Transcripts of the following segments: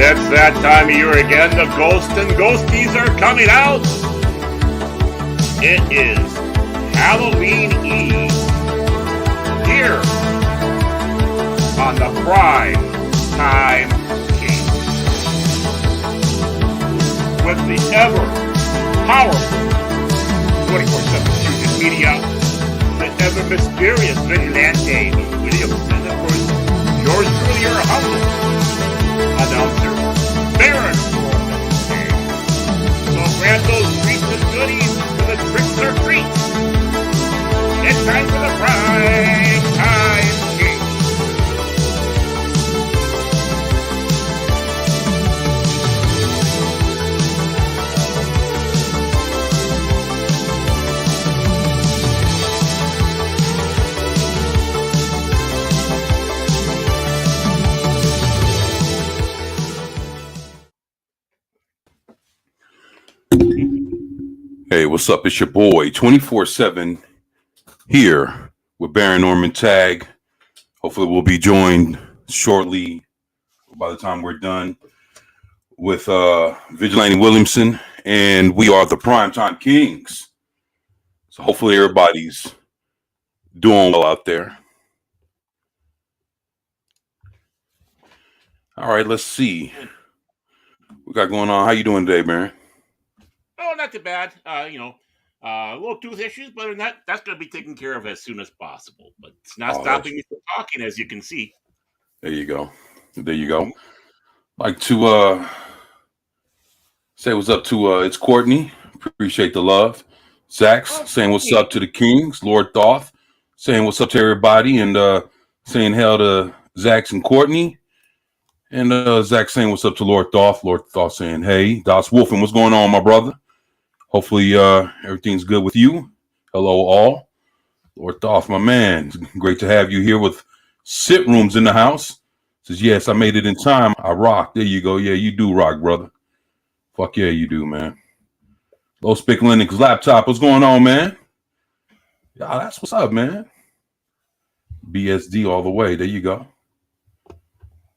It's that time of year again. The ghosts and ghosties are coming out. It is Halloween Eve here on the Prime Time King with the ever powerful 24/7 Fusion Media, the ever mysterious Vigilante Williamson, and of course, yours truly, your humble announcer, Baron. So grab those treats and goodies for the tricks or treats. It's time for the Prime Time King. Hey, what's up? It's your boy, 24/7, here with Baron Norman Tag. Hopefully we'll be joined shortly, by the time we're done, with Vigilante Williamson, and we are the Primetime Kings. So hopefully everybody's doing well out there. All right, let's see. What we got going on? How you doing today, Baron? Oh, not too bad. A little tooth issues, but that's going to be taken care of as soon as possible. But it's not stopping me from talking, as you can see. There you go. There you go. Like to say what's up to it's Courtney. Appreciate the love. Zax saying what's up to the Kings. Lord Thoth saying what's up to everybody, and saying hell to Zax and Courtney. And Zach saying what's up to Lord Thoth. Lord Thoth saying, hey, Das Wolfen, what's going on, my brother? Hopefully everything's good with you. Hello, all. Lord Thoth, my man. It's great to have you here with sit rooms in the house. Says, yes, I made it in time. I rock. There you go. Yeah, you do rock, brother. Fuck yeah, you do, man. Low Spick Linux laptop. What's going on, man? Yeah, that's what's up, man. BSD all the way. There you go.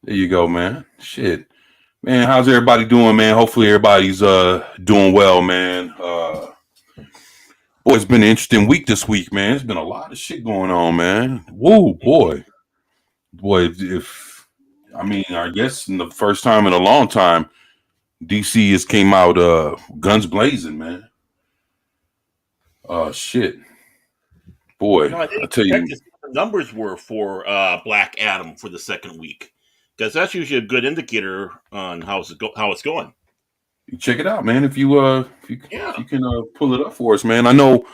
There you go, man. Shit. Man, how's everybody doing, man? Hopefully everybody's doing well, man. Boy, it's been an interesting week this week, man. There's been a lot of shit going on, man. Whoa, boy. Boy, I guess in the first time in a long time, DC has came out guns blazing, man. Shit. Boy, I tell you. what the numbers were for Black Adam for the second week. Because that's usually a good indicator on how it's going. You check it out, man. If you can pull it up for us, man. I know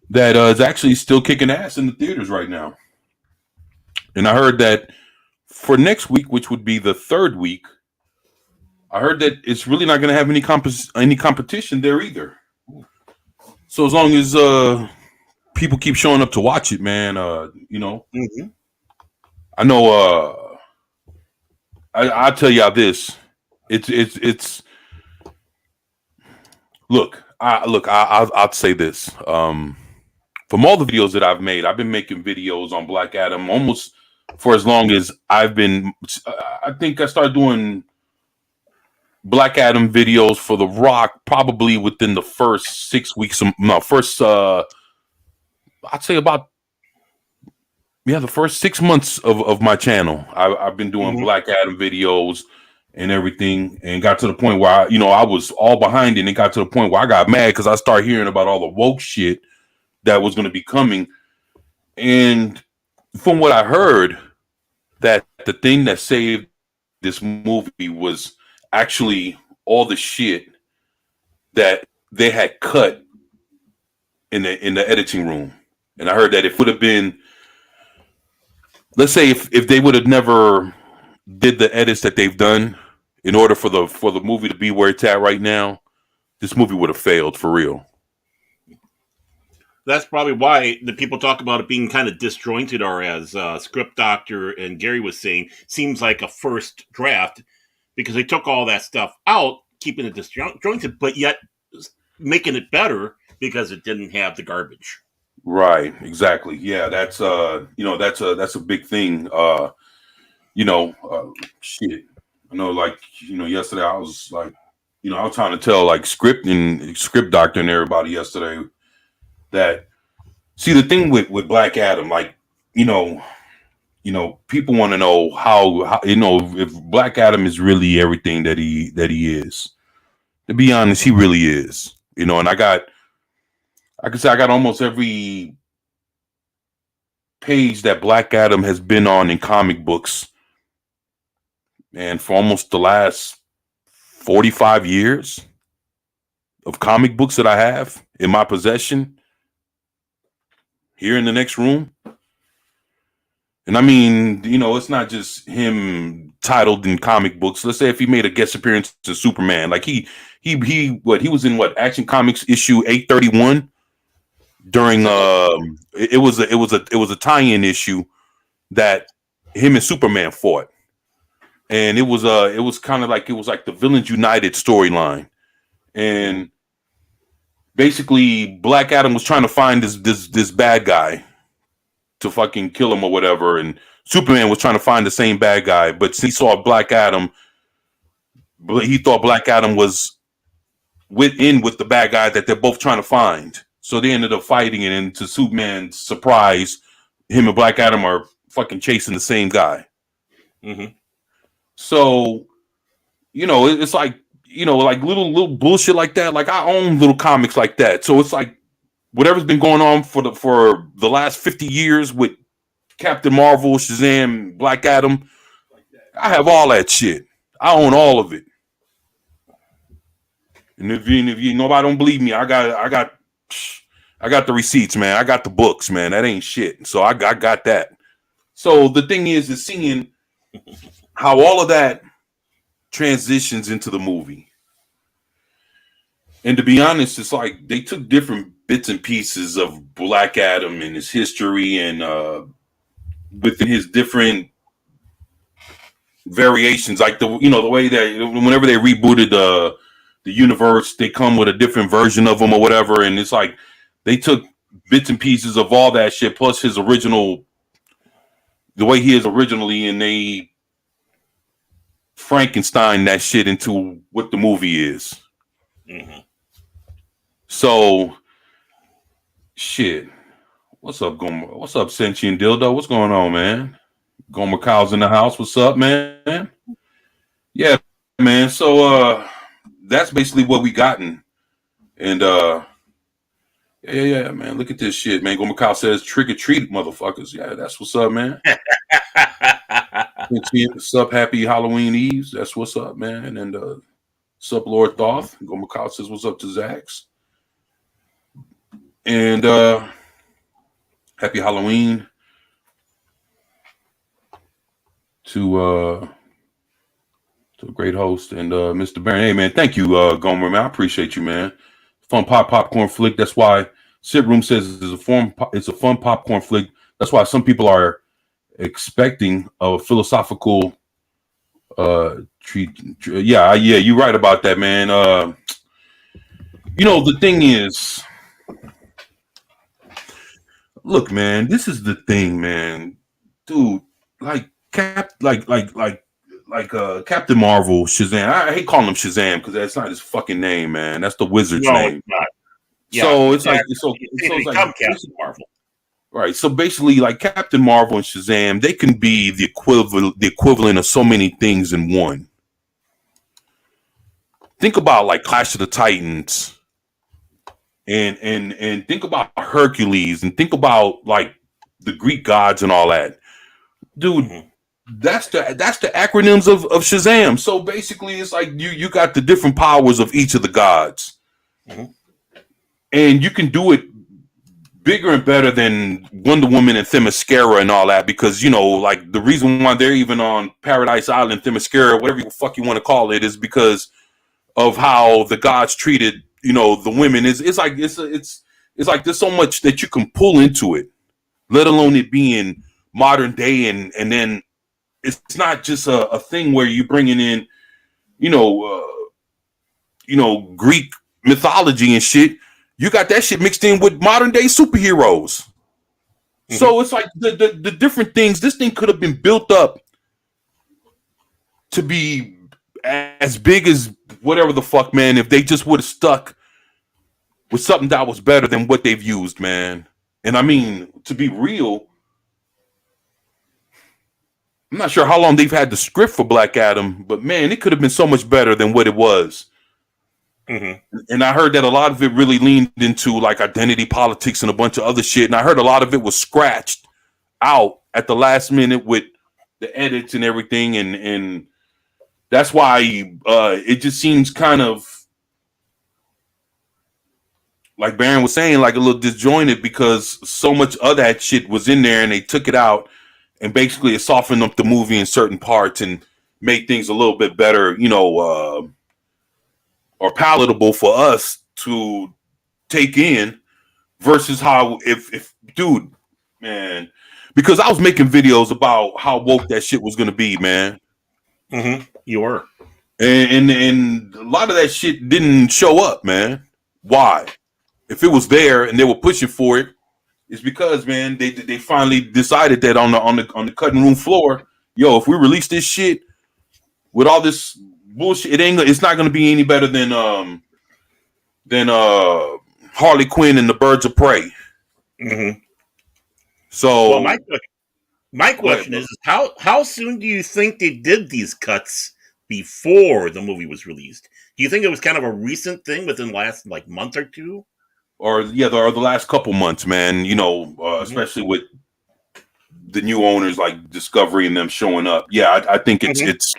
that it's actually still kicking ass in the theaters right now. And I heard that for next week, which would be the third week, I heard that it's really not going to have any competition there either. So as long as people keep showing up to watch it, man, Mm-hmm. I know. I'll tell y'all this. It's. Look. I'll say this. From all the videos that I've made, I've been making videos on Black Adam almost for as long as I've been. I think I started doing Black Adam videos for The Rock probably within the first 6 weeks. I'd say about. Yeah, the first 6 months of my channel, I've been doing Black Adam videos and everything, and got to the point where I was all behind it, and it got to the point where I got mad because I started hearing about all the woke shit that was going to be coming. And from what I heard, that the thing that saved this movie was actually all the shit that they had cut in the editing room. And I heard that if it would have been, let's say if they would have never did the edits that they've done in order for the movie to be where it's at right now, this movie would have failed for real. That's probably why the people talk about it being kind of disjointed, or as Script Doctor and Gary was saying, seems like a first draft because they took all that stuff out, keeping it disjointed, but yet making it better because it didn't have the garbage. Right, exactly. Yeah, that's that's a big thing. Shit. I know, like, yesterday I was like, I was trying to tell like script doctor and everybody yesterday that see the thing with Black Adam, like, people want to know how if Black Adam is really everything that he is. To be honest, he really is. And I can say I got almost every page that Black Adam has been on in comic books, and for almost the last 45 years of comic books that I have in my possession here in the next room. And I mean, it's not just him titled in comic books. Let's say if he made a guest appearance to Superman, like he was in Action Comics issue 831 during it was a tie-in issue that him and Superman fought. And it was kind of like the Villains United storyline. And basically Black Adam was trying to find this bad guy to fucking kill him or whatever, and Superman was trying to find the same bad guy, but he saw Black Adam, he thought Black Adam was with the bad guy that they're both trying to find. So they ended up fighting, and to Superman's surprise, him and Black Adam are fucking chasing the same guy. Mm-hmm. So, it's like, like little bullshit like that. Like, I own little comics like that. So it's like whatever's been going on for the last 50 years with Captain Marvel, Shazam, Black Adam, I have all that shit. I own all of it. And if you nobody don't believe me, I got the receipts, man. I got the books, man. That ain't shit. So I got that. So the thing is seeing how all of that transitions into the movie. And to be honest, it's like they took different bits and pieces of Black Adam and his history, and within his different variations, like the way that whenever they rebooted the universe, they come with a different version of him or whatever, and it's like they took bits and pieces of all that shit plus his original, the way he is originally, and they Frankenstein that shit into what the movie is. Mm-hmm. So, shit. What's up, Gomer? What's up, Sentient Dildo? What's going on, man? Gomer Kyle's in the house. What's up, man? Yeah, man. So, that's basically what we gotten. And, yeah, man. Look at this shit, man. Gomer Kyle says, trick or treat, motherfuckers. Yeah, that's what's up, man. What's up, happy Halloween Eves? That's what's up, man. And, what's up, Lord Thoth? Gomer Kyle says, what's up to Zax? And happy Halloween to a great host and Mr. Barron. Hey man, thank you, Gomer, man. I appreciate you, man. Fun popcorn flick. That's why Sit Room says it's a fun popcorn flick. That's why some people are expecting a philosophical treat. Yeah, you're right about that, man. The thing is, look, man, this is the thing, man, dude. Like Captain Marvel, Shazam. I hate calling him Shazam because that's not his fucking name, man. That's the wizard's name. It's not. Yeah, so it's like Captain Marvel, right? So basically, like Captain Marvel and Shazam, they can be the equivalent of so many things in one. Think about like Clash of the Titans. And think about Hercules, and think about like the Greek gods and all that, dude. Mm-hmm. That's the acronyms of Shazam. So basically, it's like you got the different powers of each of the gods, mm-hmm. and you can do it bigger and better than Wonder Woman and Themyscira and all that, because like the reason why they're even on Paradise Island, Themyscira, whatever the fuck you want to call it, is because of how the gods treated the women. It's like there's so much that you can pull into it, let alone it being modern day, and then it's not just a thing where you're bringing in Greek mythology and shit. You got that shit mixed in with modern day superheroes. Mm-hmm. So it's like the different things. This thing could have been built up to be as big as whatever the fuck, man, if they just would have stuck with something that was better than what they've used, man. And I mean, to be real, I'm not sure how long they've had the script for Black Adam, but man, it could have been so much better than what it was. Mm-hmm. And I heard that a lot of it really leaned into like identity politics and a bunch of other shit. And I heard a lot of it was scratched out at the last minute with the edits and everything. And that's why it just seems kind of, like Baron was saying, like a little disjointed because so much of that shit was in there and they took it out and basically it softened up the movie in certain parts and made things a little bit better, you know, or palatable for us to take in versus how if dude, man, because I was making videos about how woke that shit was going to be, man. Mm-hmm. You were. And a lot of that shit didn't show up, man. Why? If it was there and they were pushing for it, it's because, man, they finally decided that on the cutting room floor, yo, if we release this shit with all this bullshit, it's not going to be any better than Harley Quinn and the Birds of Prey. Mm-hmm. So, well, my question is how soon do you think they did these cuts before the movie was released? Do you think it was kind of a recent thing within the last like month or two? Or the last couple months, man, you know, especially with the new owners like Discovery and them showing up. Yeah, I think it's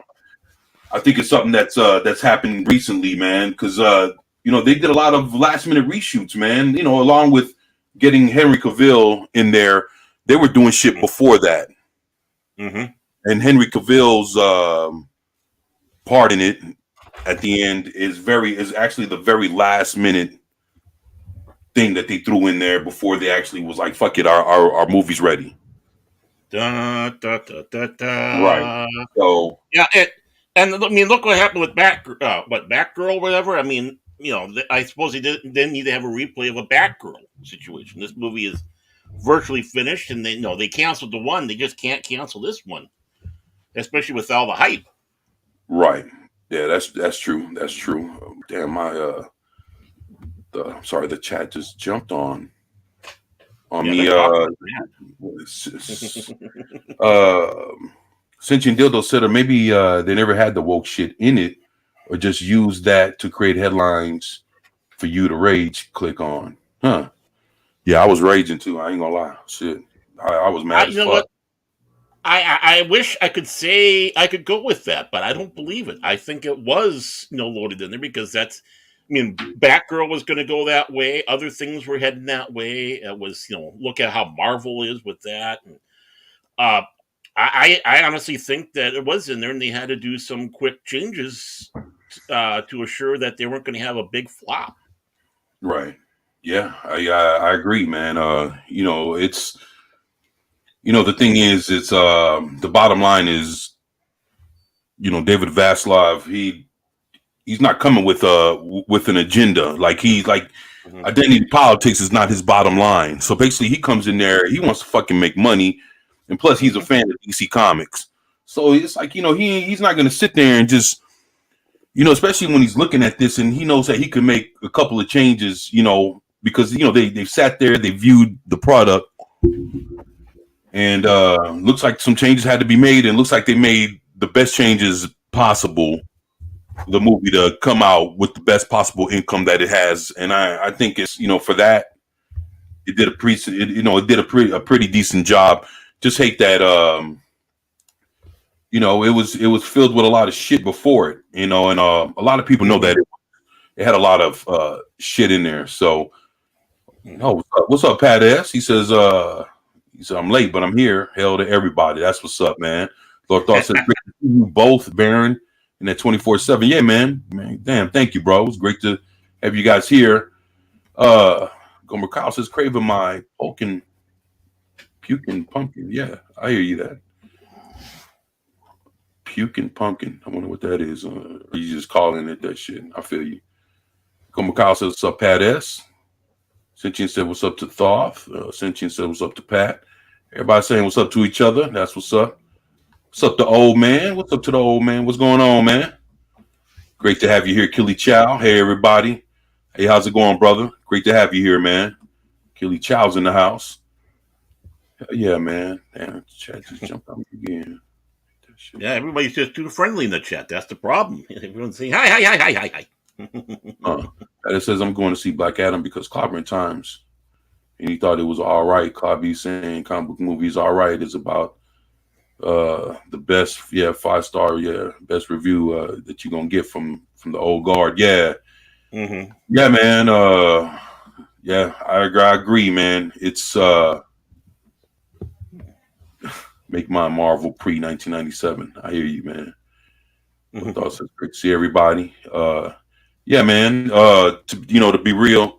something that's happened recently, man, because you know, they did a lot of last minute reshoots, man. You know, along with getting Henry Cavill in there, they were doing shit before that. Mm-hmm. And Henry Cavill's part in it at the end is actually the very last minute thing that they threw in there before they actually was like, fuck it, our movie's ready. Da, da, da, da, da. Right. So yeah, and I mean, look what happened with Batgirl, whatever. I mean, you know, I suppose they didn't need to have a replay of a Batgirl situation. This movie is virtually finished, and they canceled the one. They just can't cancel this one, especially with all the hype. Right. Yeah, that's true. That's true. Damn, the chat just jumped on me. Sentient Dildo said, or maybe they never had the woke shit in it, or just use that to create headlines for you to rage. Click on, huh? Yeah, I was raging too. I ain't gonna lie. Shit, I was mad as fuck. What? I wish I could say I could go with that, but I don't believe it. I think it was loaded in there because that's. I mean, Batgirl was going to go that way. Other things were heading that way. It was, look at how Marvel is with that. And, I honestly think that it was in there, and they had to do some quick changes to assure that they weren't going to have a big flop. Right. Yeah, I agree, man. It's, the thing is, it's the bottom line is, David Zaslav, he's not coming with an agenda. Like identity politics is not his bottom line. So basically, he comes in there, he wants to fucking make money, and plus he's a fan of DC Comics. So it's like he's not going to sit there and just especially when he's looking at this and he knows that he can make a couple of changes. Because they've sat there, they viewed the product, and looks like some changes had to be made, and looks like they made the best changes possible. The movie to come out with the best possible income that it has, and I think it's for that it did a pretty decent job. Just hate that it was filled with a lot of shit before it, and a lot of people know that it had a lot of shit in there. So, what's up, Pat S? He says I'm late, but I'm here. Hell to everybody. That's what's up, man. Lord Thought says great to see you both, Baron. And that 24/7, yeah, man, damn, thank you, bro. It was great to have you guys here. Gomer Kyle says, craving my pumpkin pumpkin. Yeah, I hear you that. Puking pumpkin. I wonder what that is. Are you just calling it that shit? I feel you. Gomer Kyle says, what's up, Pat S? Sentient said, what's up to Thoth? Sentient said, what's up to Pat? Everybody saying what's up to each other. That's what's up. What's up to old man? What's up to the old man? What's going on, man? Great to have you here, Killy Chow. Hey, everybody. Hey, how's it going, brother? Great to have you here, man. Killy Chow's in the house. Hell yeah, man. Damn, chat just jumped out again. Yeah, everybody's just too friendly in the chat. That's the problem. Everyone's saying hi, hi, hi, hi, hi, hi. It says I'm going to see Black Adam because Clobbering Times, and he thought it was all right. Clobby saying comic book movies all right is about the best, 5-star, best review that you're gonna get from the old guard. Yeah, yeah, man. I agree, man. It's make my Marvel pre 1997. I hear you, man. Thoughts? It's great to see everybody. Yeah, man. To be real,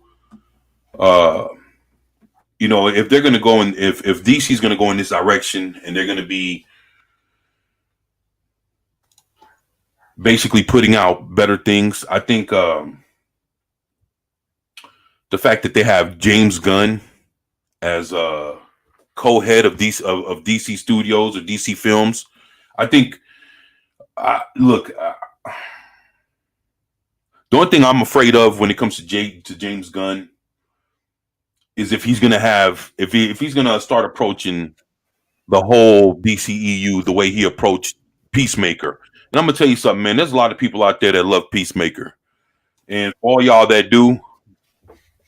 if they're gonna go in, if DC's gonna go in this direction, and they're gonna be basically putting out better things, I think the fact that they have James Gunn as co-head of DC Studios or DC Films, I think. The only thing I'm afraid of when it comes to James Gunn is if he's gonna start approaching the whole DCEU the way he approached Peacemaker. And I'm gonna tell you something, man. There's a lot of people out there that love Peacemaker, and all y'all that do,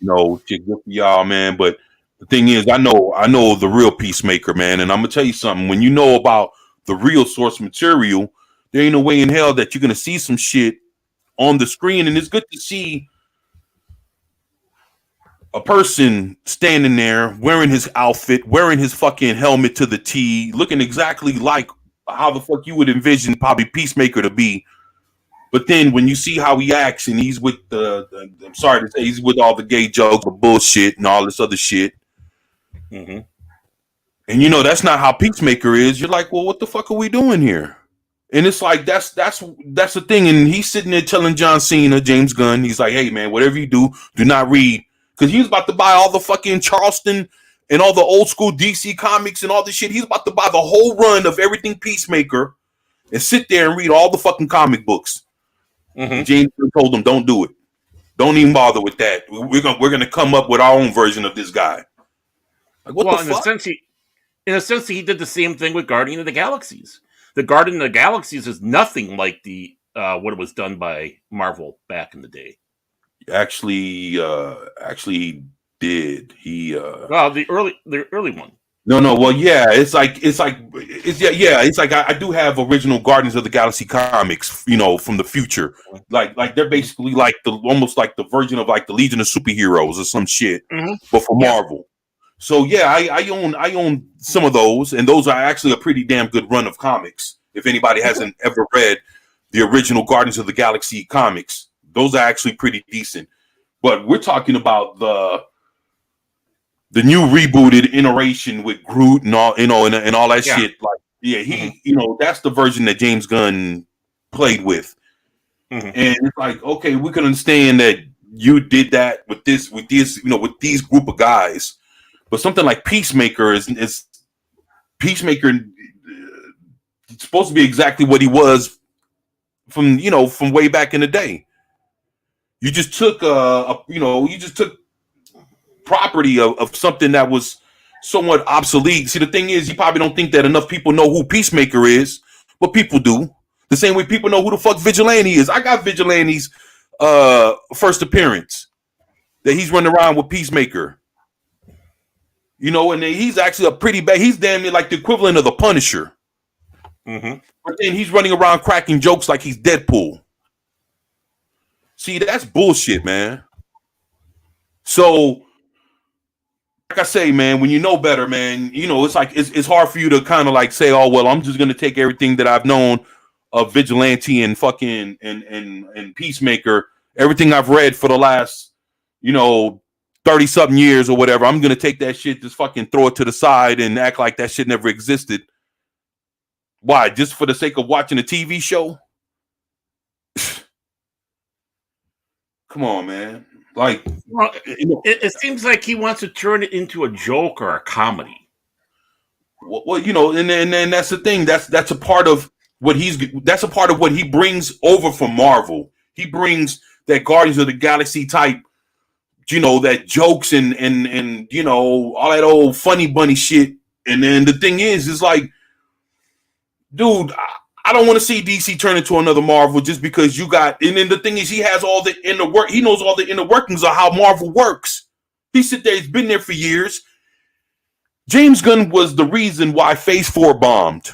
good for y'all, man. But the thing is, I know the real Peacemaker, man. And I'm gonna tell you something. When you know about the real source material, there ain't no way in hell that you're gonna see some shit on the screen. And it's good to see a person standing there wearing his outfit, wearing his fucking helmet to the T, looking exactly like how the fuck you would envision probably Peacemaker to be. But then when you see how he acts, and he's with I'm sorry to say, he's with all the gay jokes, the bullshit, and all this other shit. And that's not how Peacemaker is. You're like, well, what the fuck are we doing here? And it's like that's the thing. And he's sitting there telling John Cena, James Gunn, he's like, hey man, whatever you do not read, because he was about to buy all the fucking Charleston and all the old school DC comics and all this shit. He's about to buy the whole run of everything Peacemaker and sit there and read all the fucking comic books. James told him, don't do it. Don't even bother with that. We're gonna come up with our own version of this guy. Like, what the fuck? In a sense, he did the same thing with Guardian of the Galaxies. The Guardian of the Galaxies is nothing like the what was done by Marvel back in the day. Actually did. The early one. No. Well, yeah, it's like I do have original Guardians of the Galaxy comics, from the future. Like they're basically like almost like the version of like the Legion of Superheroes or some shit, but for Marvel. So yeah, I own some of those, and those are actually a pretty damn good run of comics. If anybody hasn't ever read the original Guardians of the Galaxy comics, those are actually pretty decent. But we're talking about the new rebooted iteration with Groot and all, and all that shit. Like, that's the version that James Gunn played with. And it's like, okay, we can understand that you did that with these group of guys. But something like Peacemaker is Peacemaker. It's supposed to be exactly what he was from way back in the day. You just took property of something that was somewhat obsolete. See, the thing is, you probably don't think that enough people know who Peacemaker is, but people do. The same way people know who the fuck Vigilante is. I got Vigilante's first appearance that he's running around with Peacemaker. And he's actually a pretty bad. He's damn near like the equivalent of the Punisher. But then he's running around cracking jokes like he's Deadpool. See, that's bullshit, man. So, like I say, man, when you know better, man, it's like it's hard for you to kind of like say, oh well, I'm just gonna take everything that I've known of Vigilante and fucking and Peacemaker, everything I've read for the last 30-something years or whatever. I'm gonna take that shit, just fucking throw it to the side and act like that shit never existed. Why? Just for the sake of watching a TV show? Come on, man. Like, it seems like he wants to turn it into a joke or a comedy. Well, and then that's the thing. That's a part of what he brings over from Marvel. He brings that Guardians of the Galaxy type, that jokes and all that old funny bunny shit. And then the thing is like, dude, I don't want to see DC turn into another Marvel just because you got. And then the thing is, he has all the inner work. He knows all the inner workings of how Marvel works. He sit there. He's been there for years. James Gunn was the reason why Phase 4 bombed.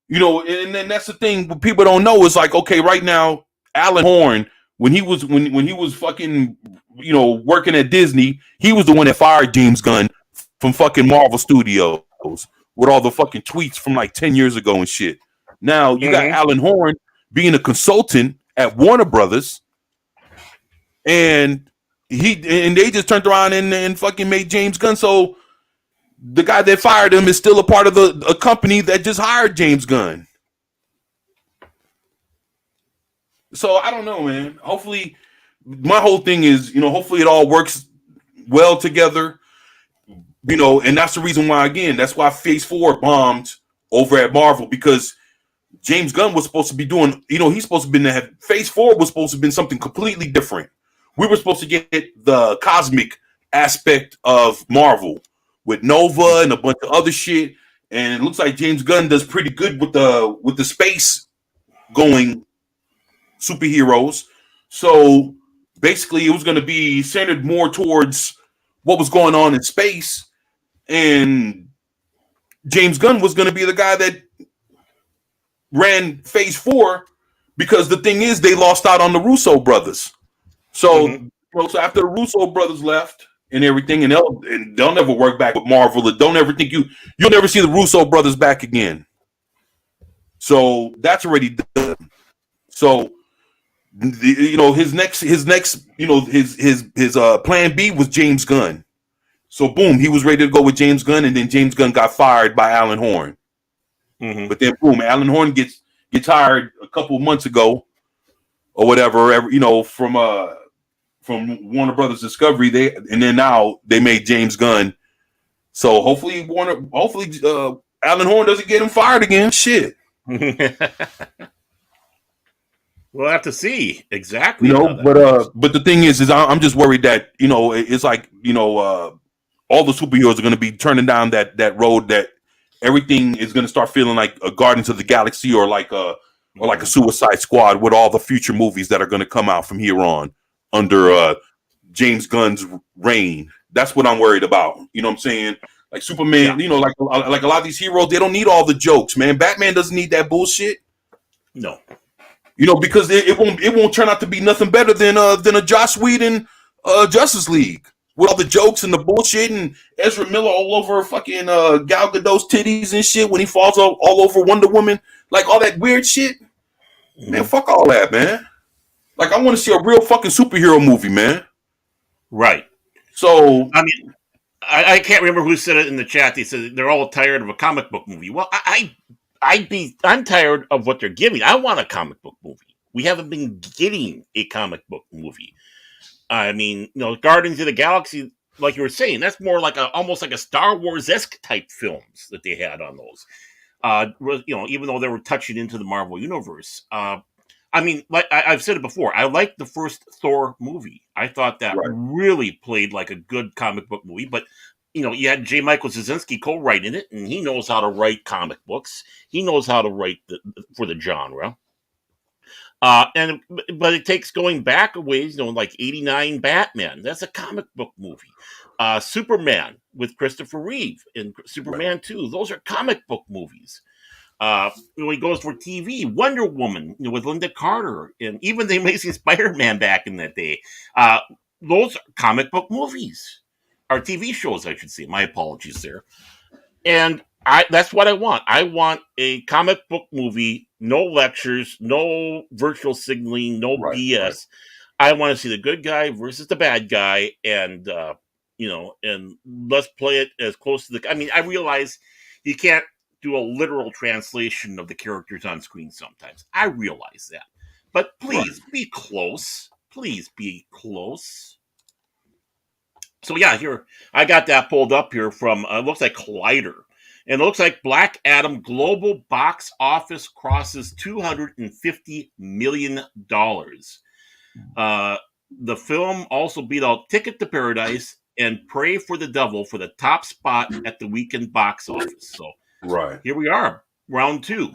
And then that's the thing. What people don't know is like, okay, right now, Alan Horn, when he was fucking, working at Disney, he was the one that fired James Gunn from fucking Marvel Studios with all the fucking tweets from like 10 years ago and shit. Now you got Alan Horn being a consultant at Warner Brothers, and they just turned around and fucking made James Gunn. So the guy that fired him is still a part of a company that just hired James Gunn. So I don't know, man. Hopefully, my whole thing is, hopefully it all works well together. And that's the reason why, again, that's why Phase 4 bombed over at Marvel, because James Gunn was supposed to be doing, he's supposed to have Phase 4 was supposed to have been something completely different. We were supposed to get the cosmic aspect of Marvel with Nova and a bunch of other shit. And it looks like James Gunn does pretty good with the space going superheroes. So basically it was going to be centered more towards what was going on in space. And James Gunn was going to be the guy that ran Phase 4, because the thing is, they lost out on the Russo brothers. So, so after the Russo brothers left and everything, and they'll never work back with Marvel. Don't ever think you'll never see the Russo brothers back again. So that's already done. So his next his plan B was James Gunn. So boom, he was ready to go with James Gunn, and then James Gunn got fired by Alan Horn. But then boom, Alan Horn gets hired a couple of months ago or whatever, from Warner Brothers Discovery. And then now they made James Gunn. So hopefully Alan Horn doesn't get him fired again. Shit. We'll have to see exactly. But the thing is I'm just worried that it's like all the superheroes are going to be turning down that road, that everything is going to start feeling like a Guardians of the Galaxy or like a Suicide Squad, with all the future movies that are going to come out from here on under James Gunn's reign. That's what I'm worried about. You know what I'm saying? Like Superman, like a lot of these heroes, they don't need all the jokes, man. Batman doesn't need that bullshit. No. Because it won't turn out to be nothing better than a Joss Whedon Justice League, with all the jokes and the bullshit, and Ezra Miller all over fucking Gal Gadot's titties and shit when he falls all over Wonder Woman, like all that weird shit. Man, fuck all that, man. Like, I want to see a real fucking superhero movie, man. Right. So I mean, I can't remember who said it in the chat. They said they're all tired of a comic book movie. Well, I'm tired of what they're giving. I want a comic book movie. We haven't been getting a comic book movie. I mean, Guardians of the Galaxy, like you were saying, that's more like almost like a Star Wars-esque type films that they had on those. Even though they were touching into the Marvel universe. I mean, like I've said it before, I liked the first Thor movie. I thought that really played like a good comic book movie, but you had J. Michael Straczynski co-writing it, and he knows how to write comic books. He knows how to write for the genre. But it takes going back a ways, like 89 Batman. That's a comic book movie. Superman with Christopher Reeve and Superman 2. Those are comic book movies. When he goes for TV, Wonder Woman with Linda Carter, and even the Amazing Spider-Man back in that day. Those are comic book movies. Or TV shows, I should say. My apologies there. And that's what I want. I want a comic book movie, no lectures, no virtual signaling, no BS. Right. I want to see the good guy versus the bad guy, and and let's play it as close to the. I mean, I realize you can't do a literal translation of the characters on screen sometimes. I realize that, but please be close. Please be close. So yeah, here I got that pulled up here from looks like Collider. And it looks like Black Adam global box office crosses $250 million. The film also beat out Ticket to Paradise and Pray for the Devil for the top spot at the weekend box office. So Right. here we are, round two.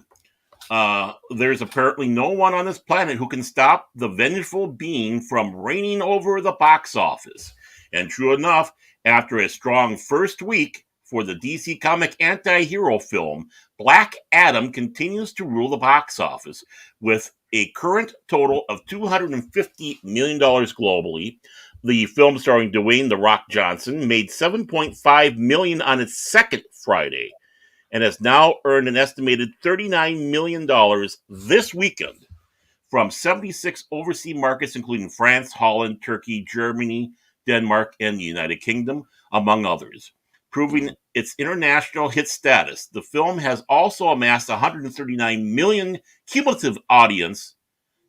There's apparently no one on this planet who can stop the vengeful being from reigning over the box office. And true enough, after a strong first week for the DC comic anti-hero film, Black Adam continues to rule the box office with a current total of $250 million globally. The film starring Dwayne "The Rock" Johnson made $7.5 million on its second Friday and has now earned an estimated $39 million this weekend from 76 overseas markets, including France, Holland, Turkey, Germany, Denmark, and the United Kingdom, among others, proving its international hit status. The film has also amassed $139 million cumulative audience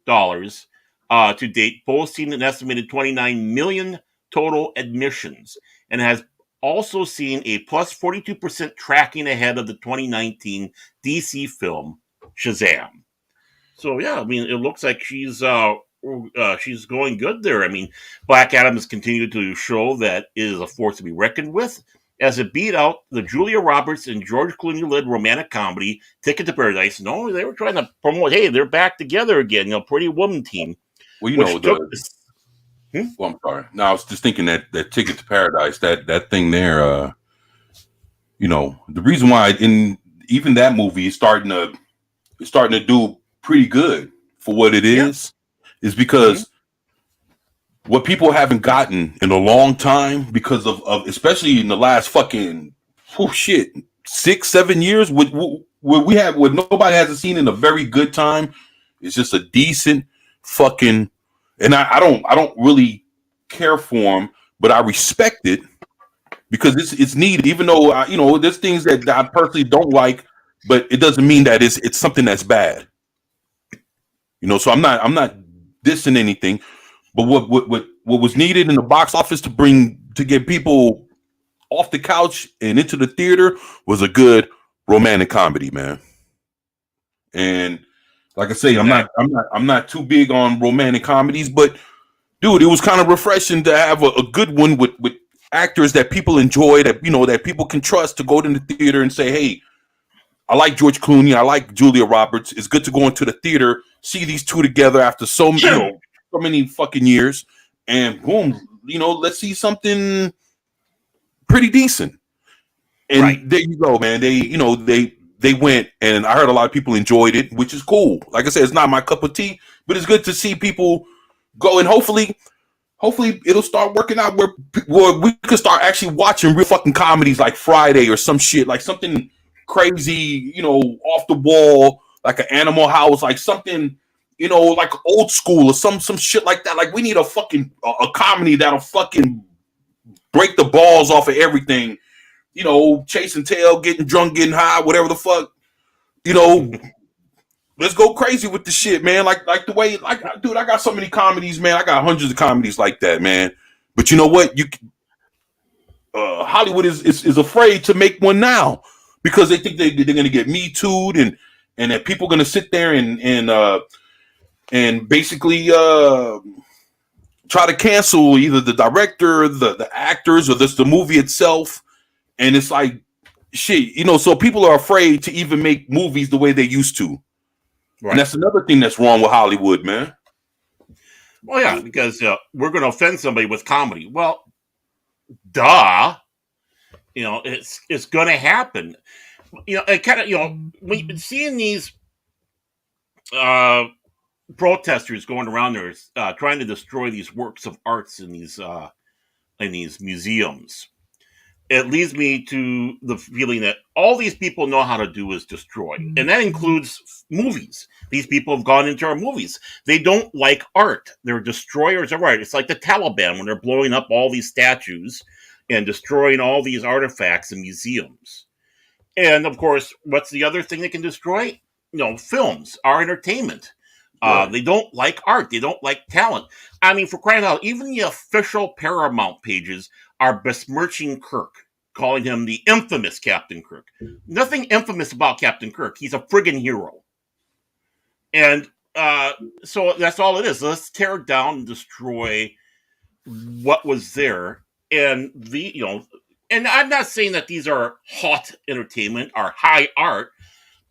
dollars to date, boasting an estimated 29 million total admissions, and has also seen a plus 42% tracking ahead of the 2019 DC film Shazam. So yeah, I mean, it looks like she's going good there. I mean, Black Adam has continued to show that it is a force to be reckoned with, as it beat out the Julia Roberts and George Clooney-led romantic comedy Ticket to Paradise. No, they were trying to promote, hey, they're back together again, Pretty Woman team. Well, you which know, took the this. well, I'm sorry. No, I was just thinking that Ticket to Paradise, that thing there, you know, the reason why in even that movie is starting to do pretty good for what it is because what people haven't gotten in a long time because of especially in the last fucking 6-7 years what nobody hasn't seen in a very good time. It's just a decent fucking, and I don't really care for him, but I respect it because it's needed. Even though you know, there's things that I personally don't like, but it doesn't mean that it's something that's bad. You know, so I'm not dissing anything, but what was needed in the box office to get people off the couch and into the theater was a good romantic comedy, man. And like I say, I'm not too big on romantic comedies, but dude, it was kind of refreshing to have a good one with actors that people enjoy, that you know, that people can trust to go to the theater and say, hey, I like George Clooney, I like Julia Roberts. It's good to go into the theater, see these two together after so many fucking years, and boom, you know, let's see something pretty decent. And there you go, man. They went, and I heard a lot of people enjoyed it, which is cool. Like I said, it's not my cup of tea, but it's good to see people go, and hopefully it'll start working out where we could start actually watching real fucking comedies like Friday or some shit, like something crazy, you know, off the wall, like an Animal House, like something, you know, like old school or some shit like that. Like we need a fucking a comedy that'll fucking break the balls off of everything, you know, chasing tail, getting drunk, getting high, whatever the fuck, you know. Let's go crazy with the shit, man. Like the way, like, dude, I got so many comedies, man. I got hundreds of comedies like that, man. But you know what? Hollywood is afraid to make one now because they think they're going to get Me Too'd and that people are going to sit there and basically try to cancel either the director, the actors, or the movie itself. And it's like, shit, you know, so people are afraid to even make movies the way they used to. Right. And that's another thing that's wrong with Hollywood, man. Well, yeah, because we're going to offend somebody with comedy. Well, duh. You know, it's going to happen. You know, it kind of, you know, when you've been seeing these protesters going around there trying to destroy these works of arts in these museums, it leads me to the feeling that all these people know how to do is destroy. And that includes movies. These people have gone into our movies. They don't like art. They're destroyers of art. It's like the Taliban when they're blowing up all these statues and destroying all these artifacts in museums. And, of course, what's the other thing they can destroy? You know, films, our entertainment. Right. They don't like art. They don't like talent. I mean, for crying out loud, even the official Paramount pages are besmirching Kirk. calling him the infamous Captain Kirk. Nothing infamous about Captain Kirk. He's a friggin' hero. And so that's all it is. Let's tear it down and destroy what was there. And and I'm not saying that these are hot entertainment or high art,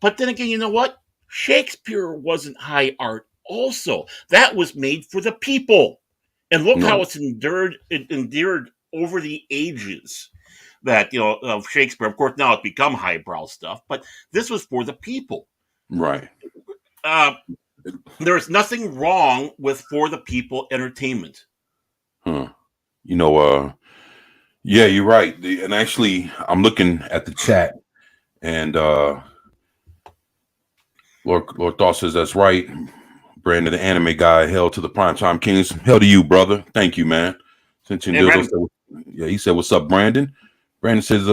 but then again, you know what? Shakespeare wasn't high art also. That was made for the people. And look how it's endured over the ages. That, of Shakespeare. Of course, now it's become highbrow stuff, but this was for the people. Right. There's nothing wrong with for the people entertainment. Yeah, you're right. And actually, I'm looking at the chat, and Lord Thought says that's right. Brandon, the anime guy, hell to the primetime kings. Hell to you, brother. Thank you, man. He said, "What's up, Brandon?" Brandon says,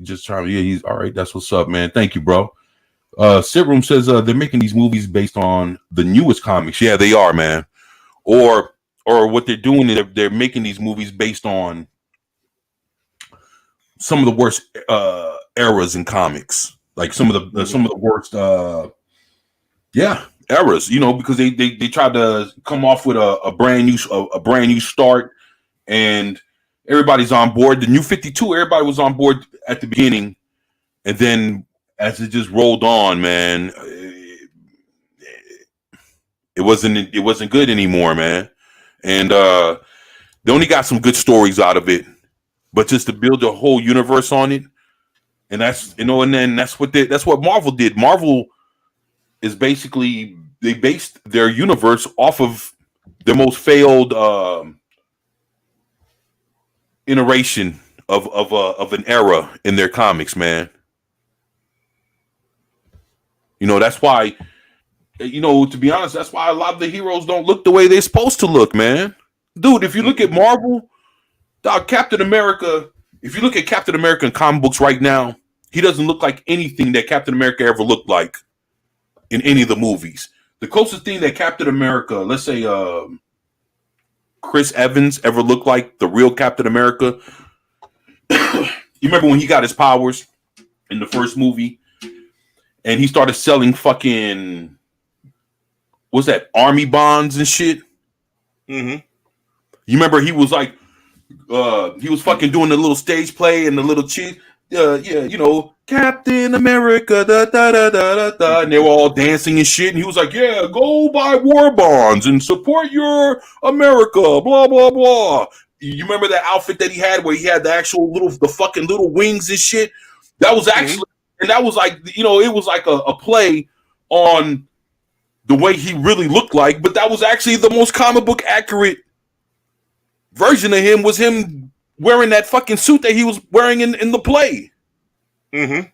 just trying to, he's all right. That's what's up, man. Thank you, bro. Sit Room says they're making these movies based on the newest comics. Yeah, they are, man. Or what they're doing is they're making these movies based on some of the worst eras in comics, like some of the worst eras. Because they tried to come off with a brand new start, and everybody's on board. The New 52, everybody was on board at the beginning, and then as it just rolled on, man, it wasn't good anymore, man. And they only got some good stories out of it, but just to build a whole universe on it, and that's what Marvel did. Marvel is basically, they based their universe off of their most failed iteration of an era in their comics, man. That's why, to be honest, that's why a lot of the heroes don't look the way they're supposed to look, man. Dude, if you look at Marvel, dog, Captain America, if you look at Captain America in comic books right now, he doesn't look like anything that Captain America ever looked like in any of the movies. The closest thing that Captain America, let's say Chris Evans, ever looked like the real Captain America, you remember when he got his powers in the first movie and he started selling fucking, what's that, army bonds and shit? Mm-hmm. You remember he was like, he was fucking doing the little stage play and the little cheat. Captain America, da da da da da da, and they were all dancing and shit. And he was like, "Yeah, go buy war bonds and support your America." Blah blah blah. You remember that outfit that he had, where he had the actual the fucking little wings and shit? That was actually, and that was like, it was like a play on the way he really looked like, but that was actually the most comic book accurate version of him, was him wearing that fucking suit that he was wearing in the play. Mm-hmm.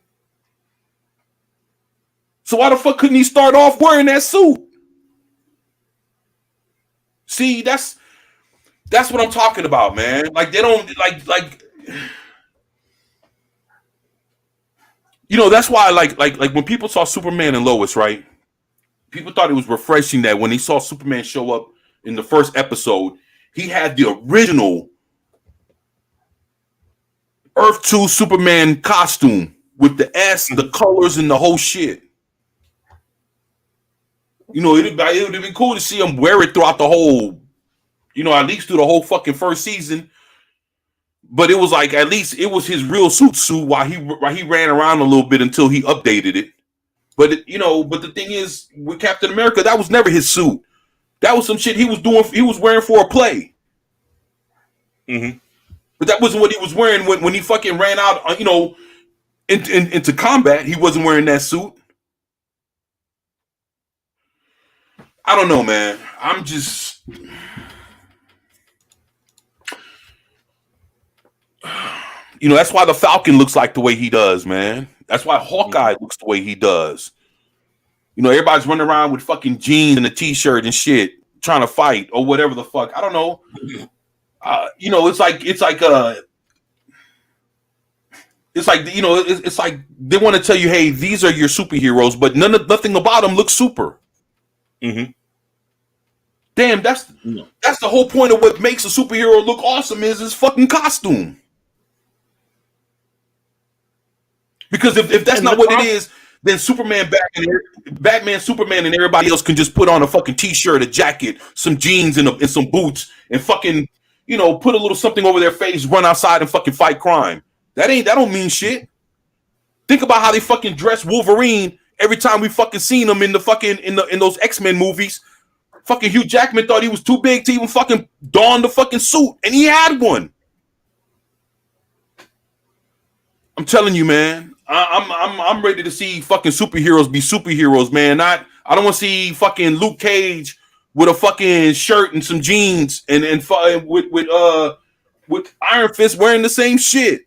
So why the fuck couldn't he start off wearing that suit? See, that's what I'm talking about, man. Like, they don't like that's why like when people saw Superman and Lois, right? People thought it was refreshing that when they saw Superman show up in the first episode, he had the original Earth 2 Superman costume with the S, the colors, and the whole shit. It would have been cool to see him wear it throughout the whole, at least through the whole fucking first season. But it was like, at least it was his real suit while he ran around a little bit until he updated it. But but the thing is, with Captain America, that was never his suit. That was some shit he was wearing for a play. Mm-hmm. But that wasn't what he was wearing when he fucking ran out, into combat. He wasn't wearing that suit. I don't know, man. I'm just, that's why the Falcon looks like the way he does, man. That's why Hawkeye looks the way he does. Everybody's running around with fucking jeans and a t-shirt and shit, trying to fight or whatever the fuck. I don't know. It's like they want to tell you, hey, these are your superheroes, but nothing about them looks super. Mm-hmm. Damn, that's the whole point of what makes a superhero look awesome is his fucking costume. Because if that's not what it is, then Batman, Superman, and everybody else can just put on a fucking t-shirt, a jacket, some jeans, and some boots, and fucking, put a little something over their face, run outside and fucking fight crime. That don't mean shit. Think about how they fucking dress Wolverine every time we fucking seen him in the fucking in those X-Men movies. Fucking Hugh Jackman thought he was too big to even fucking don the fucking suit, and he had one. I'm telling you, man. I'm ready to see fucking superheroes be superheroes, man. I don't want to see fucking Luke Cage with a fucking shirt and some jeans and with Iron Fist wearing the same shit.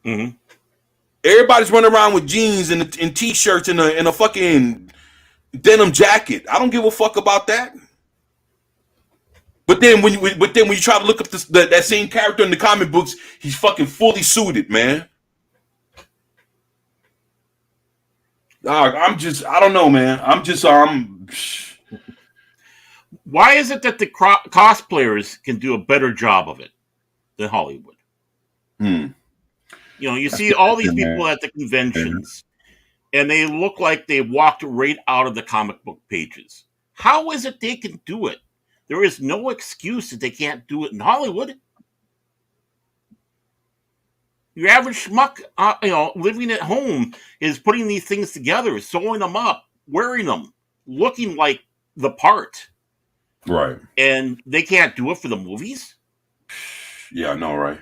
Mm-hmm. Everybody's running around with jeans and t-shirts and a fucking denim jacket. I don't give a fuck about that. But then when you try to look up that same character in the comic books, he's fucking fully suited, man. I don't know, man. Why is it that the cosplayers can do a better job of it than Hollywood? You see all these people at the conventions, and they look like they walked right out of the comic book pages. How is it they can do it? There is no excuse that they can't do it in Hollywood. Your average schmuck, living at home is putting these things together, sewing them up, wearing them, looking like the part. Right. And they can't do it for the movies? Yeah, I know, right?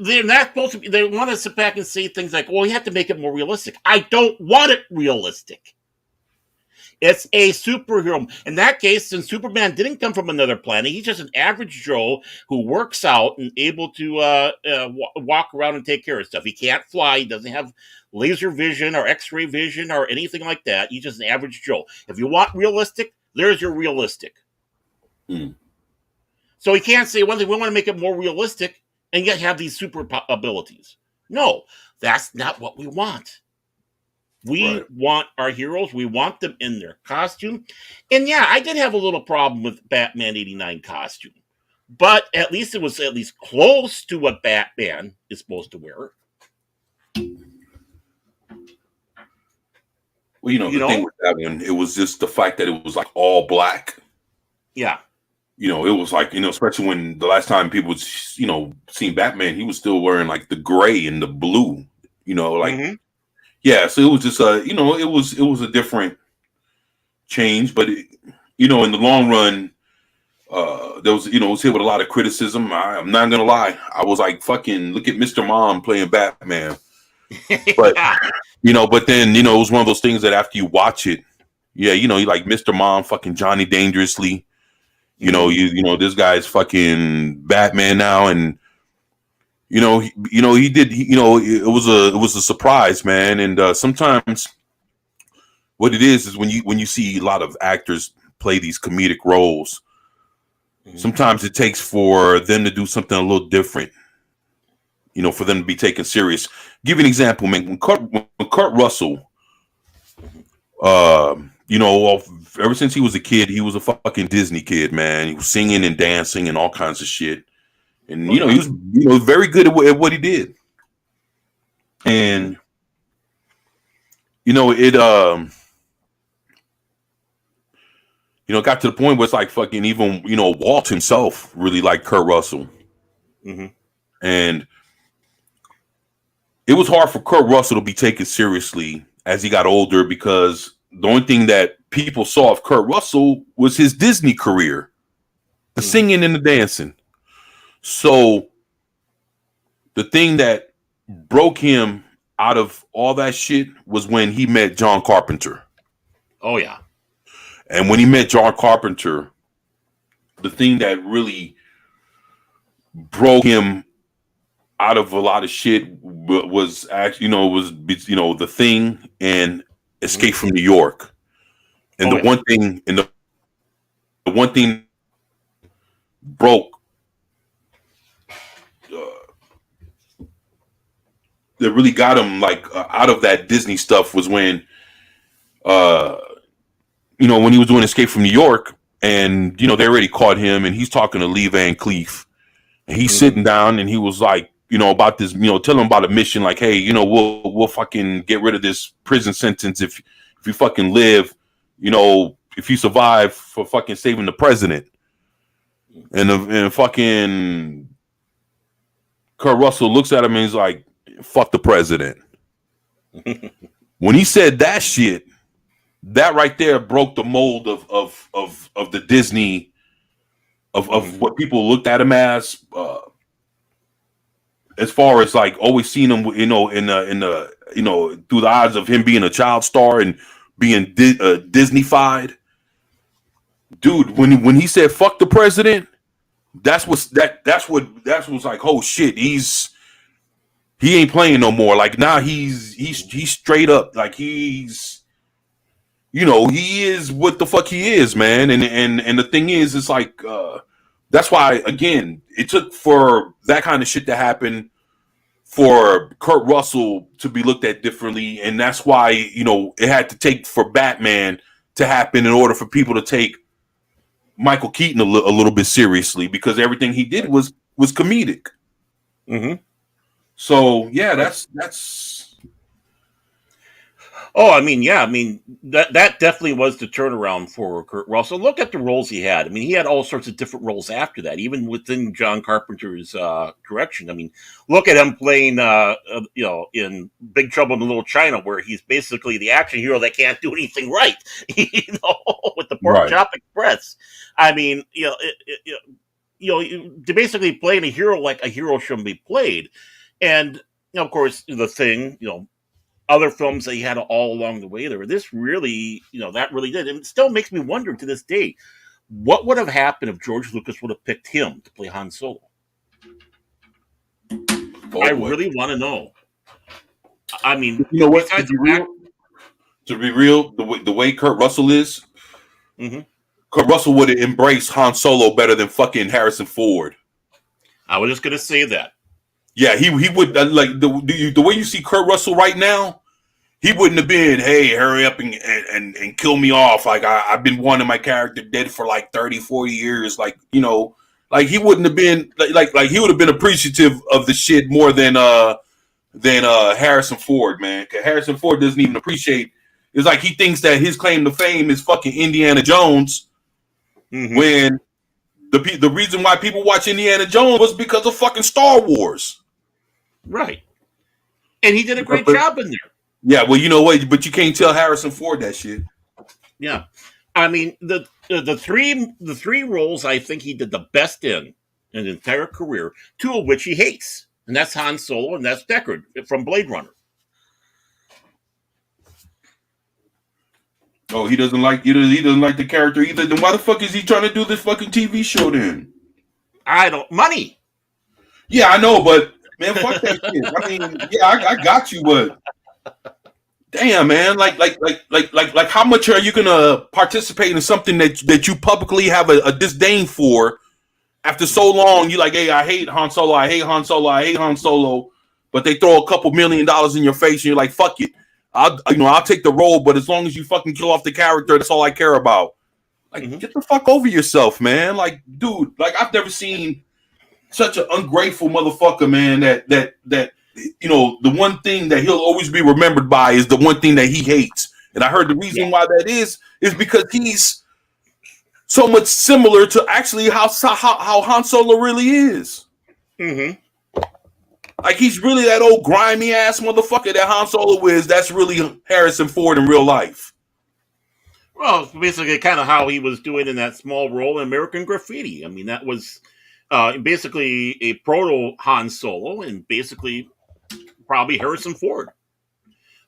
They're not supposed to be. They want to sit back and say things like, well, you have to make it more realistic. I don't want it realistic. It's a superhero. In that case, since Superman didn't come from another planet, he's just an average Joe who works out and able to walk around and take care of stuff. He can't fly. He doesn't have laser vision or X-ray vision or anything like that. He's just an average Joe. If you want realistic, there's your realistic. So he can't say, well, we want to make it more realistic and yet have these super abilities. No, that's not what we want. We want our heroes. We want them in their costume. And yeah, I did have a little problem with Batman 89 costume. But at least it was at least close to what Batman is supposed to wear. Well, the thing with that one, it was just the fact that it was like all black. Yeah. It was like, especially when the last time people would, seen Batman, he was still wearing like the gray and the blue, Yeah, so it was just it was a different change, but in the long run, there was it was hit with a lot of criticism. I'm not gonna lie, I was like, fucking look at Mr. Mom playing Batman, but but then it was one of those things that after you watch it, you like Mr. Mom, fucking Johnny Dangerously, this guy's fucking Batman now, and. He did. It was a surprise, man. And sometimes, what it is when you see a lot of actors play these comedic roles, sometimes it takes for them to do something a little different. For them to be taken serious. Give you an example, man. When Kurt Russell, ever since he was a kid, he was a fucking Disney kid, man. He was singing and dancing and all kinds of shit. And he was very good at what he did, and it got to the point where it's like fucking even Walt himself really liked Kurt Russell, and it was hard for Kurt Russell to be taken seriously as he got older because the only thing that people saw of Kurt Russell was his Disney career, the singing and the dancing. So the thing that broke him out of all that shit was when he met John Carpenter. Oh, yeah. And when he met John Carpenter, the thing that really broke him out of a lot of shit was actually, The Thing and Escape from New York. And the one thing broke that really got him out of that Disney stuff was when when he was doing Escape from New York, and they already caught him, and he's talking to Lee Van Cleef, and he's sitting down, and he was like, about this, tell them about a mission like, hey, we'll fucking get rid of this prison sentence if you fucking live, if you survive for fucking saving the president. And fucking Kurt Russell looks at him and he's like, fuck the president. When he said that shit, that right there broke the mold of the Disney of what people looked at him as far as like always seeing him, in the through the eyes of him being a child star and being Disney-fied. Dude, when he said fuck the president, that's what's like, oh shit, he ain't playing no more. Like now he's straight up, like he is what the fuck he is, man. And the thing is, it's like that's why, again, it took for that kind of shit to happen for Kurt Russell to be looked at differently, and that's why it had to take for Batman to happen in order for people to take Michael Keaton a little bit seriously, because everything he did was comedic. Mm-hmm. So yeah, that's. Oh, I mean, yeah, that definitely was the turnaround for Kurt Russell. Look at the roles he had. I mean, he had all sorts of different roles after that, even within John Carpenter's direction. I mean, look at him playing, in Big Trouble in Little China, where he's basically the action hero that can't do anything right, with the Pork Chop Express. I mean, to basically playing a hero like a hero shouldn't be played, and of course, the Thing, other films that he had all along the way there. This really, that really did. And it still makes me wonder to this day, what would have happened if George Lucas would have picked him to play Han Solo? I really want to know. I mean, what? To be real, the way Kurt Russell is, Kurt Russell would have embraced Han Solo better than fucking Harrison Ford. I was just going to say that. Yeah, he would like the way you see Kurt Russell right now. He wouldn't have been, hey, hurry up and kill me off. Like I've been wanting my character dead for like 30, 40 years. Like, like he wouldn't have been like he would have been appreciative of the shit more than Harrison Ford, man. Because Harrison Ford doesn't even appreciate. It's like he thinks that his claim to fame is fucking Indiana Jones, when the reason why people watch Indiana Jones was because of fucking Star Wars. Right. And he did a great job in there. Yeah, well, you know what? But you can't tell Harrison Ford that shit. Yeah. I mean, the three roles I think he did the best in his entire career, two of which he hates. And that's Han Solo and that's Deckard from Blade Runner. Oh, he doesn't like the character either. Then why the fuck is he trying to do this fucking TV show then? Money. Yeah, I know, but man, fuck that shit. I mean, yeah, I got you, but damn, man, like, how much are you gonna participate in something that you publicly have a disdain for after so long? You like, hey, I hate Han Solo, I hate Han Solo, I hate Han Solo, but they throw a couple $1 million in your face, and you're like, fuck it, I'll take the role, but as long as you fucking kill off the character, that's all I care about. Like, get the fuck over yourself, man. Like, dude, like I've never seen such an ungrateful motherfucker, man. That the one thing that he'll always be remembered by is the one thing that he hates. And I heard the reason why that is because he's so much similar to actually how Han Solo really is. Like he's really that old grimy ass motherfucker that Han Solo is. That's really Harrison Ford in real life. Well, it's basically kind of how he was doing in that small role in American Graffiti. I mean, that was basically a proto Han Solo, and basically probably Harrison Ford.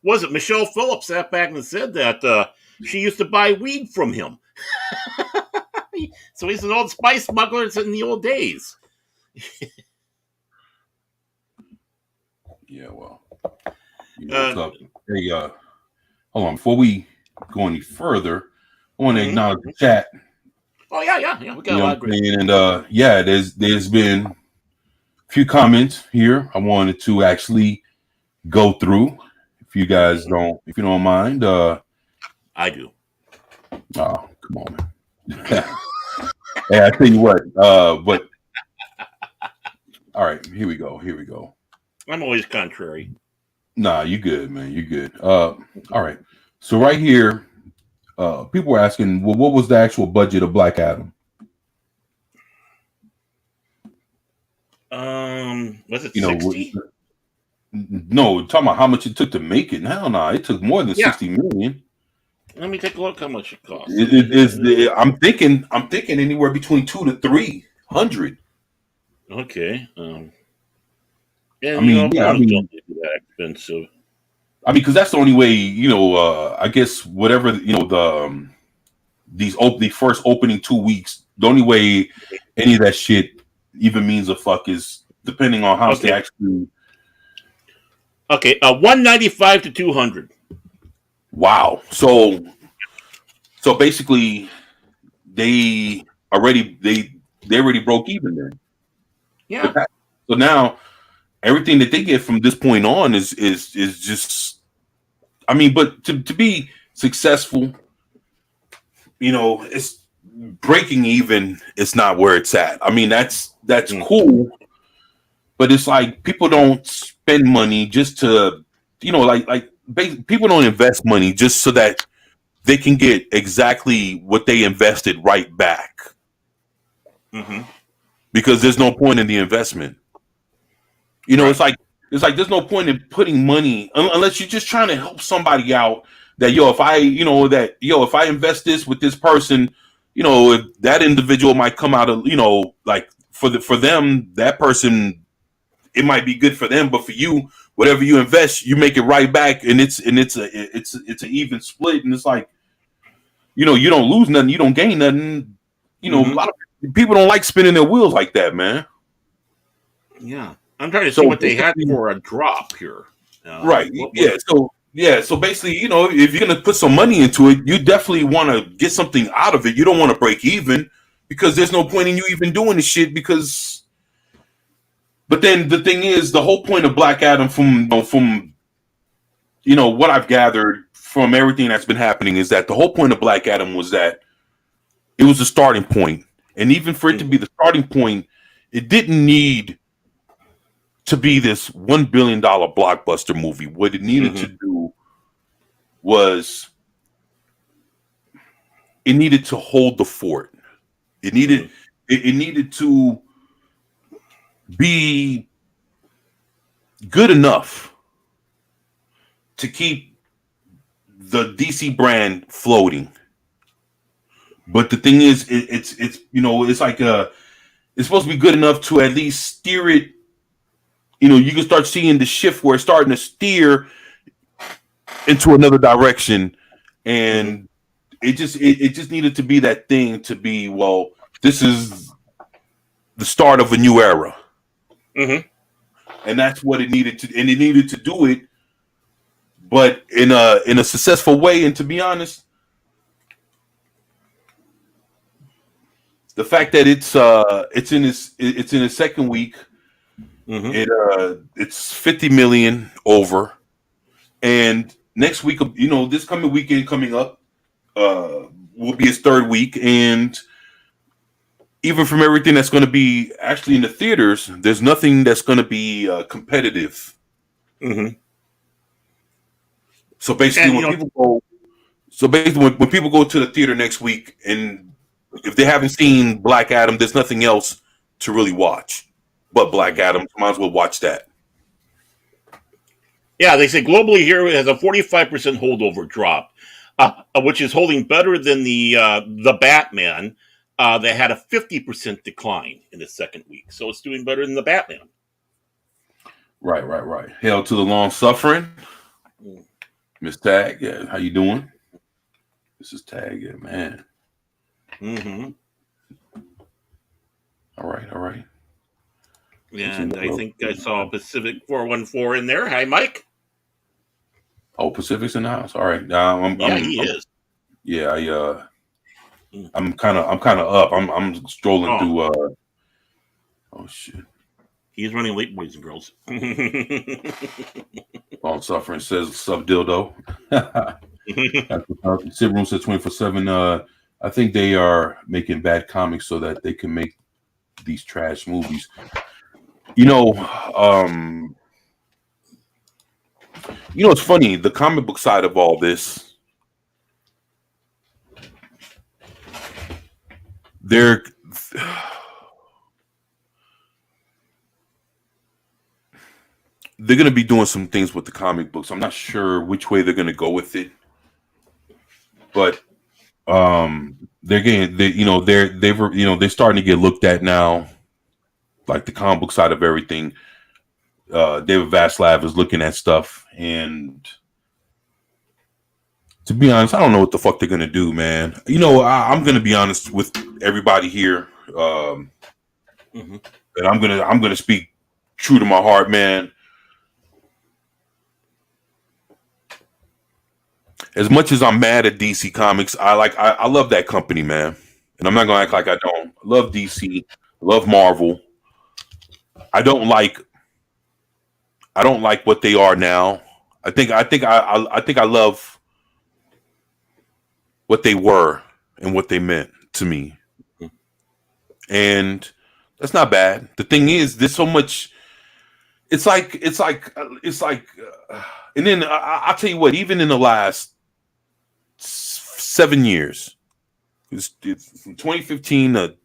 Was it Michelle Phillips sat back and said that she used to buy weed from him? So he's an old spice smuggler in the old days. Yeah, well, what's up? Hey, hold on. Before we go any further, I want to acknowledge the chat. Oh yeah. We got a lot of great. And there's been a few comments here. I wanted to actually go through. If you guys if you don't mind. I do. Oh, come on, man. Hey, I tell you what. But all All right, here we go. Here we go. I'm always contrary. Nah, you good, man. You good. All right. So right here, people were asking, well, what was the actual budget of Black Adam? Was it You know, 60? no, talking about how much it took to make it. Hell no, it took more than 60 million. Let me take a look how much it cost. I'm thinking anywhere between 200 to 300. Okay. And I mean, yeah, I mean, don't be that expensive. I mean, because that's the only way, you know. I guess whatever, you know, the first opening 2 weeks, the only way any of that shit even means a fuck is depending on how they actually. Okay, 195 to 200. Wow. So basically, they already broke even then. Yeah. So now everything that they get from this point on is just. I mean, but to be successful, you know, it's breaking even. It's not where it's at. I mean, that's cool, but it's like people don't spend money just to, you know, people don't invest money just so that they can get exactly what they invested right back. Mm-hmm. Because there's no point in the investment. You know, right. It's like there's no point in putting money unless you're just trying to help somebody out. That if I invest this with this person, you know, if that individual might come out of, you know, like for them, that person, it might be good for them, but for you, whatever you invest, you make it right back, and it's an even split, and it's like, you know, you don't lose nothing, you don't gain nothing. You know, a lot of people don't like spinning their wheels like that, man. Yeah. I'm trying to see what they had for a drop here. Right. So basically, you know, if you're going to put some money into it, you definitely want to get something out of it. You don't want to break even because there's no point in you even doing the shit because. But then the thing is, the whole point of Black Adam from you know, what I've gathered from everything that's been happening is that the whole point of Black Adam was that it was a starting point. And even for it to be the starting point, it didn't need to be this $1 billion blockbuster movie. What it needed to do was it needed to hold the fort. It needed it needed to be good enough to keep the DC brand floating. But the thing is, it's you know, it's like it's supposed to be good enough to at least steer it. You know, you can start seeing the shift where it's starting to steer into another direction, and it just needed to be that thing to be, well, this is the start of a new era, and that's what it needed to, and it needed to do it, but in a successful way. And to be honest, the fact that it's in its second week. It's 50 million over, and next week, you know, this coming weekend coming up, will be its third week, and even from everything that's going to be actually in the theaters, there's nothing that's going to be competitive. So basically, when people go to the theater next week, and if they haven't seen Black Adam, there's nothing else to really watch. But Black Adam, might as well watch that. Yeah, they say globally here it has a 45% holdover drop, which is holding better than the Batman that had a 50% decline in the second week. So it's doing better than the Batman. Right. Hail to the long suffering, Miss Tag. Yeah, how you doing? This is Tag. Yeah, man. All right. Yeah, and I think I saw Pacific 414 in there. Hi, Mike. Oh, Pacific's in the house. All right. He is. Yeah, I'm kind of up. I'm strolling through. Oh shit. He's running late, boys and girls. Long suffering says sub dildo. Sit room says 24/7. I think they are making bad comics so that they can make these trash movies. You know, it's funny. The comic book side of all this, they're going to be doing some things with the comic books. I'm not sure which way they're going to go with it, but they're getting they're starting to get looked at now, like the comic book side of everything. David Vaslav is looking at stuff, and to be honest, I don't know what the fuck they're gonna do, man. I'm gonna be honest with everybody here, and I'm gonna speak true to my heart, man. As much as I'm mad at DC Comics, I love that company, man, and I'm not gonna act like I don't. I love DC, love Marvel. I don't like what they are now. I think I love what they were and what they meant to me, and that's not bad. The thing is, there's so much. It's like, and then I'll tell you what. Even in the last 7 years, it's from 2015 to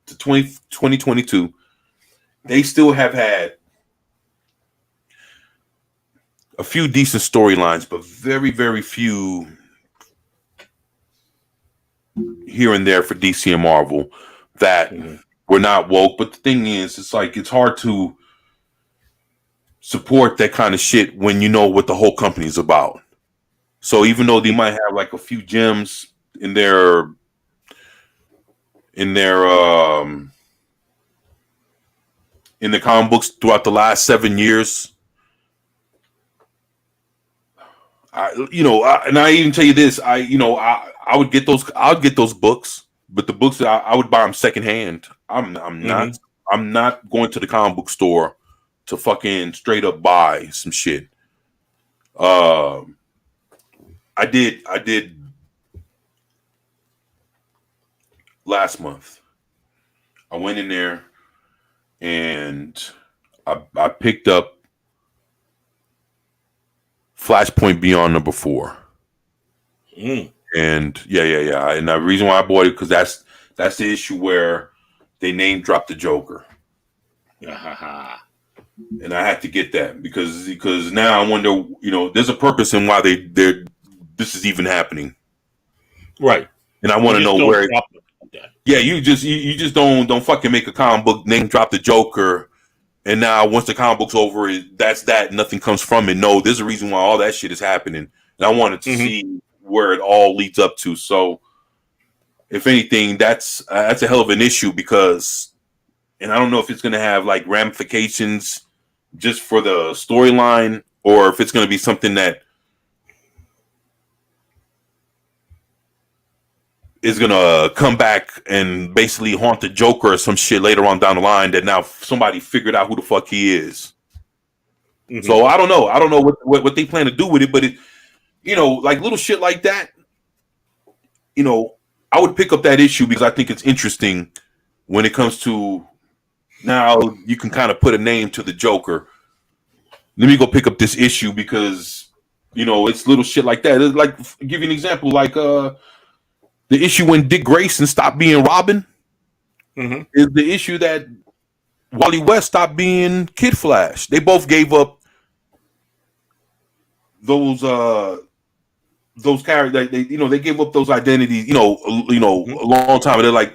2022, they still have had a few decent storylines, but very, very few here and there for DC and Marvel that were not woke. But the thing is, it's hard to support that kind of shit when you know what the whole company is about. So even though they might have like a few gems in their in the comic books throughout the last 7 years, and I even tell you this, I would get those. I would get those books, but the books I would buy them secondhand. I'm not going to the comic book store to fucking straight up buy some shit. I did last month. I went in there and I picked up Flashpoint Beyond #4. And yeah. And the reason why I bought it, because that's the issue where they name dropped the Joker. And I had to get that because now I wonder, there's a purpose in why this is even happening. Right. And I want to know where. Yeah, you just don't fucking make a comic book, name drop the Joker, and now once the comic book's over, that's that. Nothing comes from it. No, there's a reason why all that shit is happening, and I wanted to see where it all leads up to. So, if anything, that's a hell of an issue because, and I don't know if it's going to have like ramifications just for the storyline, or if it's going to be something that is going to come back and basically haunt the Joker or some shit later on down the line that now somebody figured out who the fuck he is. So I don't know. I don't know what they plan to do with it, but it, like little shit like that, I would pick up that issue because I think it's interesting when it comes to now you can kind of put a name to the Joker. Let me go pick up this issue because, it's little shit like that. It's like, give you an example, like, the issue when Dick Grayson stopped being Robin is the issue that Wally West stopped being Kid Flash. They both gave up those characters. They gave up those identities. A long time. They're like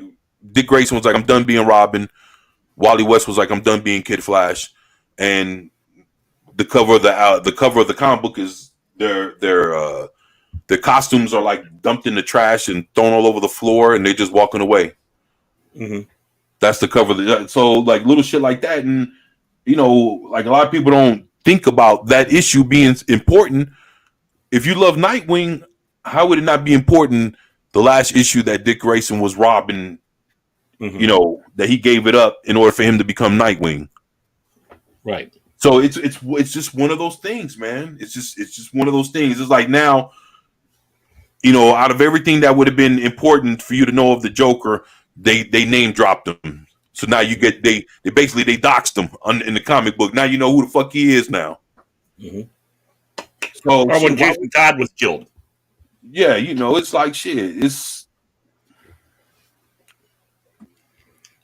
Dick Grayson was like, I'm done being Robin. Wally West was like, I'm done being Kid Flash. And the cover of the comic book is their costumes are like dumped in the trash and thrown all over the floor, and they're just walking away. That's the cover. So like little shit like that, and like a lot of people don't think about that issue being important. If you love Nightwing, how would it not be important? The last issue that Dick Grayson was Robin, that he gave it up in order for him to become Nightwing. Right. So it's just one of those things, man. It's just one of those things. It's like now. Out of everything that would have been important for you to know of the Joker, they name dropped him. So now you get they basically they doxed him in the comic book. Now you know who the fuck he is now. Mm-hmm. So or when Jason Todd was killed. Yeah, you know, it's like shit. It's.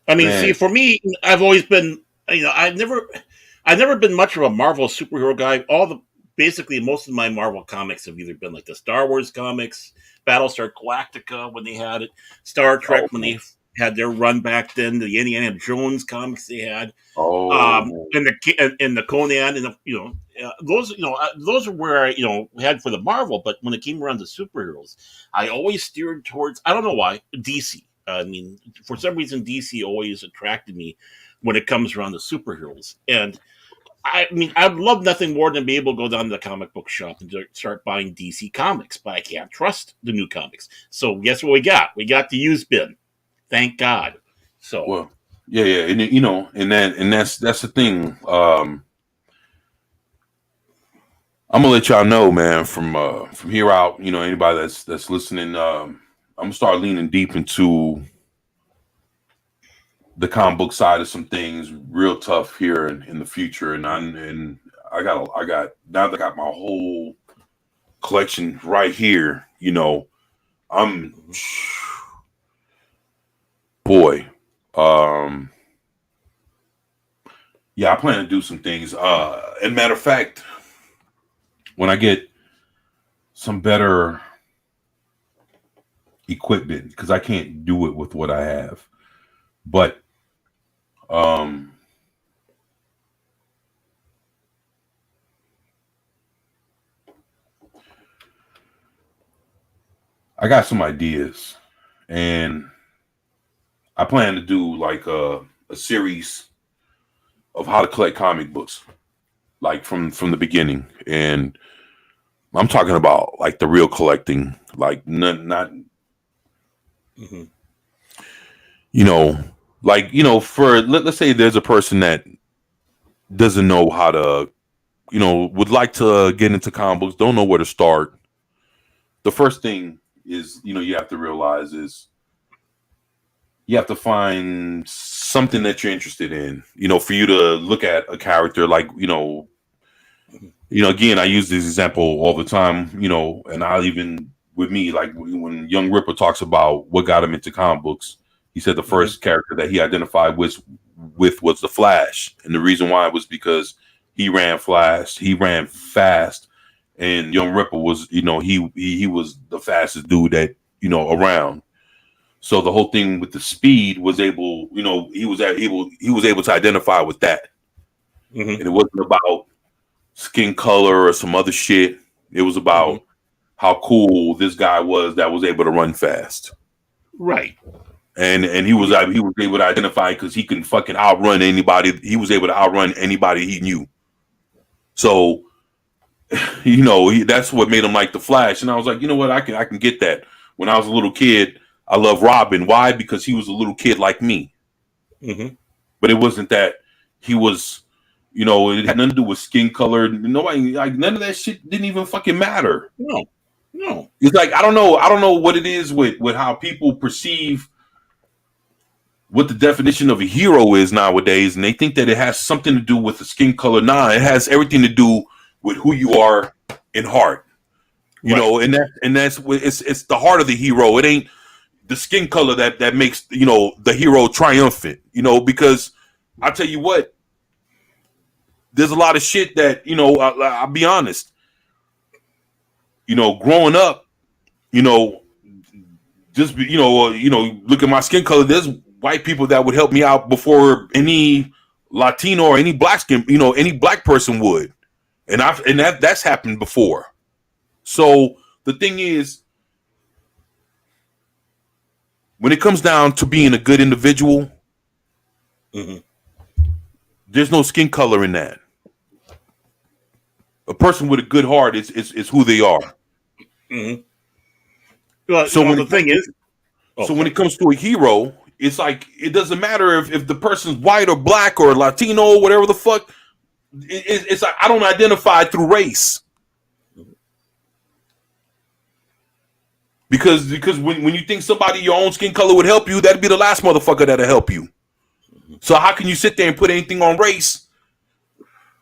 I mean, Man. see, for me, I've always been, I've never been much of a Marvel superhero guy. Basically, most of my Marvel comics have either been like the Star Wars comics, Battlestar Galactica when they had it, Star Trek when they had their run back then, the Indiana Jones comics they had, and the Conan, and those are where I had for the Marvel. But when it came around to superheroes, I always steered towards, I don't know why, DC. I mean, for some reason, DC always attracted me when it comes around to superheroes. And I mean, I'd love nothing more than be able to go down to the comic book shop and start buying DC comics, but I can't trust the new comics. So guess what we got? We got the used bin. Thank God. So well, yeah, and that's the thing. I'm gonna let y'all know, man. From here out, anybody that's listening, I'm gonna start leaning deep into the comic book side of some things, real tough here in the future. And I got now that I got my whole collection right here. I'm boy. Yeah, I plan to do some things. And matter of fact, when I get some better equipment, because I can't do it with what I have, but I got some ideas, and I plan to do like a series of how to collect comic books, like from the beginning. And I'm talking about like the real collecting, like not mm-hmm. For let's say there's a person that doesn't know how to, would like to get into comic books, don't know where to start. The first thing is, you have to realize is you have to find something that you're interested in, for you to look at a character like, again, I use this example all the time, and I'll even with me, like when Young Ripper talks about what got him into comic books, he said the first character that he identified with was the Flash. And the reason why was because he ran fast, and Young Ripper was, he was the fastest dude that, around. So the whole thing with the speed was able, he was able to identify with that. Mm-hmm. And it wasn't about skin color or some other shit. It was about how cool this guy was that was able to run fast. Right. And he was able to identify because he can fucking outrun anybody. He was able to outrun anybody he knew. So, that's what made him like the Flash. And I was like, you know what? I can get that. When I was a little kid, I loved Robin. Why? Because he was a little kid like me. Mm-hmm. But it wasn't that he was, it had nothing to do with skin color. Nobody, like, none of that shit didn't even fucking matter. No. It's like, I don't know what it is with how people perceive what the definition of a hero is nowadays, and they think that it has something to do with the skin color. Nah, it has everything to do with who you are in heart. And that's it's the heart of the hero. It ain't the skin color that makes the hero triumphant. Because I tell you what, there's a lot of shit that I'll be honest. Growing up, just look at my skin color. There's white people that would help me out before any Latino or any black skin, any black person would, and that's happened before. So the thing is, when it comes down to being a good individual, there's no skin color in that. A person with a good heart is who they are. Mm-hmm. Well, so when when it comes to a hero, it's like it doesn't matter if the person's white or black or Latino or whatever the fuck. It's like I don't identify through race. Because when you think somebody your own skin color would help you, that'd be the last motherfucker that'll help you. So how can you sit there and put anything on race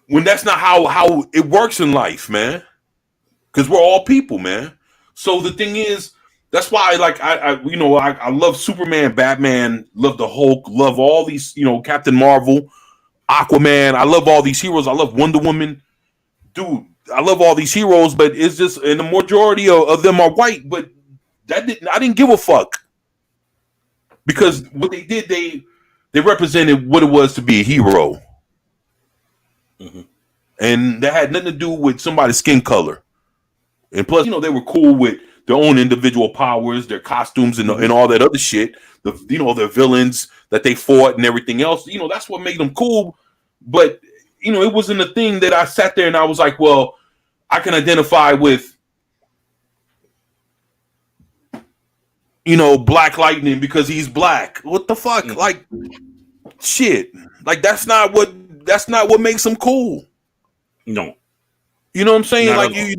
when that's not how it works in life, man? Because we're all people, man. So the thing is, that's why like I love Superman, Batman, love the Hulk, love all these, Captain Marvel, Aquaman. I love all these heroes. I love Wonder Woman. Dude, I love all these heroes, but it's just, and the majority of them are white, but I didn't give a fuck. Because what they did, they represented what it was to be a hero. Mm-hmm. And that had nothing to do with somebody's skin color. And plus, they were cool with their own individual powers, their costumes, and all that other shit. The villains that they fought and everything else. That's what made them cool. But it wasn't a thing that I sat there and I was like, well, I can identify with, Black Lightning because he's black. What the fuck? Mm-hmm. Like, shit. Like that's not what makes him cool. No. You know what I'm saying? Not like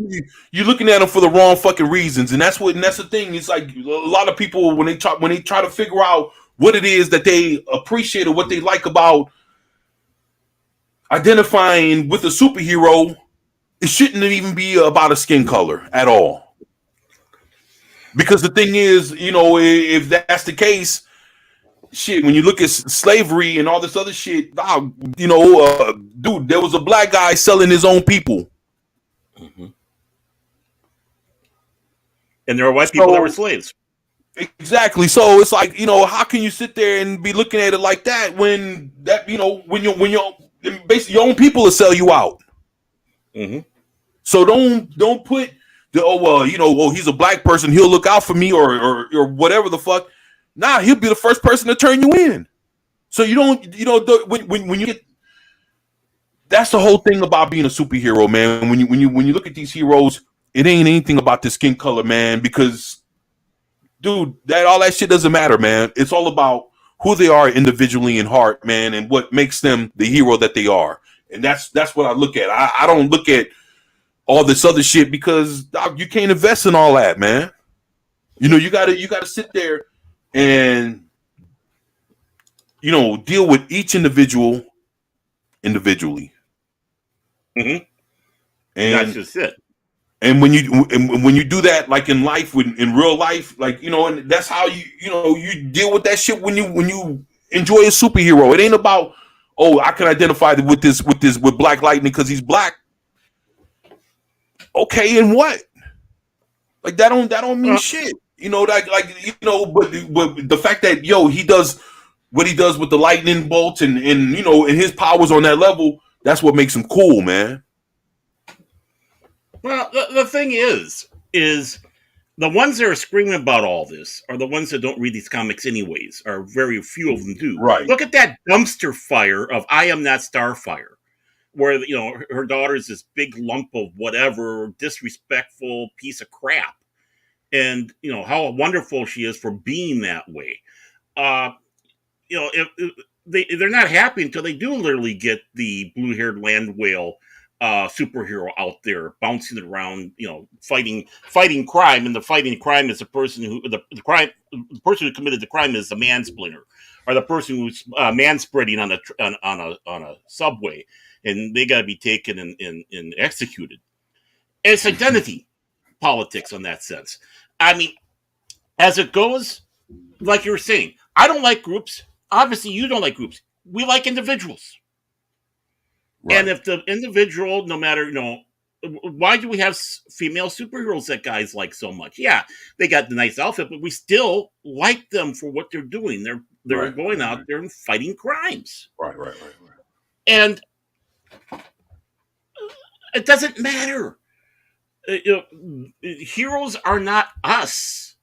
you're looking at them for the wrong fucking reasons, and that's the thing. It's like a lot of people when they try to figure out what it is that they appreciate or what they like about identifying with a superhero, it shouldn't even be about a skin color at all. Because the thing is, if that's the case, shit, when you look at slavery and all this other shit, dude, there was a black guy selling his own people. Mm-hmm. And there are white people that were slaves. Exactly. So it's like, how can you sit there and be looking at it like that when basically your own people will sell you out. Mm-hmm. So don't put he's a black person, he'll look out for me or whatever the fuck. Nah, he'll be the first person to turn you in. So you don't, when you get, that's the whole thing about being a superhero, man. When you look at these heroes, it ain't anything about the skin color, man, because dude, all that shit doesn't matter, man. It's all about who they are individually in heart, man, and what makes them the hero that they are. And that's what I look at. I don't look at all this other shit because you can't invest in all that, man. You gotta sit there and deal with each individual individually. Mm-hmm. And that's just it. And when you do that, like in life, in real life, like and that's how you deal with that shit when you enjoy a superhero. It ain't about, oh, I can identify with Black Lightning because he's black. Okay, and what? Like that don't mean shit. But the fact that he does what he does with the lightning bolts and and his powers on that level, that's what makes him cool, man. Well, the thing is the ones that are screaming about all this are the ones that don't read these comics anyways, or very few of them do. Right. Look at that dumpster fire of I Am Not Starfire, where her daughter's this big lump of whatever, disrespectful piece of crap. And how wonderful she is for being that way. They're not happy until they do literally get the blue-haired land whale superhero out there bouncing around, fighting crime, and the fighting crime is the person who the person who committed the crime is the mansplinter, or the person who's manspreading on a subway, and they got to be taken and executed. And it's identity politics on that sense. I mean, as it goes, like you were saying, I don't like groups. Obviously, you don't like groups. We like individuals. Right. And if the individual, no matter, why do we have female superheroes that guys like so much? Yeah, they got the nice outfit, but we still like them for what they're doing. They're going out there and fighting crimes. Right. And it doesn't matter. Heroes are not us,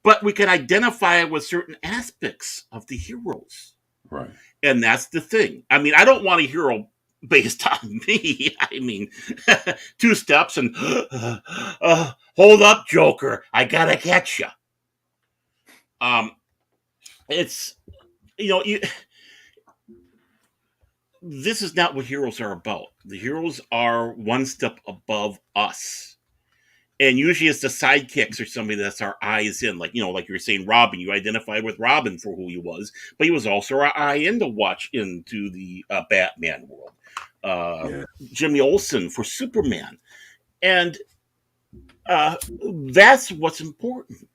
but we can identify with certain aspects of the heroes. Right. And that's the thing. I mean, I don't want a hero based on me. I mean, 2 steps and hold up, Joker. I gotta catch you. It's this is not what heroes are about. The heroes are one step above us, And usually it's the sidekicks or somebody that's our eyes in, like like you were saying, Robin. You identified with Robin for who he was, but he was also our eye in to watch into the Batman world. Yeah. Jimmy Olsen for Superman, and that's what's important.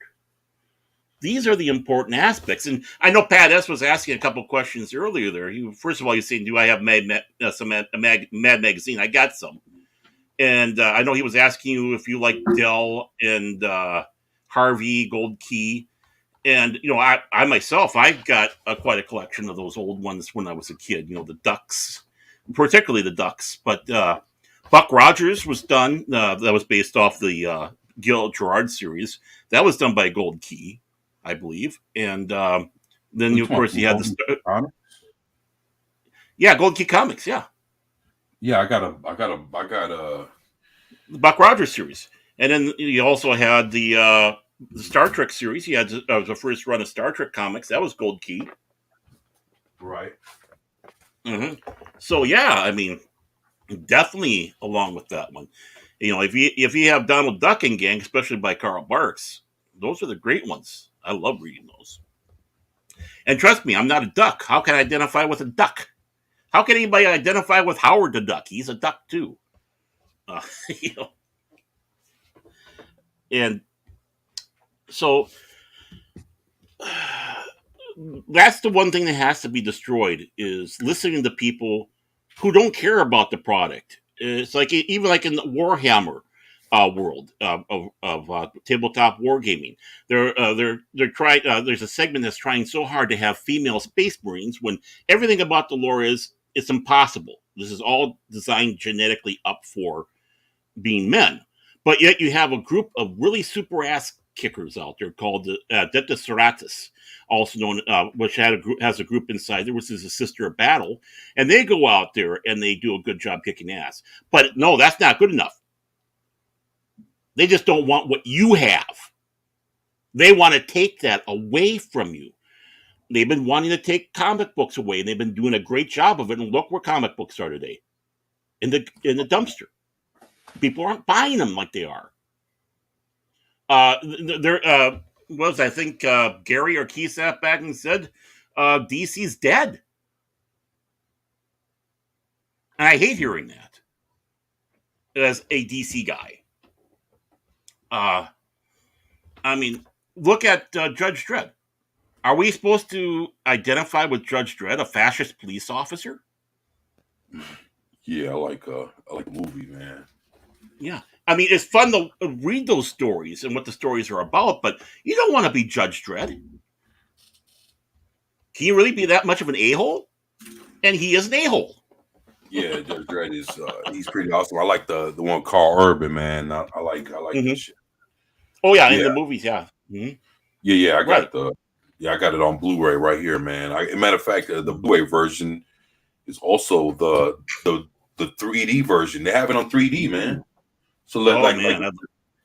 These are the important aspects. And I know Pat S was asking a couple questions earlier there. First of all, you're saying, do I have Mad Magazine? I got some. And I know he was asking you if you like Dell and Harvey, Gold Key. And, I myself, I got quite a collection of those old ones when I was a kid, the Ducks, particularly the Ducks. But Buck Rogers was done. That was based off the Gil Gerard series. That was done by Gold Key, I believe. And then, of course, you had the... Yeah, Gold Key Comics, yeah. Yeah, I got a the Buck Rogers series, and then you also had the Star Trek series. He had the first run of Star Trek comics. That was Gold Key, right? Mm-hmm. So yeah, I mean, definitely along with that one. If you have Donald Duck and Gang, especially by Carl Barks, those are the great ones. I love reading those. And trust me, I'm not a duck. How can I identify with a duck? How can anybody identify with Howard the Duck? He's a duck too. And so that's the one thing that has to be destroyed is listening to people who don't care about the product. It's like even like in the Warhammer world of tabletop wargaming, they're trying. There's a segment that's trying so hard to have female space marines when everything about the lore is it's impossible. This is all designed genetically up for being men, but yet you have a group of really super ass kickers out there called the Detta Serratus, also known, which has a group inside there, which is a sister of battle, and they go out there and they do a good job kicking ass. But no, that's not good enough. They just don't want what you have. They want to take that away from you. They've been wanting to take comic books away, and they've been doing a great job of it. And look where comic books are today, in the dumpster. People aren't buying them like they are. I think Gary or Keith sat back and said, DC's dead. And I hate hearing that as a DC guy. I mean, look at Judge Dredd. Are we supposed to identify with Judge Dredd, a fascist police officer? Yeah, I like the movie, man. Yeah. I mean, it's fun to read those stories and what the stories are about, but you don't want to be Judge Dredd. Can you really be that much of an a-hole? And he is an a-hole. Yeah, Judge Dredd is he's pretty awesome. I like the one Carl Urban, man. I like mm-hmm. this shit. Oh yeah, in the movies, yeah. Mm-hmm. Yeah, I got it on Blu-ray right here, man. Matter of fact, the Blu-ray version is also the 3D version. They have it on 3D, man. So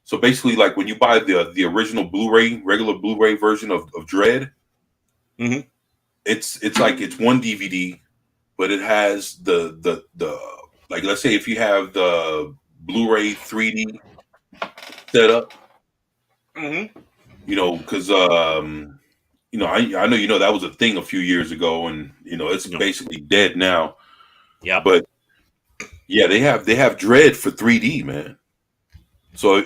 so basically, like when you buy the original Blu-ray, regular Blu-ray version of Dredd, mm-hmm. it's like it's one DVD, but it has the like, let's say if you have the Blu-ray 3D set up, mm-hmm. Because I know that was a thing a few years ago, and it's basically dead now. Yeah, but yeah, they have Dredd for 3D, man. So if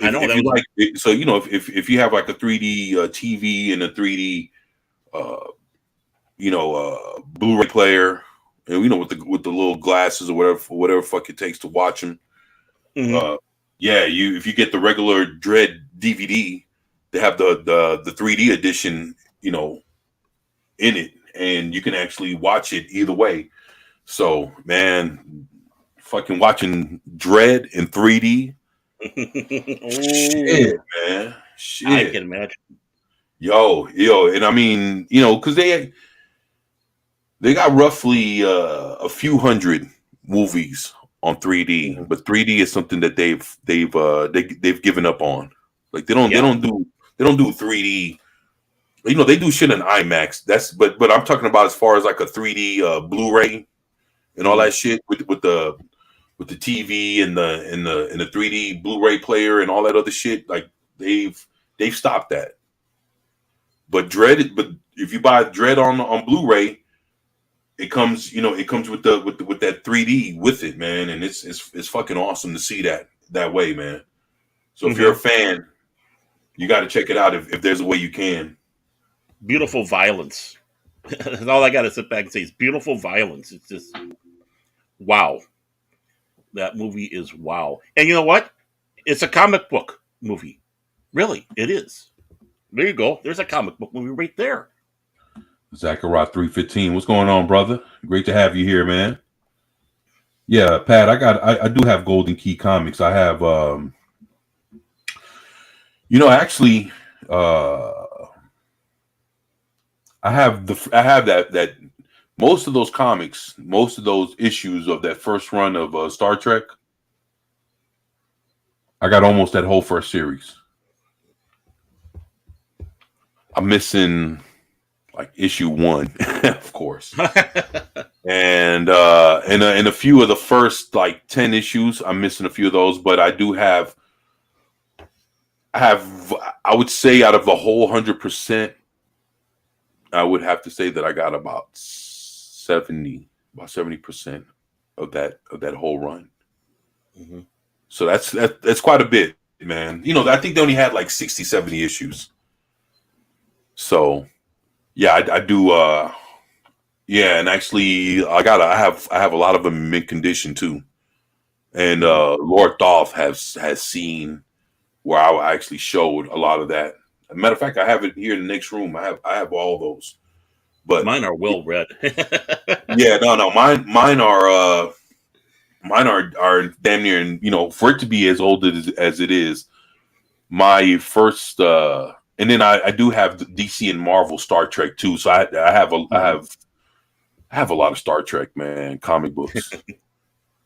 you have like a 3D TV and a 3D Blu-ray player, and with the little glasses or whatever fuck it takes to watch them, mm-hmm. If you get the regular Dredd DVD, they have the 3D edition, in it, and you can actually watch it either way. So, man, fucking watching Dredd in 3D. Shit, man. Shit. I can imagine. Yo, and I mean, because they got roughly a few hundred movies on 3D, mm-hmm. but 3D is something that they've given up on. Like they don't do 3D. They do shit in IMAX. But I'm talking about as far as like a 3D Blu-ray and all that shit with the with the TV and the 3D Blu-ray player and all that other shit. Like they've stopped that. But if you buy Dread on Blu-ray, it comes with with that 3D with it, man, and it's fucking awesome to see that way, man. So if you're a fan, you got to check it out if there's a way you can. Beautiful violence. That's all I got to sit back and say is beautiful violence. It's just wow. That movie is wow. And you know what? It's a comic book movie. Really, it is. There you go. There's a comic book movie right there. Zachariah 315. What's going on, brother? Great to have you here, man. Yeah, Pat, I do have Golden Key comics. I have actually I have that most of those comics, most of those issues of that first run of Star Trek. I got almost that whole first series. I'm missing like issue 1, of course, and a few of the first like 10 issues. I'm missing a few of those, but I do have. I would say out of the whole 100%, I would have to say that I got about 70% of that whole run. Mm-hmm. So that's quite a bit, man. I think they only had like 60, 70 issues. So yeah, I do. Yeah, and actually, I have a lot of them in mint condition too. And Lord Thoth has seen where I actually showed a lot of that. As a matter of fact, I have it here in the next room. I have all those. But mine are well read. Yeah, no, mine are damn near, and for it to be as old as it is, my first and then I do have DC and Marvel Star Trek too. So I have a lot of Star Trek, man, comic books.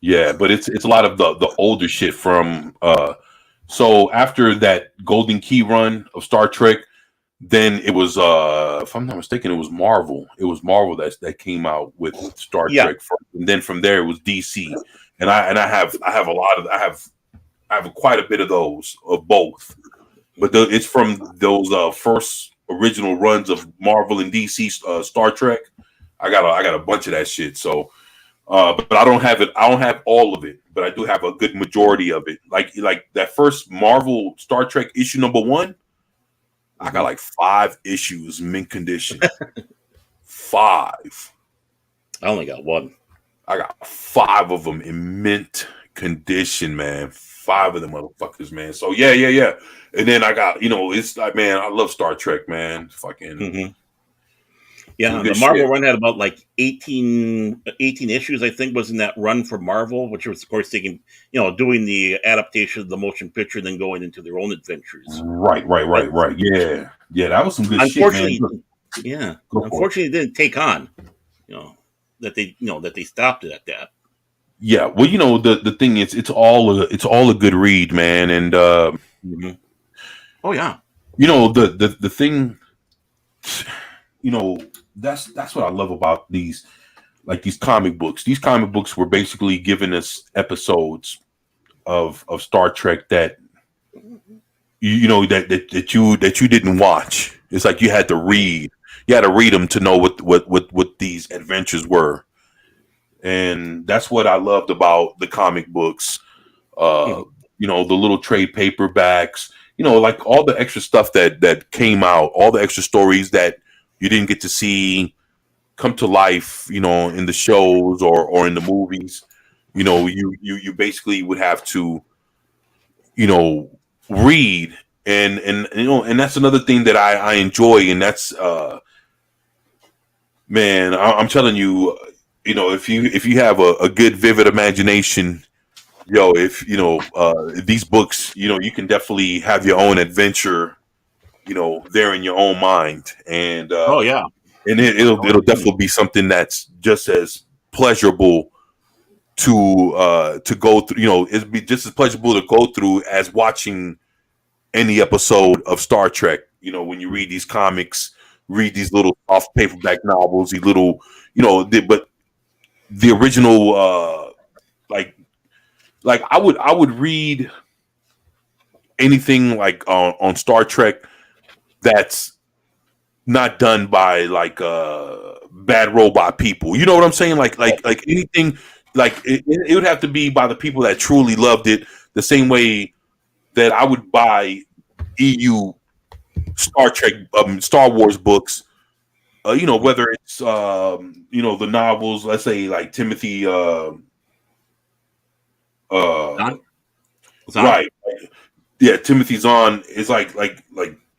Yeah, but it's a lot of the older shit from so after that Golden Key run of Star Trek, then it was if I'm not mistaken, it was Marvel. It was Marvel that came out with Star Trek first. And then from there it was DC. And I have a lot of I have quite a bit of those of both. But it's from those first original runs of Marvel and DC Star Trek. I got a bunch of that shit. So, but I don't have it. I don't have all of it, but I do have a good majority of it. Like that first Marvel Star Trek issue number 1. I got like 5 issues mint condition. 5. I only got 1. I got 5 of them in mint condition, man. 5 of them motherfuckers, man. So yeah. And then I got, it's like, man, I love Star Trek, man. Fucking. Mm-hmm. Yeah, the Marvel run had about like 18 issues, I think, was in that run for Marvel, which was, of course, taking, doing the adaptation of the motion picture, then going into their own adventures. Right. Yeah, that was some good shit, man. Yeah, unfortunately, it didn't take on, that they stopped it at that. Yeah, well, the thing is, it's all a good read, man, and mm-hmm. Oh yeah, the thing, that's what I love about these comic books. These comic books were basically giving us episodes of Star Trek that that you didn't watch. It's like you had to read. You had to read them to know what these adventures were. And that's what I loved about the comic books. The little trade paperbacks, like all the extra stuff that came out, all the extra stories that you didn't get to see come to life, in the shows or in the movies. You basically would have to, read and that's another thing that I enjoy, and that's man, I'm telling you, if you have a good vivid imagination, if these books, you can definitely have your own adventure, there in your own mind, and oh yeah, and it'll definitely be something that's just as pleasurable to go through. It'd be just as pleasurable to go through as watching any episode of Star Trek. When you read these comics, read these little soft paperback novels, these little, but the original like I would read anything like on Star Trek that's not done by like bad robot people. You know what I'm saying? Like anything like it would have to be by the people that truly loved it. The same way that I would buy EU Star Trek, Star Wars books. You know, whether it's you know, the novels, let's say like Timothy Zahn? Zahn? right. Yeah, Timothy Zahn is like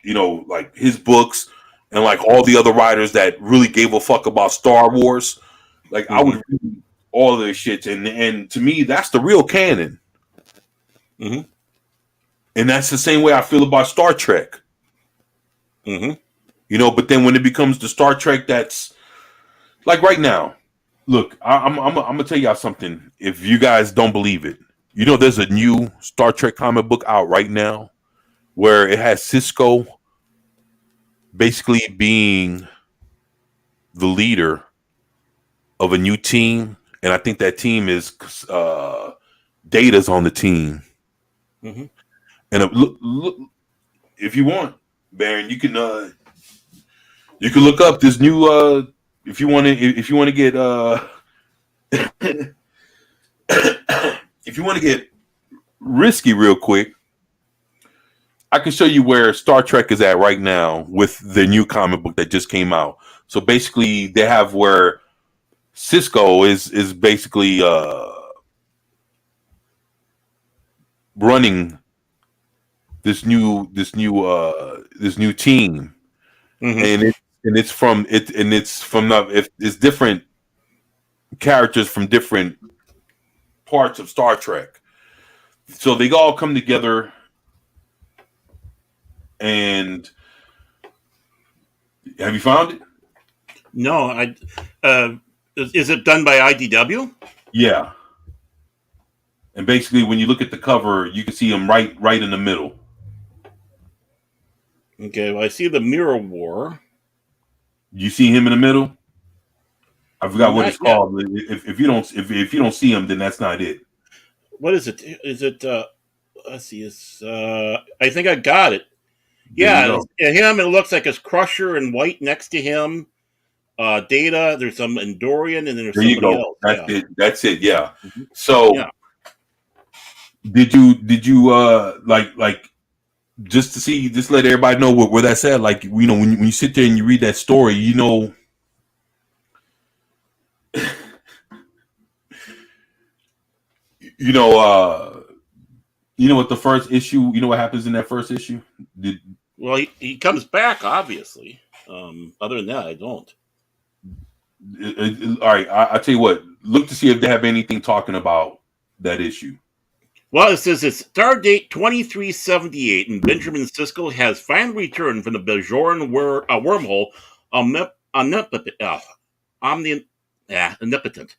you know, like his books and like all the other writers that really gave a fuck about Star Wars. Like I Mm-hmm. would read all of their shit, and to me, that's the real canon. Mm-hmm. And that's the same way I feel about Star Trek. Mm-hmm. You know, but then when it becomes the Star Trek that's like right now, look, I'm gonna tell y'all something. If you guys don't believe it, you know, there's a new Star Trek comic book out right now where it has Cisco basically being the leader of a new team, and I think that team is Data's on the team. Mm-hmm. And look, if you want, Baron, you can look up this new if you want to get if you want to get risky real quick, I can show you where Star Trek is at right now with the new comic book that just came out. So basically, they have where Cisco is basically running this new team, Mm-hmm. and it's from it's different characters from different parts of Star Trek. So they all come together, and have you found it? No, is it done by IDW? Yeah. And basically, when you look at the cover, you can see him right in the middle. Okay, well, I see the Mirror War. You see him in the middle. I forgot what Not it's yet. called. If you don't if you don't see him, then that's not it. What is it? Is it? Let's see. It's. I think I got it. There you Yeah, go. it's him. It looks like it's Crusher in white next to him. Data. There's some Endorian, and then there's There you somebody go. else. That's Yeah. it. That's it. Yeah. Mhm. So Yeah. did you like just to see just let everybody know where that's at? Like you know when you sit there and you read that story, you know you know what the first issue. You know what happens in that first issue. Did, Well, he comes back obviously. Other than that, I don't. all right. I tell you what. Look to see if they have anything talking about that issue. Well, it says it's Stardate 2378, and Benjamin Sisko has finally returned from the Bajoran wormhole omnipotent. Omnipotent.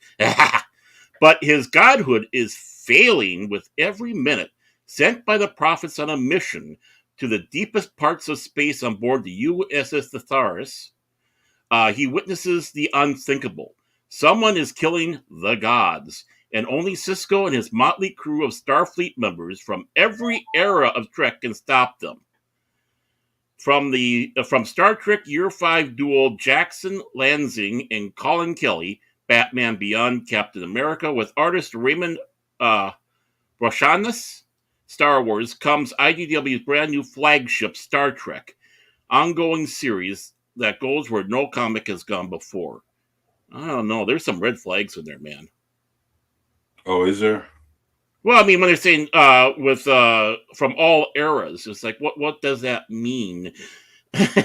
But his godhood is failing with every minute, sent by the prophets on a mission to the deepest parts of space on board the USS Thesaurus. He witnesses the unthinkable. Someone is killing the gods, and only Cisco and his motley crew of Starfleet members from every era of Trek can stop them. From Star Trek Year 5 duo Jackson Lansing and Colin Kelly, Batman Beyond Captain America, with artist Raymond uh, Roshanis, Star Wars, comes IDW's brand new flagship Star Trek, ongoing series that goes where no comic has gone before. I don't know. There's some red flags in there, man. Oh, is there? Well, I mean, when they're saying with from all eras, it's like what does that mean?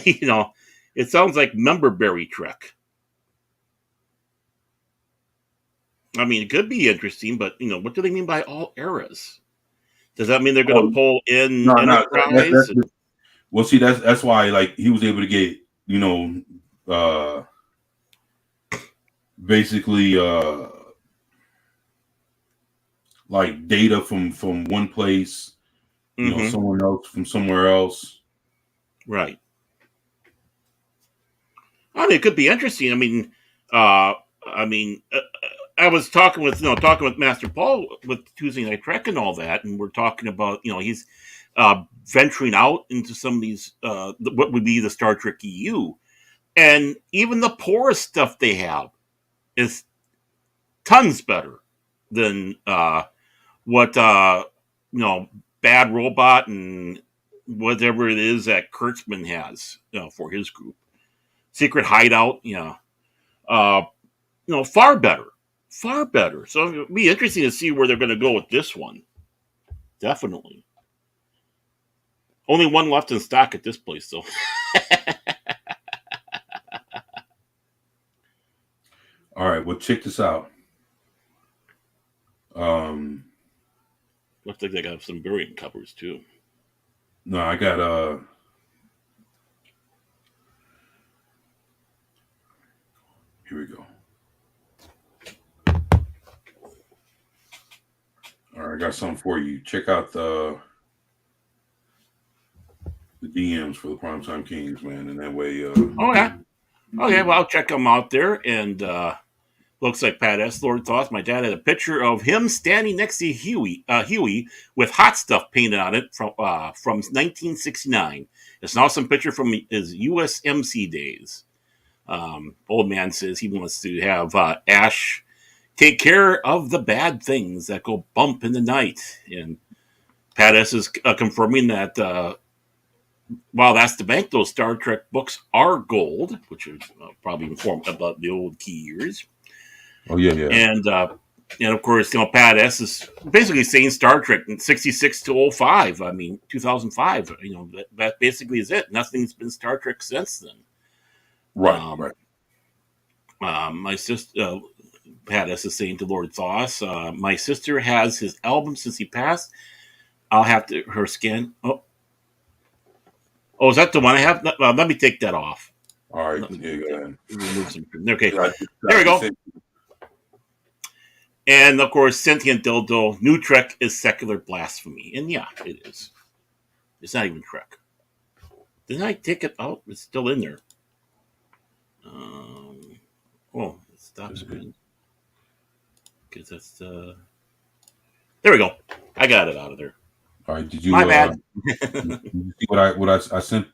You know, it sounds like memberberry Trek. I mean, it could be interesting, but you know, what do they mean by all eras? Does that mean they're going Oh, to pull in no, no. Enterprise? Well, see, that's why like he was able to get you know uh basically like data from one place, you know, Mm-hmm. someone else from somewhere else. Right. I mean, it could be interesting. Uh, I mean, I was talking with Master Paul with Tuesday Night Trek and all that, and we're talking about he's venturing out into some of these what would be the Star Trek EU, and even the poorest stuff they have is tons better than what Bad Robot and whatever it is that Kurtzman has for his group. Secret Hideout, far better. Far better. So it'll be interesting to see where they're going to go with this one. Definitely. Only one left in stock at this place, though. All right, well, check this out. Looks like they got some variant covers too. No, I got here we go. All right, I got something for you. Check out the DMs for the Primetime Kings, man, and that way. Okay, well, I'll check them out there. And looks like Pat S. Lord Thoughts. My dad had a picture of him standing next to Huey with hot stuff painted on it from 1969. It's an awesome picture from his USMC days. Old man says he wants to have Ash take care of the bad things that go bump in the night. And Pat S. is confirming that while that's the bank, those Star Trek books are gold, which is probably informed about the old key years. Oh, yeah. And of course, Pat S. is basically saying Star Trek in 66 to 05. I mean, 2005, that basically is it. Nothing's been Star Trek since then. Right. My sister, Pat S. is saying to Lord Thoss, my sister has his album since he passed. I'll have to her scan. Oh, is that the one I have? Let me take that off. All right. Yeah, go ahead. Remove some. Okay. There we go. And of course, Sentient Dildo, New Trek is secular blasphemy. And yeah, it is. It's not even Trek. Didn't I take it out? It's still in there. It stops screen. Because that's there we go. I got it out of there. All right. Did you? My bad. Did you see what I sent?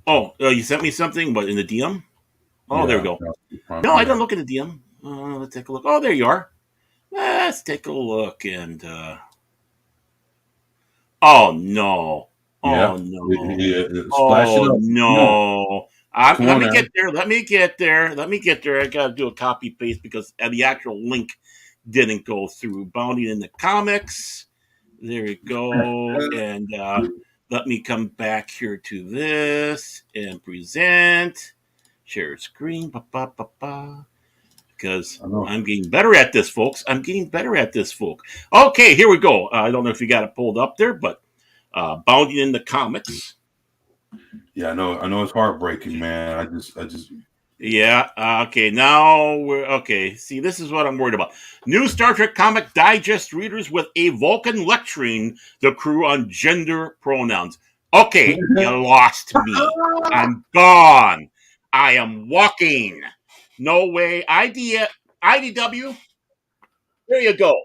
You sent me something, but in the DM? Oh, yeah, there we go. No, I didn't look at the DM. Let's take a look. Oh, there you are. Let's take a look and. Oh no! Oh no! Oh no! Let me get there. Let me get there. I gotta do a copy paste because the actual link didn't go through. Bounding in the comics. There we go. And let me come back here to this and present. Share screen. Because I'm getting better at this, folks. Okay, here we go. I don't know if you got it pulled up there, but Bounding in the Comics. Yeah, I know it's heartbreaking, man. I just. Yeah. Okay. Now we're okay. See, this is what I'm worried about. New Star Trek comic digest readers with a Vulcan lecturing the crew on gender pronouns. Okay, you lost me. I'm gone. I am walking. No way. IDW. There you go.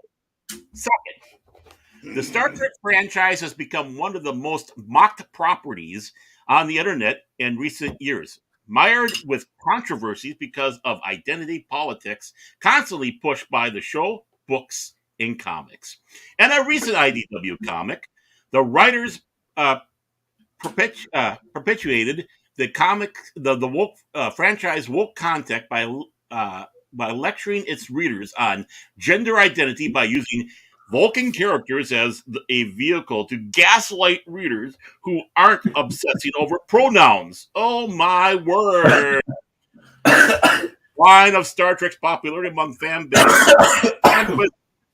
Second. The Star Trek franchise has become one of the most mocked properties on the internet in recent years. Mired with controversies because of identity politics constantly pushed by the show, books, and comics. In a recent IDW comic, the writers perpetuated the woke franchise woke content by lecturing its readers on gender identity by using Vulcan characters as a vehicle to gaslight readers who aren't obsessing over pronouns. Oh my word! Line of Star Trek's popularity among fan base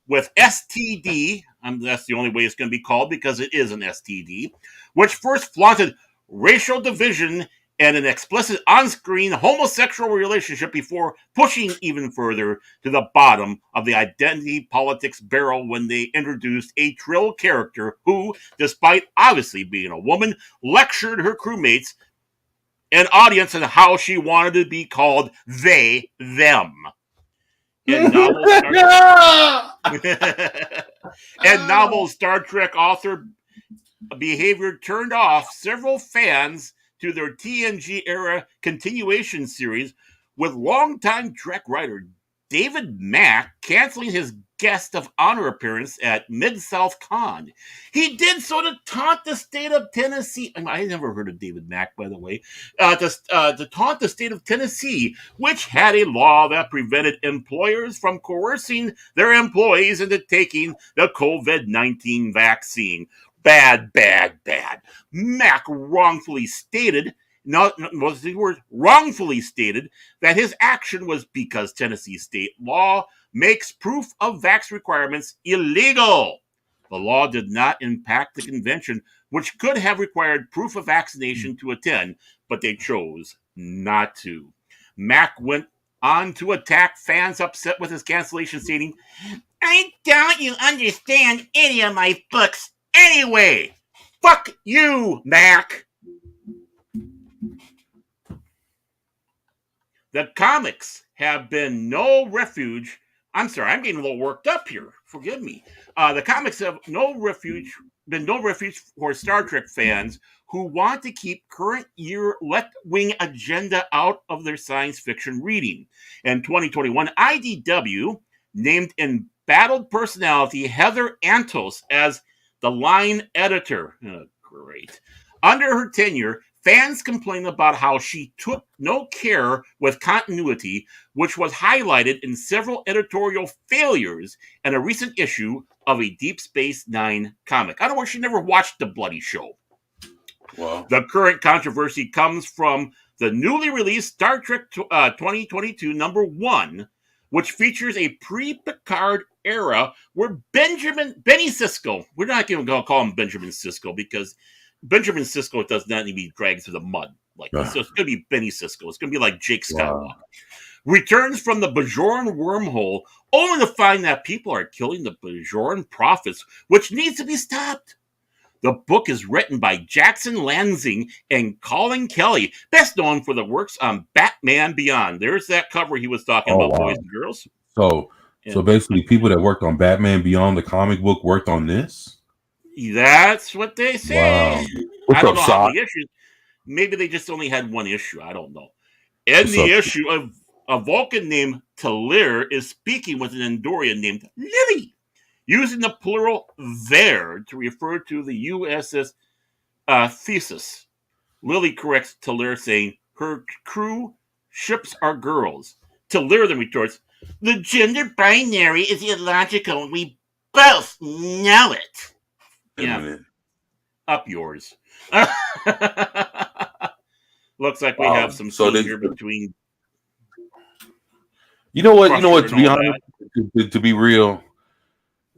with STD. That's the only way it's going to be called because it is an STD, which first flaunted racial division and an explicit on-screen homosexual relationship before pushing even further to the bottom of the identity politics barrel when they introduced a Trill character who, despite obviously being a woman, lectured her crewmates and audience on how she wanted to be called they, them. and novel Star Trek author behavior turned off several fans to their TNG era continuation series, with longtime Trek writer David Mack canceling his guest of honor appearance at Mid-South Con. He did so to taunt the state of Tennessee. I never heard of David Mack, by the way. To taunt the state of Tennessee, which had a law that prevented employers from coercing their employees into taking the COVID-19 vaccine. Bad, bad, bad. Mack wrongfully stated that his action was because Tennessee state law makes proof of vax requirements illegal. The law did not impact the convention, which could have required proof of vaccination to attend, but they chose not to. Mack went on to attack fans upset with his cancellation, stating, "I doubt you understand any of my books anyway. Fuck you, Mac." The comics have been no refuge. I'm sorry, I'm getting a little worked up here. Forgive me. The comics have been no refuge for Star Trek fans who want to keep current year left-wing agenda out of their science fiction reading. In 2021, IDW named embattled personality Heather Antos as the line editor. Oh, great. Under her tenure, fans complained about how she took no care with continuity, which was highlighted in several editorial failures in a recent issue of a Deep Space Nine comic. I don't know, she never watched the bloody show. Wow. The current controversy comes from the newly released Star Trek 2022 #1, which features a pre-Picard era where Benny Sisko, we're not even going to call him Benjamin Sisko because Benjamin Sisko does not need to be dragged through the mud. So it's going to be Benny Sisko. It's going to be like Jake Skywalker. Wow. Returns from the Bajoran wormhole, only to find that people are killing the Bajoran prophets, which needs to be stopped. The book is written by Jackson Lansing and Colin Kelly, best known for the works on Batman Beyond. There's that cover he was talking about, wow. Boys and girls. So basically, people that worked on Batman Beyond, the comic book, worked on this? That's what they say. Wow. What's I don't up, know Sock? how many issues. Maybe they just only had one issue. I don't know. In the issue, of a Vulcan named Talir is speaking with an Andorian named Lily, using the plural "there" to refer to the USS Thesis. Lily corrects Talir, saying her crew ships are girls. Talir then retorts, "The gender binary is illogical, and we both know it." Yeah, up yours. Looks like we have some here between. You know what? To be honest, to be real,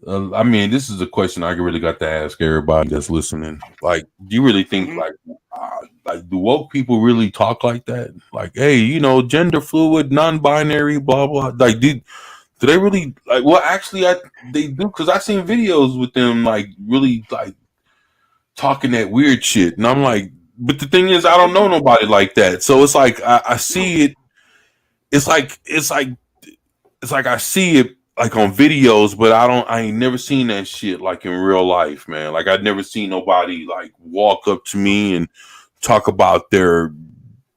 I mean, this is a question I really got to ask everybody that's listening. Like, do you really think like do woke people really talk like that? Like, hey, gender fluid, non-binary, blah blah. Like, do they really like? Well, actually, they do, because I seen videos with them like really like talking that weird shit, and I'm like, but the thing is, I don't know nobody like that, so it's like I see it. It's like I see it like on videos, but I ain't never seen that shit like in real life, man. Like, I'd never seen nobody like walk up to me and talk about their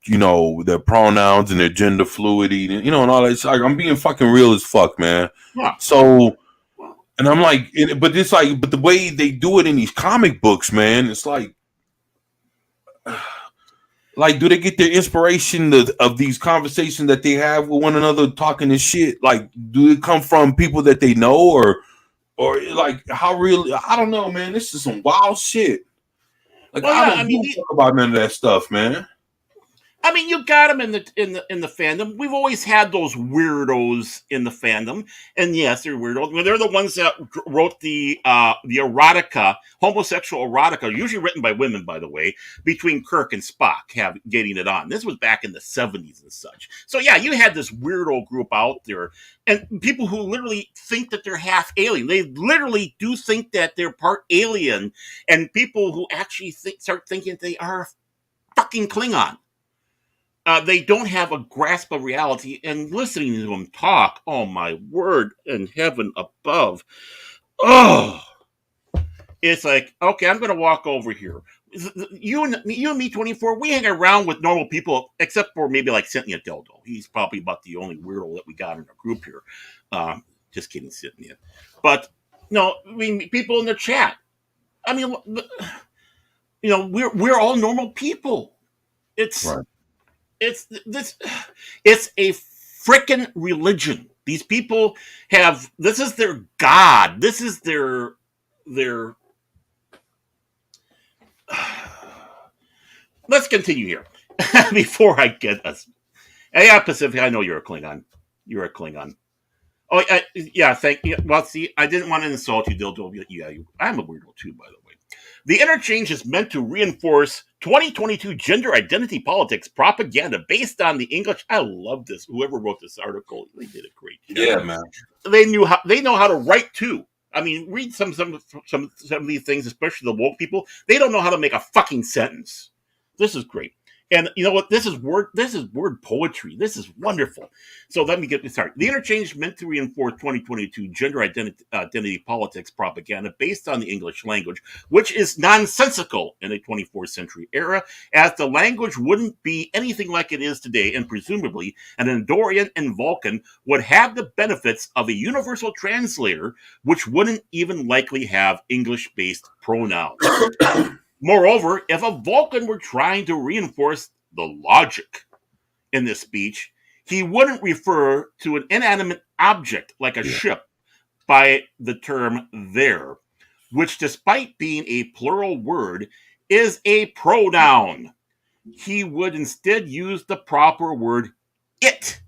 their pronouns and their gender fluidity and and all that. It's like, I'm being fucking real as fuck, man. Yeah. So, and I'm like, but it's like, but the way they do it in these comic books, man, it's like do they get their inspiration of these conversations that they have with one another talking this shit? Like, do it come from people that they know, or like, how real? I don't know, man. This is some wild shit. Like, I don't talk about none of that stuff, man. I mean, you got them in the fandom. We've always had those weirdos in the fandom, and yes, they're weirdos. They're the ones that wrote the erotica, homosexual erotica, usually written by women, by the way, between Kirk and Spock, getting it on. This was back in the 70s and such. So yeah, you had this weirdo group out there, and people who literally think that they're half alien. They literally do think that they're part alien, and people who actually start thinking they are fucking Klingon. They don't have a grasp of reality, and listening to them talk, oh my word in heaven above, oh, it's like, okay, I'm going to walk over here. You and me, 24, we hang around with normal people, except for maybe like Cynthia Dildo. He's probably about the only weirdo that we got in our group here. Just kidding, Cynthia. But no, I mean, people in the chat. I mean, we're all normal people. It's Right. it's this. It's a freaking religion. These people have. This is their god. This is their. Let's continue here before I get us. Yeah, Pacific. I know you're a Klingon. You're a Klingon. Oh, yeah. Thank you. Well, see, I didn't want to insult you, Dildo. Yeah, I'm a weirdo too, by the way. The interchange is meant to reinforce 2022 gender identity politics propaganda based on the English. I love this. Whoever wrote this article, they did a great job. Yeah, man. They know how to write too. I mean, read some of these things, especially the woke people. They don't know how to make a fucking sentence. This is great. And you know what? This is word poetry. This is wonderful. So let me get this started. The interchange is meant to reinforce 2022 gender identity politics propaganda based on the English language, which is nonsensical in a 24th century era, as the language wouldn't be anything like it is today, and presumably an Andorian and Vulcan would have the benefits of a universal translator, which wouldn't even likely have English-based pronouns. Moreover, if a Vulcan were trying to reinforce the logic in this speech, he wouldn't refer to an inanimate object like a ship by the term there, which, despite being a plural word, is a pronoun. He would instead use the proper word it.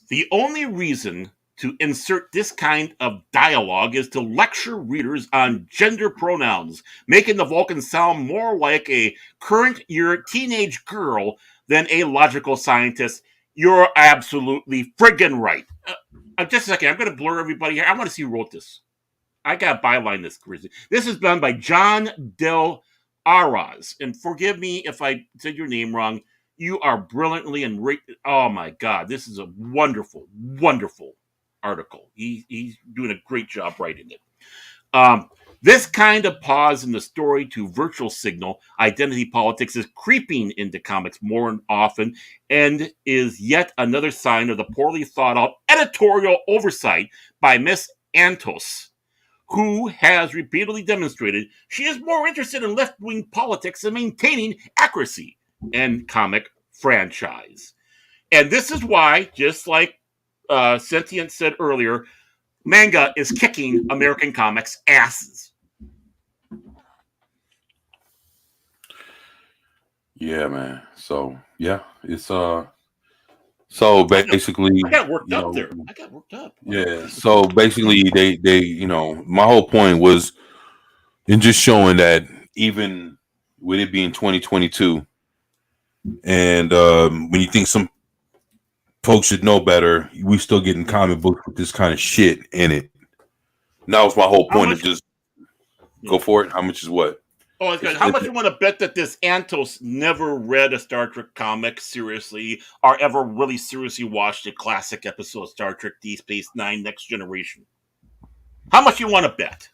The only reason to insert this kind of dialogue is to lecture readers on gender pronouns, making the Vulcan sound more like a current year teenage girl than a logical scientist. You're absolutely friggin' right. Just a second, I'm going to blur everybody here. I want to see who wrote this. I got to byline this. This is done by John Del Arras. And forgive me if I said your name wrong. You are brilliantly and oh my God, this is a wonderful, wonderful article. He's doing a great job writing it. This kind of pause in the story to virtual signal identity politics is creeping into comics more often, and is yet another sign of the poorly thought out editorial oversight by Miss Antos, who has repeatedly demonstrated she is more interested in left-wing politics than maintaining accuracy in comic franchise. And this is why, just like Sentient said earlier, manga is kicking American comics' asses. Yeah, man. So yeah, it's so basically I got worked up there. I got worked up. Yeah. So basically they my whole point was in just showing that even with it being 2022 and when you think some folks should know better, we still getting comic books with this kind of shit in it. Now it's my whole point of just go for it. How much is what? Oh, it's good. How much you want to bet that this Antos never read a Star Trek comic seriously, or ever really seriously watched a classic episode of Star Trek Deep Space Nine Next Generation? How much you want to bet?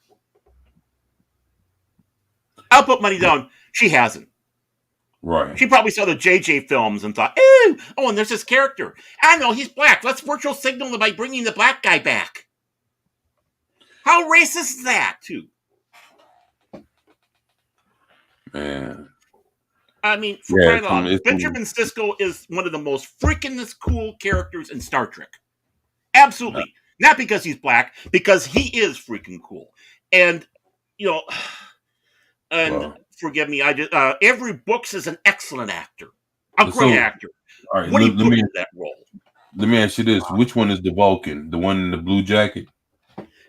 I'll put money down. She hasn't. Right. She probably saw the JJ films and thought, oh, and there's this character. I know, he's black. Let's virtual signal him by bringing the black guy back. How racist is that, too? Man. I mean, Benjamin Sisko is one of the most freaking cool characters in Star Trek. Absolutely. Not because he's black, because he is freaking cool. And, forgive me, Avery Brooks is an excellent actor. A great actor. All right, what do you put in that role? Let me ask you this. Which one is the Vulcan? The one in the blue jacket?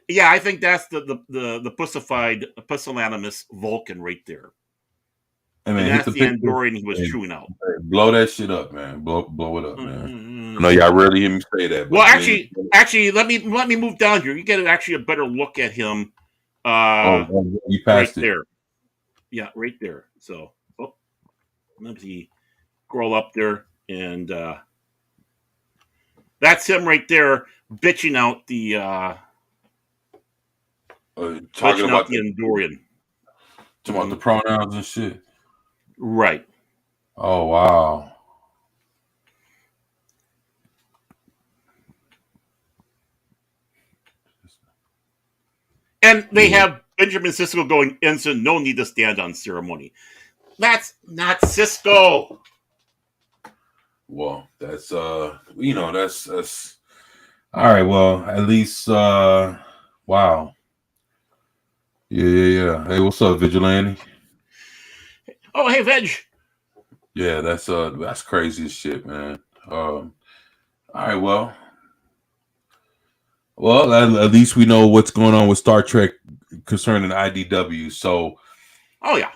Yeah, I think that's the pusillanimous Vulcan right there. Hey, man, and that's the Andorian he was chewing out. Blow that shit up, man. Blow it up, man. I know y'all rarely hear me say that. Well, actually, let me move down here. You get actually a better look at him. You passed right there. Yeah, right there. So, let me scroll up there, and that's him right there bitching out the talking about the Andorian. Talking about the pronouns and shit. Right. Oh wow. And they have Benjamin Sisko going, Ensign, no need to stand on ceremony. That's not Sisko. Well, that's that's all right. Well, at least wow. Yeah. Hey, what's up, Vigilante? Oh, hey, Veg. Yeah, that's crazy as shit, man. All right, well, at least we know what's going on with Star Trek concerning IDW. So, oh yeah,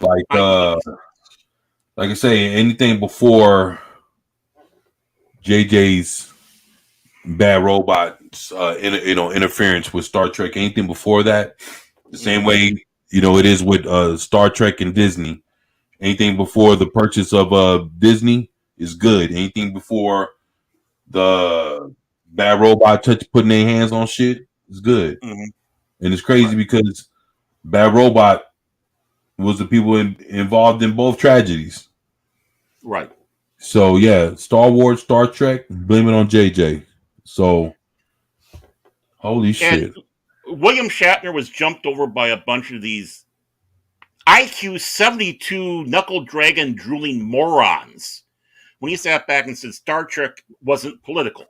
like I say, anything before JJ's Bad Robot, interference with Star Trek, anything before that, the same way it is with Star Trek and Disney. Anything before the purchase of Disney is good. Anything before the Bad Robot putting their hands on shit is good. Mm-hmm. And it's crazy because Bad Robot was the people involved in both tragedies. Right. So yeah, Star Wars, Star Trek, blame it on JJ. So holy shit. William Shatner was jumped over by a bunch of these IQ 72 knuckle dragon drooling morons when he sat back and said Star Trek wasn't political.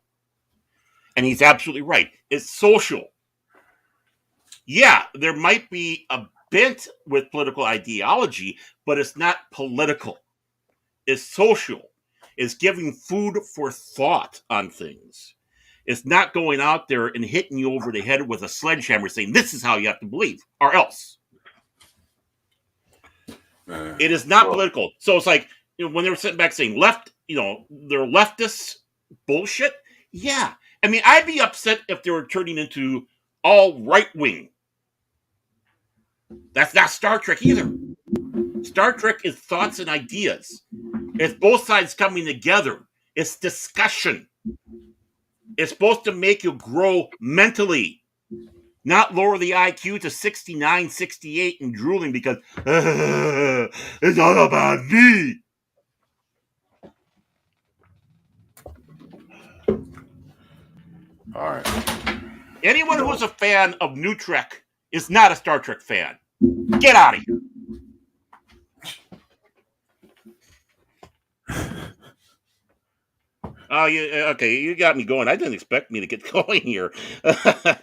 And he's absolutely right. It's social. Yeah, there might be a bent with political ideology, but it's not political. It's social. It's giving food for thought on things. It's not going out there and hitting you over the head with a sledgehammer saying, this is how you have to believe, or else. It is not political. So it's like, when they were sitting back saying left, they're leftist bullshit. Yeah. I mean, I'd be upset if they were turning into all right wing. That's not Star Trek either. Star Trek is thoughts and ideas. It's both sides coming together. It's discussion. It's supposed to make you grow mentally, not lower the IQ to 69, 68 and drooling because it's all about me. All right. Anyone who's a fan of New Trek is not a Star Trek fan. Get out of here. Oh, okay. You got me going. I didn't expect me to get going here. Sorry.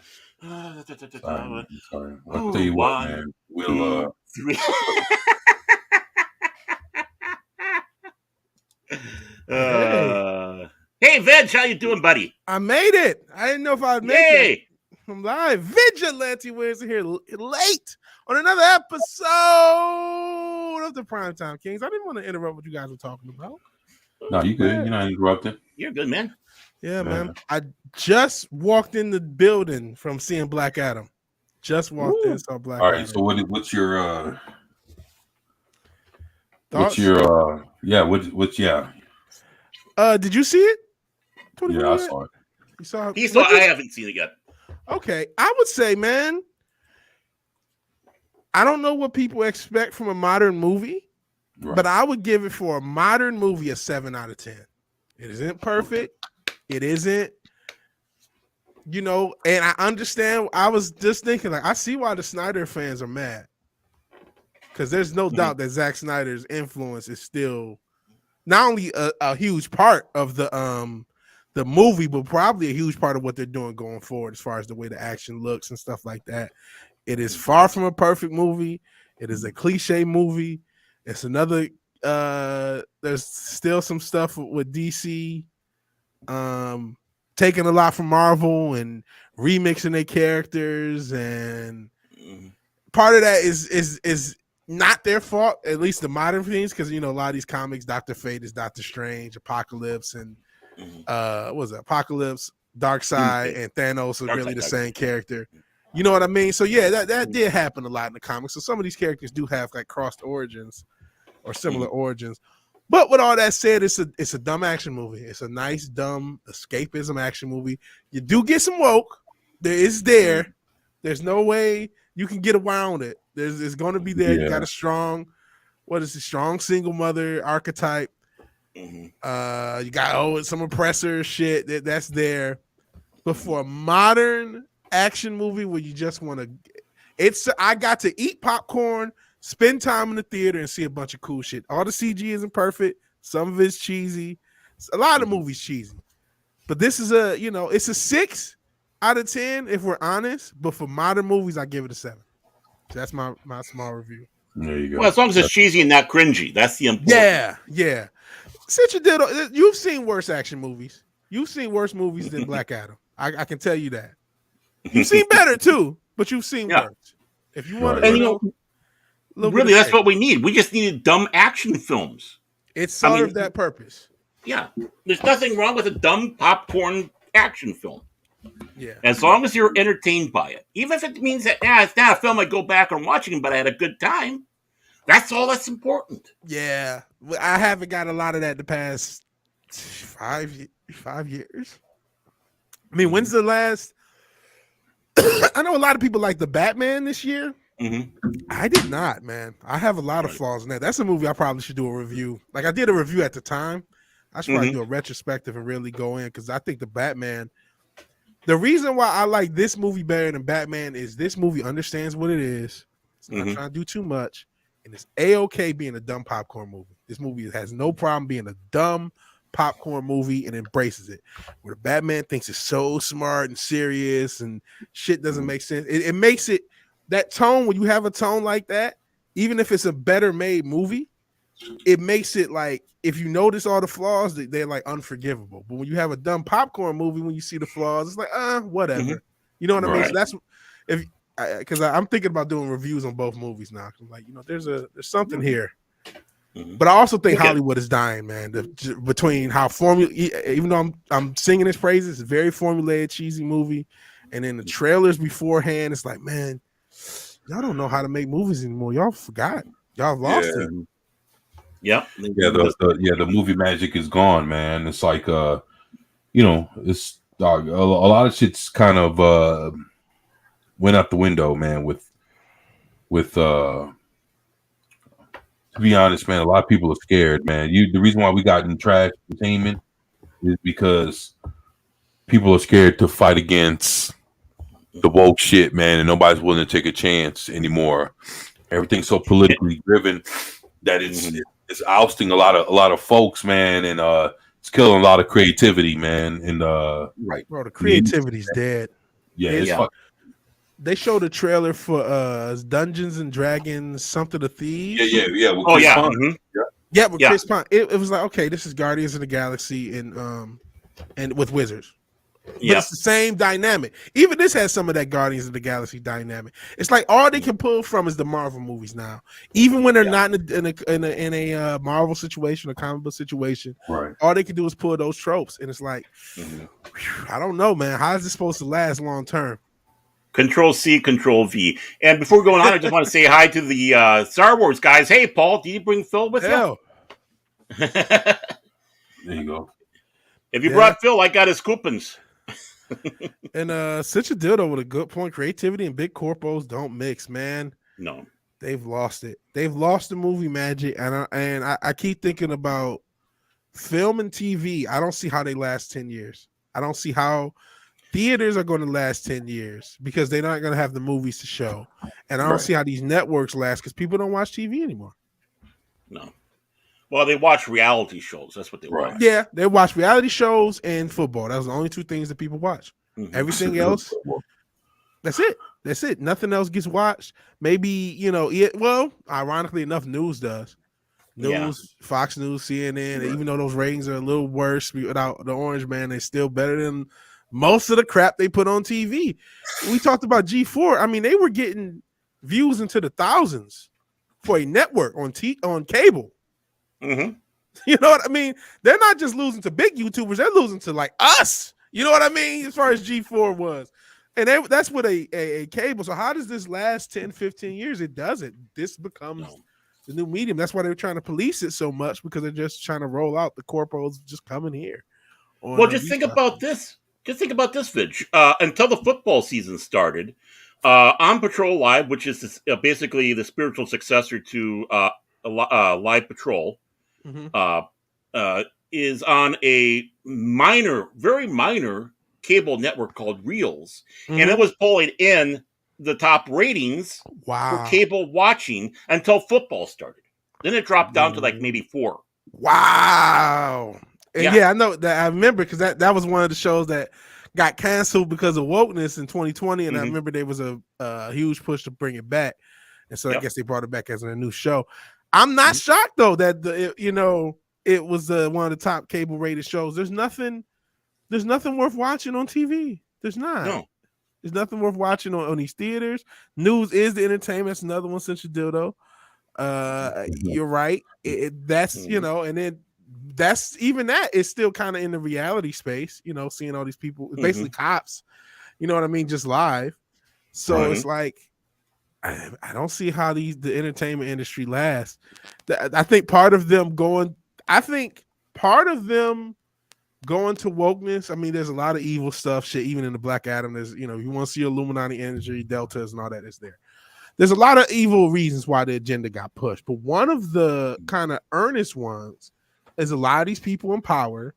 I'll tell you what, man. We'll 3. Hey, Veg, how you doing, buddy? I made it. I didn't know if I'd make it. I'm live. Vigilante Wednesday here late on another episode of the Primetime Kings. I didn't want to interrupt what you guys were talking about. No, you good. You're not interrupting. You're good, man. Yeah, man. I just walked in the building from seeing Black Adam. Just walked in, saw Black Adam. All right, so what's your thoughts? What's your did you see it? Yeah, I saw it. You saw it? He saw. I haven't seen it yet. Okay, I would say, man, I don't know what people expect from a modern movie, but I would give it for a modern movie a 7 out of 10. It isn't perfect. It isn't, and I understand. I was just thinking, I see why the Snyder fans are mad. Because there's no doubt that Zack Snyder's influence is still not only a huge part of the movie, but probably a huge part of what they're doing going forward as far as the way the action looks and stuff like that. It is far from a perfect movie. It is a cliche movie. It's another there's still some stuff with DC taking a lot from Marvel and remixing their characters, and part of that is not their fault, at least the modern things, because a lot of these comics, Dr. Fate is Doctor Strange, Apocalypse, and Apocalypse, Darkseid, and Thanos are really the same character. You know what I mean? So yeah, that did happen a lot in the comics. So some of these characters do have crossed origins or similar origins. But with all that said, it's a dumb action movie. It's a nice dumb escapism action movie. You do get some woke. There. There's no way you can get around it. It's going to be there. Yeah. You got a strong single mother archetype. Mm-hmm. You got some oppressor shit that's there. But for a modern action movie where you just want to, I got to eat popcorn, spend time in the theater, and see a bunch of cool shit. All the CG isn't perfect. Some of it's cheesy. A lot of movies cheesy. But this is it's a 6 out of 10 if we're honest. But for modern movies, I give it a 7. So that's my small review. There you go. Well, as long as it's cheesy and not cringy, that's the important. Yeah. Since you've seen worse action movies. You've seen worse movies than Black Adam. I can tell you that. You've seen better too, but you've seen worse. If you want to, really, that's what we need. We just needed dumb action films. It served that purpose. Yeah, there's nothing wrong with a dumb popcorn action film. Yeah, as long as you're entertained by it, even if it means that it's not a film I go back and watching, but I had a good time. That's all that's important. Yeah, I haven't got a lot of that the past 5 years. I mean, when's the last? I know a lot of people like the Batman this year. Mm-hmm. I did not, man. I have a lot of flaws in that. That's a movie I probably should do a review. Like I did a review at the time. I should probably do a retrospective and really go in because I think the Batman. The reason why I like this movie better than Batman is this movie understands what it is. It's not trying to do too much, and it's A-okay being a dumb popcorn movie. This movie has no problem being a dumb popcorn movie and embraces it. Where the Batman thinks it's so smart and serious and shit doesn't make sense. It makes it that tone when you have a tone like that, even if it's a better made movie, it makes it like if you notice all the flaws, they're like unforgivable. But when you have a dumb popcorn movie, when you see the flaws, it's like whatever. You know what I mean? So that's because I'm thinking about doing reviews on both movies now. I'm like, there's something here. But I also think Hollywood is dying, man. Between how even though I'm singing his praises, it's a very formulaic, cheesy movie, and then the trailers beforehand, it's like, man, y'all don't know how to make movies anymore. Y'all forgot. Y'all lost it. Yep. The movie magic is gone, man. It's like it's a lot of shit's kind of went out the window, man. With to be honest, man, a lot of people are scared, man. The reason why we got in trash entertainment is because people are scared to fight against the woke shit, man, and nobody's willing to take a chance anymore. Everything's so politically driven that it's ousting a lot of folks, man, and it's killing a lot of creativity, man. And bro, the creativity's dead. Yeah, they showed a trailer for Dungeons and Dragons, something to Thieves. Yeah. With Chris Pine. It was like, okay, this is Guardians of the Galaxy and with wizards. But it's the same dynamic. Even this has some of that Guardians of the Galaxy dynamic. It's like all they can pull from is the Marvel movies now. Even when they're not in a Marvel situation, a comic book situation, all they can do is pull those tropes. And it's like, I don't know, man. How is this supposed to last long term? Control C, Control V. And before going on, I just want to say hi to the Star Wars guys. Hey, Paul, did you bring Phil with you? There you go. If you brought Phil, I got his coupons. And such a dildo with a good point. Creativity and big corpos don't mix, man. No. They've lost it. They've lost the movie magic. And I keep thinking about film and TV. I don't see how they last 10 years. I don't see how theaters are going to last 10 years because they're not going to have the movies to show. And I don't see how these networks last because people don't watch TV anymore. No. Well, they watch reality shows. That's what they watch. Yeah, they watch reality shows and football. That was the only two things that people watch. Everything else, that's it. That's it. Nothing else gets watched. Maybe, ironically enough, news does. Fox News, CNN, even though those ratings are a little worse without the Orange Man, they're still better than most of the crap they put on TV. We talked about G4. I mean, they were getting views into the thousands for a network on cable. You know what I mean? They're not just losing to big YouTubers. They're losing to like us. You know what I mean? As far as G4 was. And that's with a cable. So how does this last 10, 15 years? It doesn't. This becomes the new medium. That's why they're trying to police it so much, because they're just trying to roll out the corpos just coming here. Well, just think about this. Just think about this, Vidge. Until the football season started, On Patrol Live, which is basically the spiritual successor to Live Patrol, is on a very minor cable network called Reels, and it was pulling in the top ratings for cable watching until football started. Then it dropped down to like maybe 4. Wow. And yeah, I know that. I remember because that was one of the shows that got canceled because of wokeness in 2020, and I remember there was a huge push to bring it back, and so I guess they brought it back as a new show. I'm not shocked though that it was one of the top cable rated shows. There's nothing worth watching on TV. There's not. No. There's nothing worth watching on these theaters. News is the entertainment. That's another one since you dildo. You're right. That's and then that's even that is still kind of in the reality space. Seeing all these people, basically cops. You know what I mean? Just live. So it's like I don't see how the entertainment industry lasts. I think part of them going to wokeness. I mean, there's a lot of evil stuff, shit, even in the Black Adam. There's, you want to see Illuminati energy, deltas, and all that is there. There's a lot of evil reasons why the agenda got pushed. But one of the kind of earnest ones is a lot of these people in power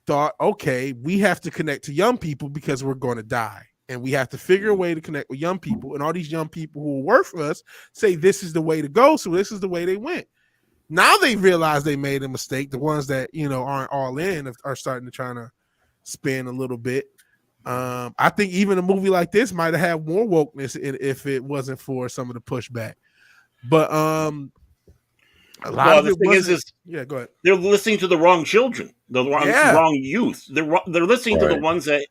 thought, okay, we have to connect to young people because we're going to die. And we have to figure a way to connect with young people. And all these young people who will work for us say this is the way to go. So this is the way they went. Now they realize they made a mistake. The ones that aren't all in are starting to try to spin a little bit. I think even a movie like this might have had more wokeness if it wasn't for some of the pushback. But a lot of it go ahead. They're listening to the wrong children, the wrong youth. They're listening to the ones that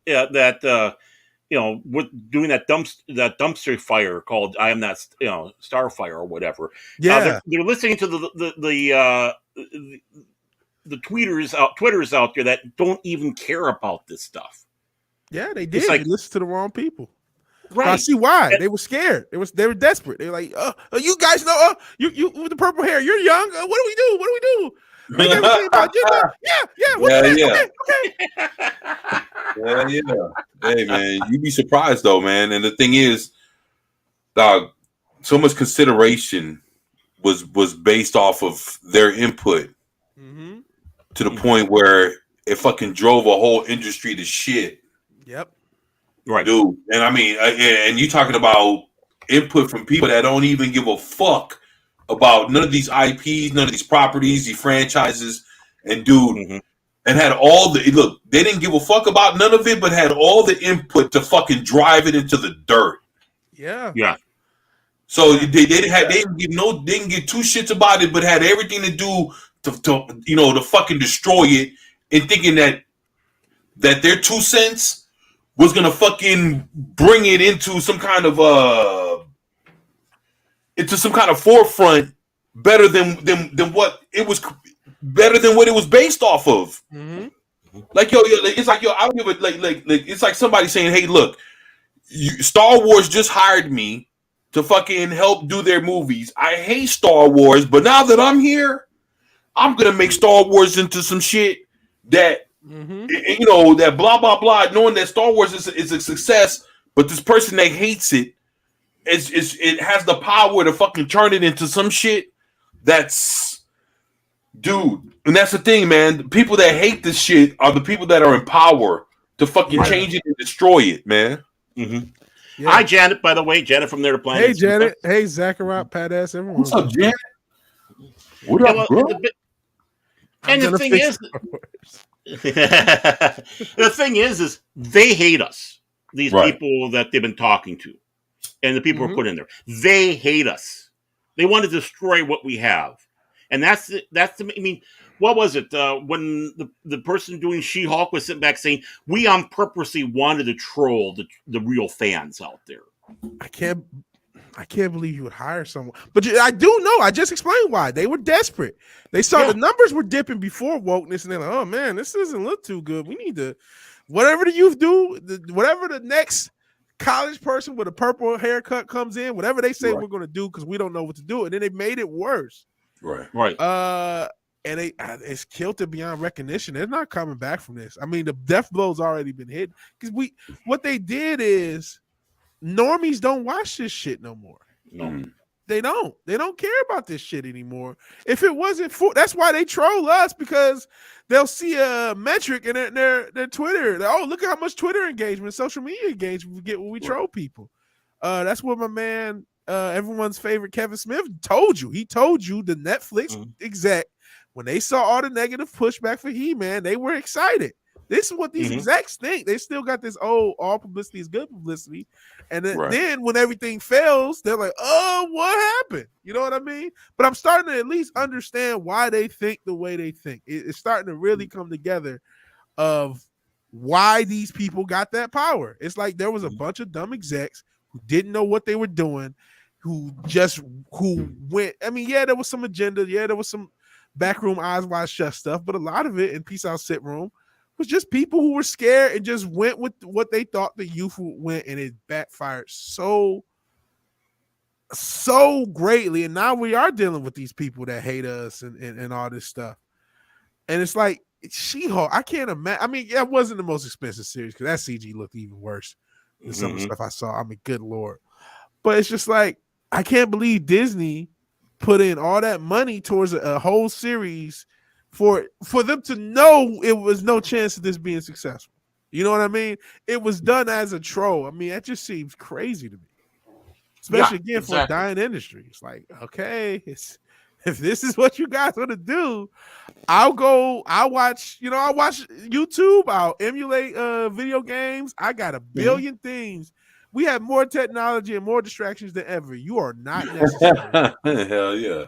with doing that dumpster fire called "I Am That Starfire" or whatever. Yeah, they're listening to the Twitters out there that don't even care about this stuff. Yeah, they did. They listened to the wrong people. Right. I see why. They were scared. They were desperate. They were like, you guys know, you with the purple hair, you're young. What do we do? Make everything about gender. Okay. Hey man, you'd be surprised though, man. And the thing is, dog, so much consideration was based off of their input to the point where it fucking drove a whole industry to shit. Yep. Right, dude. And I mean, and you talking about input from people that don't even give a fuck about none of these IPs, none of these properties, these franchises, and dude, and had all the look. They didn't give a fuck about none of it, but had all the input to fucking drive it into the dirt. Yeah. So they didn't give two shits about it, but had everything to do to fucking destroy it, and thinking that their 2 cents was gonna fucking bring it into some kind of forefront better than what it was, better than what it was based off of. Like it's like I don't give it like it's like somebody saying, hey, look, Star Wars just hired me to fucking help do their movies. I hate Star Wars, but now that I'm here, I'm gonna make Star Wars into some shit that that blah blah blah, knowing that Star Wars is a success, but this person that hates it it has the power to fucking turn it into some shit that's, dude. And that's the thing, man. The people that hate this shit are the people that are in power to fucking change it and destroy it, man. Yeah. Hi, Janet. By the way, Janet from There to Planet. Hey, Janet. Hey, Zachariah, Pat ass, everyone. What's up, Janet? What up, bro? And the thing is, the thing is they hate us. These people that they've been talking to, and the people who are put in there, they hate us. They want to destroy what we have, and that's I mean, what was it when the person doing She-Hulk was sitting back saying, "We on purposely wanted to troll the real fans out there." I can't believe you would hire someone. But I do know. I just explained why. They were desperate. They saw the numbers were dipping before wokeness, and they're like, oh, man, this doesn't look too good. We need to, whatever the youth do, whatever the next college person with a purple haircut comes in, whatever they say Right. we're gonna do because we don't know what to do, and then they made it worse. Right. Right. And it's killed it beyond recognition. They're not coming back from this. I mean, the death blow's already been hit because what they did is normies don't watch this shit no more. No. Mm. They don't care about this shit anymore. If it wasn't for, that's why they troll us, because they'll see a metric in their Twitter. Oh, look at how much Twitter engagement, social media engagement we get when we troll people. That's what my man, everyone's favorite Kevin Smith told you. He told you the Netflix exec, when they saw all the negative pushback for He-Man, they were excited. This is what these execs think. They still got this, all publicity is good publicity. And then when everything fails, they're like, oh, what happened? You know what I mean? But I'm starting to at least understand why they think the way they think. It's starting to really come together of why these people got that power. It's like there was a bunch of dumb execs who didn't know what they were doing, who went. I mean, yeah, there was some agenda. Yeah, there was some backroom eyes wide shut stuff, but a lot of it in Peace Out Sit Room was just people who were scared and just went with what they thought the youth went, and it backfired so greatly. And now we are dealing with these people that hate us and all this stuff. And it's like She-Hulk. I can't imagine. I mean, it wasn't the most expensive series because that CG looked even worse than some of the stuff I saw. I mean, good Lord. But it's just like, I can't believe Disney put in all that money towards a whole series for them to know it was no chance of this being successful. You know what I mean? It was done as a troll. I mean, that just seems crazy to me. Especially for a dying industry. It's like, okay, if this is what you guys want to do, I'll watch YouTube, I'll emulate video games. I got a billion things. We have more technology and more distractions than ever. You are not necessary. Hell yeah.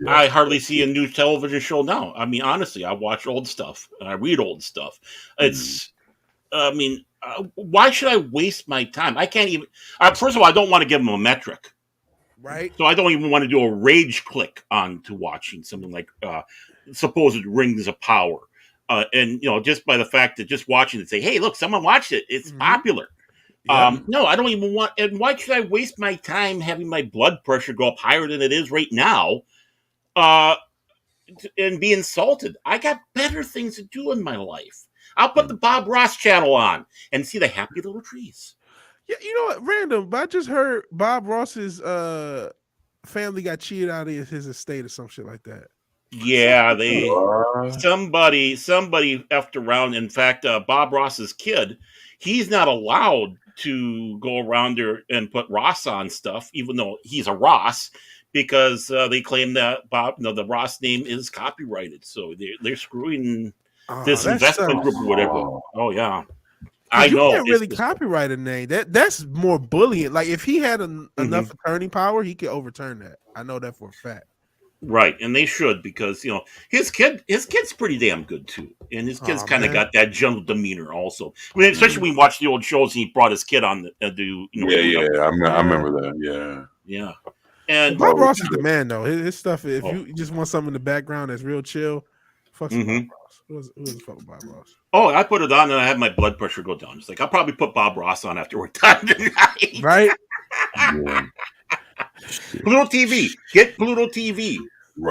I hardly see a new television show now. I mean, honestly, I watch old stuff and I read old stuff. It's, I mean, why should I waste my time? I can't even. First of all, I don't want to give them a metric, right? So I don't even want to do a rage click on to watching something like supposed Rings of Power, and just by the fact that just watching it, say, hey, look, someone watched it. It's popular. Yeah. No, I don't even want. And why should I waste my time having my blood pressure go up higher than it is right now? And be insulted. I got better things to do in my life. I'll put the Bob Ross channel on and see the happy little trees. Yeah, you know what? Random, but I just heard Bob Ross's family got cheated out of his estate or some shit like that. Yeah, somebody effed around. In fact, Bob Ross's kid, he's not allowed to go around there and put Ross on stuff, even though he's a Ross. Because they claim that the Ross name is copyrighted, so they're screwing this investment group or whatever. Oh yeah, I know. You can't really copyright a name. That's more bullying. Like if he had enough attorney power, he could overturn that. I know that for a fact. Right, and they should, because his kid's pretty damn good too, and his kid's kind of got that gentle demeanor also. I mean, especially when you watch the old shows, and he brought his kid on to do. I remember that. Yeah. And Bob Ross is the man, though. His stuff. If you just want something in the background that's real chill, fuck Bob Ross. Who was fuck Bob Ross? Oh, I put it on and I had my blood pressure go down. It's like I'll probably put Bob Ross on after we're done tonight. Right? Pluto TV. Get Pluto TV.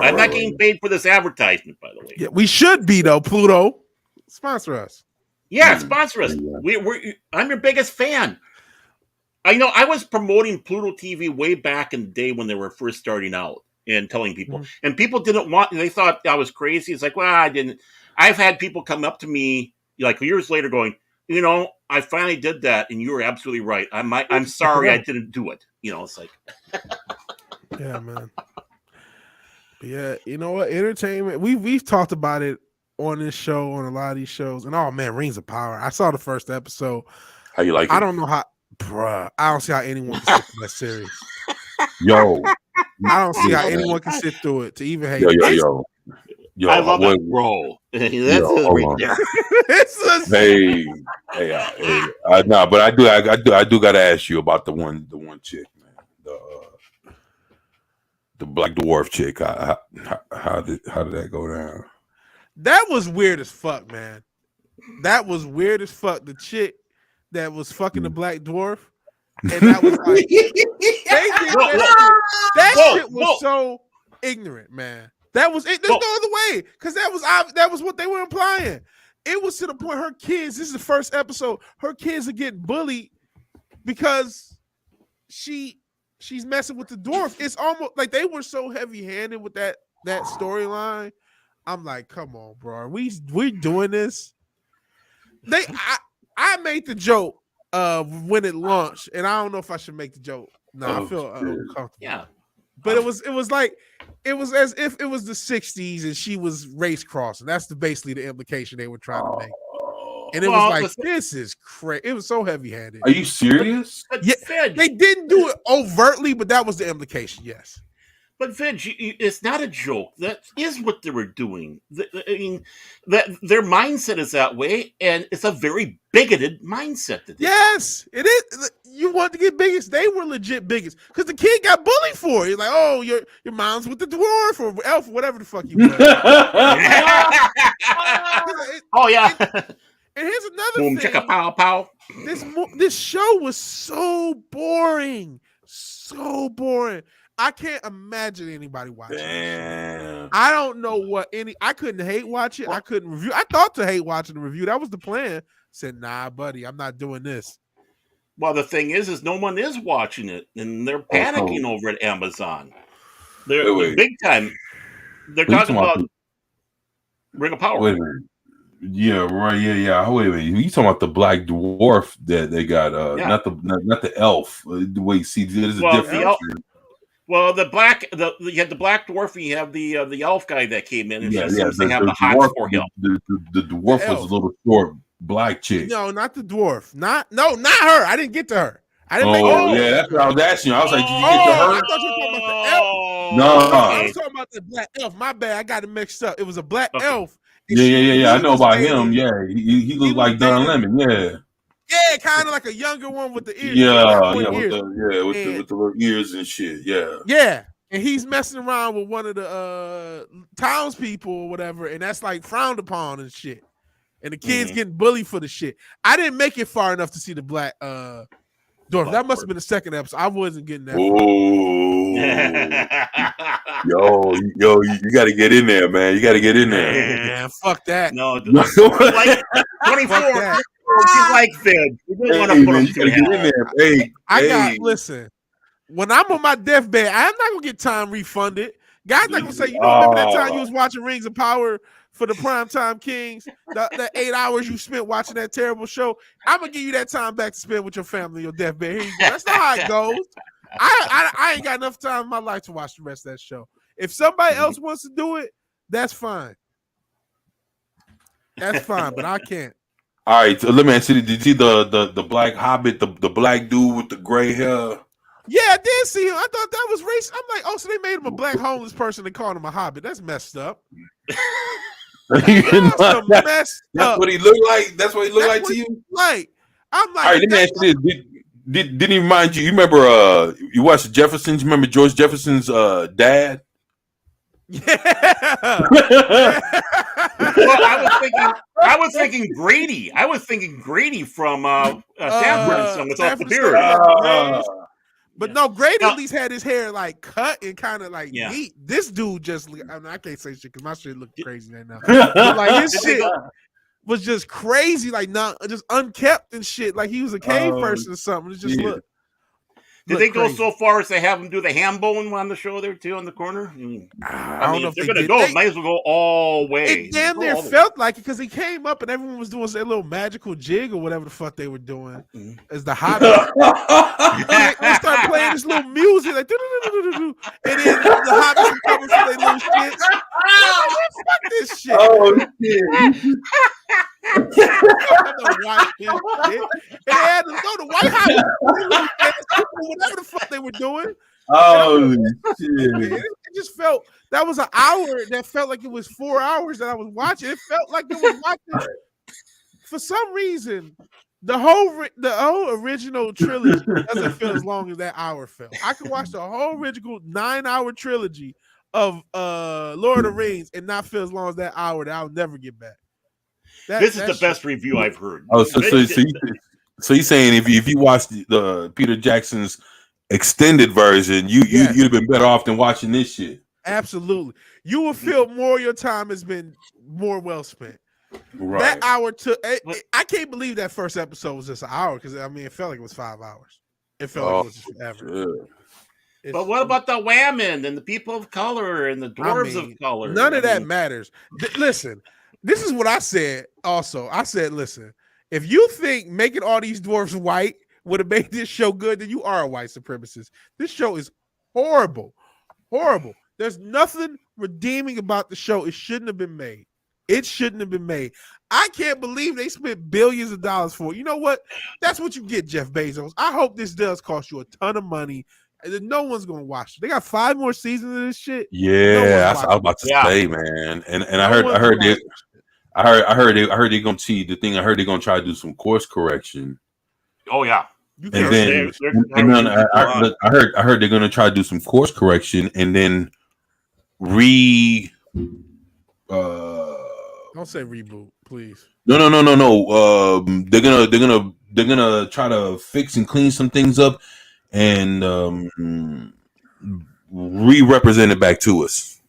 I'm not getting paid for this advertisement, by the way. Yeah, we should be though. Pluto, sponsor us. Yeah, sponsor us. I'm your biggest fan. I know I was promoting Pluto TV way back in the day when they were first starting out and telling people, and people didn't want. They thought I was crazy. It's like, well, I didn't. I've had people come up to me like years later, going, I finally did that, and you were absolutely right. I'm sorry I didn't do it. It's like, yeah, man. But yeah, you know what? Entertainment. We've talked about it on this show, on a lot of these shows, and oh man, Rings of Power. I saw the first episode. How you like it? I don't know how. Bruh, I don't see how anyone can sit through that series. Yo, I don't see how anyone can sit through it to even hate. Yo, I love that role. That's but I do got to ask you about the one chick, man. The Black Dwarf chick. How did that go down? That was weird as fuck, man. That was weird as fuck. The chick. that was fucking the Black Dwarf, and that was like they did that shit was so ignorant, man. That was it. There's no other way, because that was what they were implying. It was to the point her kids. This is the first episode. Her kids are getting bullied because she's messing with the dwarf. It's almost like they were so heavy-handed with that storyline. I'm like, come on, bro. We doing this? I made the joke when it launched, and I don't know if I should make the joke. No, I feel uncomfortable. Yeah. But it was as if it was the 60s and she was race crossing. That's basically the implication they were trying to make. And it was like, this is crazy. It was so heavy-handed. Are you serious? Yeah, they didn't do it overtly, but that was the implication, yes. But Veg, it's not a joke. That is what they were doing. I mean, that their mindset is that way, and it's a very bigoted mindset. Yes, it is. You want to get bigots? They were legit bigots because the kid got bullied for it. He's like, "Oh, your mom's with the dwarf or elf, whatever the fuck you want." Oh yeah. And here's another Boom, thing. chicka, pow, pow. This show was so boring, so boring. I can't imagine anybody watching. Damn. I don't know what I couldn't hate watch it. I couldn't review. I thought to hate watching the review. That was the plan. Said, nah, buddy, I'm not doing this. Well, the thing is no one is watching it, and they're panicking over at Amazon. They're big time. They're talking about Ring of Power. Wait a minute. Yeah, right. Yeah. Wait a minute. You talking about the Black Dwarf that they got? Not the elf. The way you see, there's a difference. Well, you had the Black Dwarf, and you have the elf guy that came in, and they have the hot for him. The dwarf was a little short black chick. No, not the dwarf. Not her. I didn't get to her. I didn't. That's what I was asking you. I was like, did you get to her? I thought you were talking about the elf. No, I was talking about the black elf. My bad. I got it mixed up. It was a black elf. Yeah. I know about him. Yeah, he looked like Don Lemon. Yeah. Yeah, kind of like a younger one with the ears. With the little ears and shit. Yeah. Yeah. And he's messing around with one of the townspeople or whatever, and that's like frowned upon and shit. And the kids getting bullied for the shit. I didn't make it far enough to see the black dwarf. That must have been the second episode. I wasn't getting that. Yo, you got to get in there, man. You got to get in there. Man, fuck that. No, like 24. You like Fed. You don't want to put them through hell. Listen, when I'm on my deathbed, I'm not going to get time refunded. God's not going to say, remember that time you was watching Rings of Power for the Primetime Kings? That 8 hours you spent watching that terrible show? I'm going to give you that time back to spend with your family on your deathbed. Here you go. That's not how it goes. I ain't got enough time in my life to watch the rest of that show. If somebody else wants to do it, that's fine. That's fine, but I can't. All right, so let me ask you: did you see the black hobbit, the black dude with the gray hair? Yeah, I did see him. I thought that was racist. I'm like, oh, so they made him a black homeless person and called him a hobbit. That's messed up. That's what he looked like. That's what he looked like to you. Like, I'm like, all right, let me ask you this: didn't he remind you? You remember? You watched the Jeffersons? You remember George Jefferson's dad? Yeah. Well, I was thinking Grady. I was thinking Grady from Sanford without the beard. But no, Grady at least had his hair like cut and kind of like neat. This dude just, I can't say shit because my shit looked crazy right now. But like his shit was just crazy, like not just unkept and shit. Like he was a cave person or something. It just looked. Did they go so far as to have him do the ham bone on the show there too on the corner? I mean, if they're going to go, might as well go all way. It damn near felt like it because he came up and everyone was doing their little magical jig or whatever the fuck they were doing as the Hobbit. They start playing this little music like, and then the Hobbits were coming for their little shit. Fuck this shit. Oh shit. And they had to go to White House, whatever the fuck they were doing. Oh shit! It just felt that was an hour that felt like it was 4 hours that I was watching. It felt like it was watching. For some reason, the whole original trilogy doesn't feel as long as that hour felt. I could watch the whole original 9-hour trilogy of Lord of the Rings and not feel as long as that hour that I'll never get back. This is the best review I've heard. Oh, so So you're saying if you watch the Peter Jackson's extended version, you'd have been better off than watching this shit. Absolutely. You will feel more your time has been more well spent. Right. That hour took. I can't believe that first episode was just an hour because I mean it felt like it was 5 hours. It felt like it was just forever. But what about the women and the people of color and the dwarves of color? None of that matters. Listen, this is what I said. Also, I said, listen, if you think making all these dwarves white would have made this show good, then you are a white supremacist. This show is horrible, horrible. There's nothing redeeming about the show. It shouldn't have been made. It shouldn't have been made. I can't believe they spent billions of dollars for it. You know what? That's what you get, Jeff Bezos. I hope this does cost you a ton of money. And no one's gonna watch it. They got 5 more seasons of this shit. Yeah, I was about to say, man. And I heard they're gonna see the thing. I heard they're gonna try to do some course correction. Oh yeah. I heard they're gonna try to do some course correction and then don't say reboot, please. No. They're gonna try to fix and clean some things up and re-represent it back to us.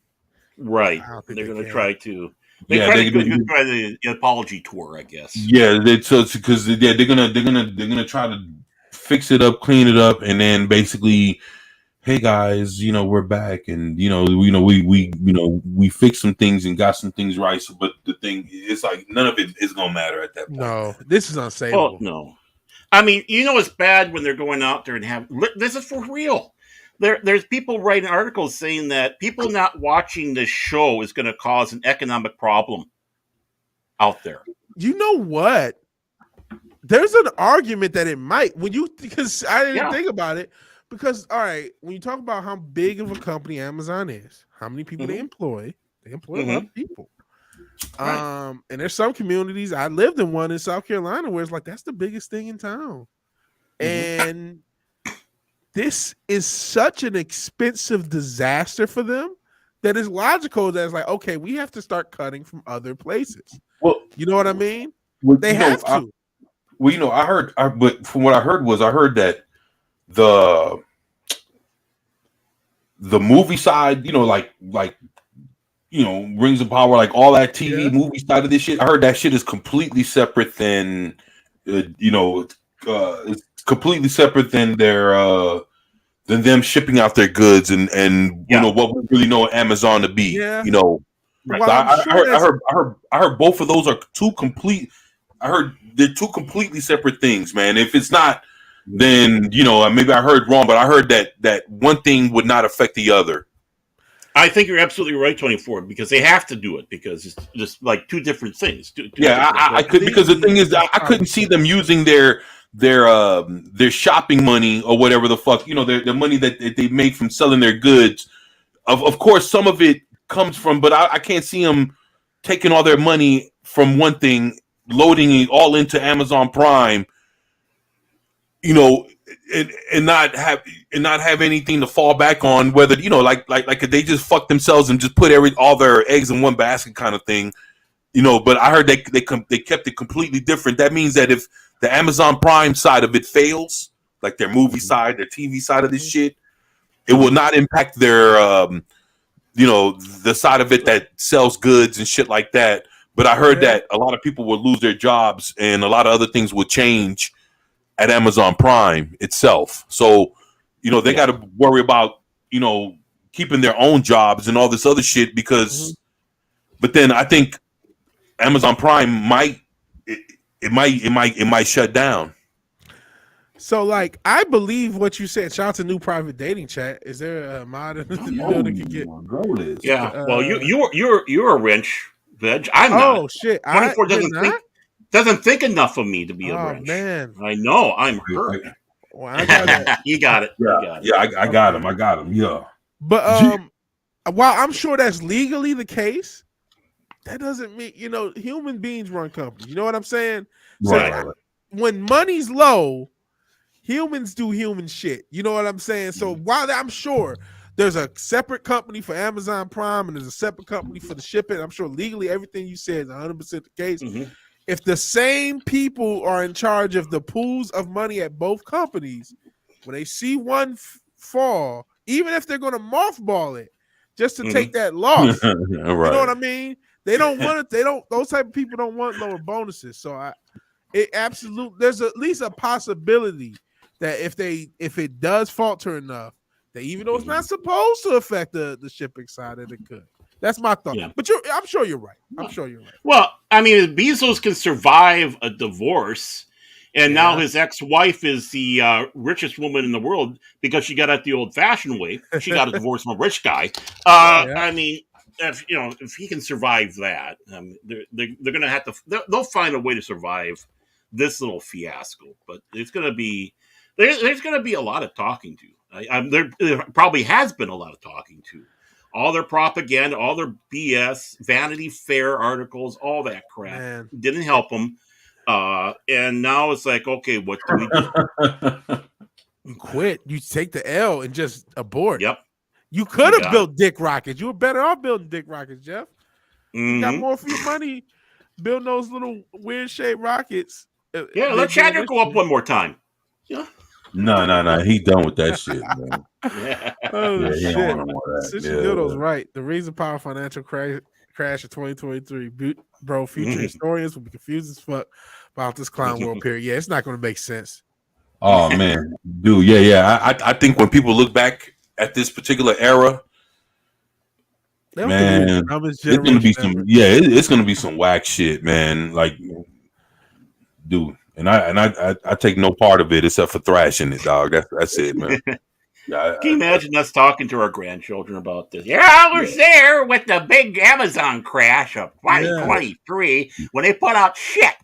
Right. They're gonna try to. They're gonna try the apology tour, I guess. Yeah, because they're gonna try to fix it up, clean it up, and then basically, hey guys, we're back, and we fixed some things and got some things right. So, but the thing is, like, none of it is gonna matter at that point. No, this is unsavable. Oh no, I mean, it's bad when they're going out there and have this is for real. There's people writing articles saying that people not watching this show is going to cause an economic problem out there. You know what? There's an argument that it might because I didn't think about it. Because all right, when you talk about how big of a company Amazon is, how many people they employ a lot of people. Right. And there's some communities. I lived in one in South Carolina where it's like that's the biggest thing in town, and this is such an expensive disaster for them that it's logical that it's like, okay, we have to start cutting from other places. Well, you know what I mean? They have to. But from what I heard that the movie side, Rings of Power, like all that TV movie side of this shit, I heard that shit is completely separate than, it's completely separate than their than them shipping out their goods and what we really know Amazon to be. Yeah. Right. So I heard both of those are they're two completely separate things, man. If it's not, then maybe I heard wrong, but I heard that one thing would not affect the other. I think you're absolutely right, 24, because they have to do it because it's just like two different things. I could, because the thing is, I couldn't see them using their shopping money or whatever the fuck, their money that they make from selling their goods. Of course, some of it comes from, but I can't see them taking all their money from one thing, loading it all into Amazon Prime, and not have anything to fall back on. Whether like they just fuck themselves and just put all their eggs in one basket kind of thing, But I heard they kept it completely different. That means that if the Amazon Prime side of it fails, like their movie side, their TV side of this shit, it will not impact their the side of it that sells goods and shit like that. But I heard that a lot of people will lose their jobs and a lot of other things will change at Amazon Prime itself. So, they got to worry about, keeping their own jobs and all this other shit because, but then I think Amazon Prime might shut down. So, like, I believe what you said. Shout out to New Private Dating Chat. Is there a mod in the building can get? Yeah. Well, you're a wrench, Veg. I'm not. Oh shit! 24 doesn't think enough of me to be a wrench. Man, I know. I'm hurt. Well, I got you got it. I got him. Yeah. But while I'm sure that's legally the case, that doesn't mean human beings run companies. You know what I'm saying? Right. So when money's low, humans do human shit. You know what I'm saying? So while I'm sure there's a separate company for Amazon Prime and there's a separate company for the shipping, I'm sure legally everything you said is 100% the case. if the same people are in charge of the pools of money at both companies, when they see one fall, even if they're going to mothball it just to take that loss, Right. you know what I mean? They don't want it. They don't. Those type of people don't want lower bonuses. So there's at least a possibility that if it does falter enough, that even though it's not supposed to affect the shipping side, that it could. That's my thought. Yeah. But I'm sure you're right. I'm sure you're right. Well, I mean, Bezos can survive a divorce, and now his ex-wife is the richest woman in the world because she got it the old-fashioned way. She got a divorce from a rich guy. I mean, if he can survive that, they're going to have to. They'll find a way to survive this little fiasco. But it's going to be there's going to be a lot of talking to. There probably has been a lot of talking to. All their propaganda, all their BS, Vanity Fair articles, all that crap didn't help them. And now it's like, okay, what do we do? You quit. You take the L and just abort. Yep. You could have built dick rockets. You were better off building dick rockets, Jeff. You got more for your money building those little weird shaped rockets. Yeah, let Chandler go up one more time. Yeah. No. He done with that shit, man. Shit. Dildo's right. The reason power financial crash of 2023, bro. Future historians will be confused as fuck about this clown world period. Yeah, it's not going to make sense. Oh man, dude. Yeah. I think when people look back at this particular era, man, it's gonna be some. Yeah, it's gonna be some whack shit, man. Like, dude. And I take no part of it except for thrashing it, dog. That's it, man. Yeah, can you imagine us talking to our grandchildren about this? Yeah, I was there with the big Amazon crash of 2023 when they put out shit.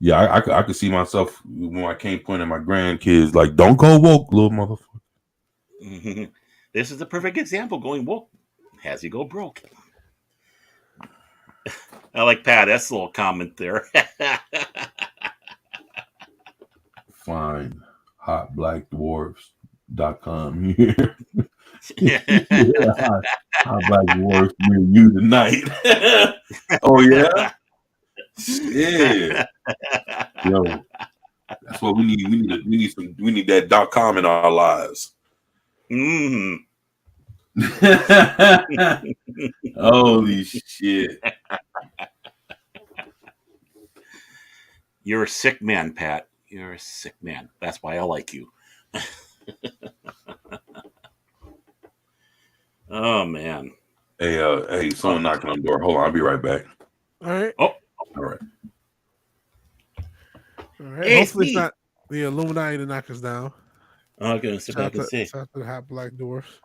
Yeah. I could see myself when I came pointing at my grandkids like, "Don't go woke, little motherfucker." This is the perfect example. Going woke has you go broke. I like Pat S. little comment there. Fine. Hotblackdwarfs.com here. Hot Black Dwarfs near you tonight. Oh yeah? Yeah. Yo. That's what we need. We need that .com in our lives. Holy shit. You're a sick man, Pat. You're a sick man. That's why I like you. Oh man. Hey, someone knocking on the door. Hold on, I'll be right back. All right. Oh, all right. All right. Hey, Hopefully it's not the Illuminati to knock us down. I'm gonna sit back and see. Shout to the Hot Black Dwarfs.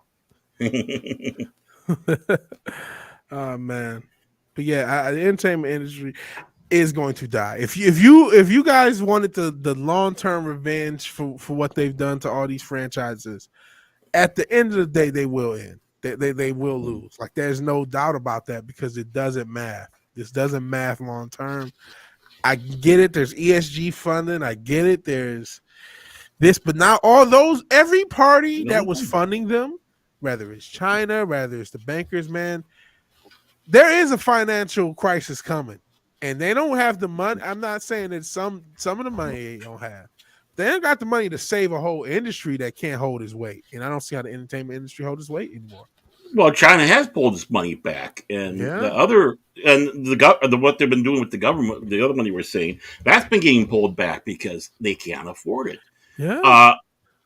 Oh man. But yeah, the entertainment industry is going to die. If you guys wanted the long-term revenge for what they've done to all these franchises, at the end of the day, they will end. They will lose. Like, there's no doubt about that, because it doesn't math. This doesn't math long term. I get it. There's ESG funding. I get it. There's this, but not all those. Every party that was funding them, whether it's China, whether it's the bankers, man, there is a financial crisis coming, and they don't have the money. I'm not saying that some of the money they don't have. They ain't got the money to save a whole industry that can't hold its weight, and I don't see how the entertainment industry holds its weight anymore. Well, China has pulled its money back, and what they've been doing with the government, the other money we're saying, that's been getting pulled back because they can't afford it. Yeah.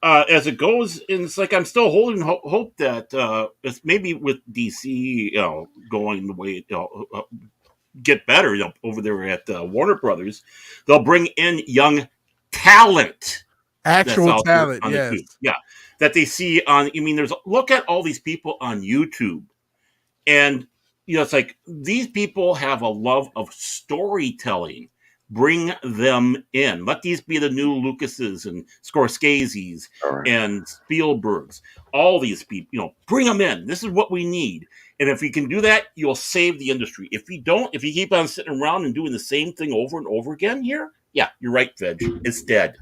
As it goes, and it's like I'm still holding hope that it's maybe with DC, going the way get better, over there at Warner Brothers, they'll bring in young talent, actual talent, yes, that they see on. I mean, look at all these people on YouTube, and it's like these people have a love of storytelling. Bring them in. Let these be the new Lucases and Scorseses and Spielbergs. All these people, bring them in. This is what we need. And if you can do that, you'll save the industry. If you don't, if you keep on sitting around and doing the same thing over and over again here, yeah, you're right, Veg. It's dead.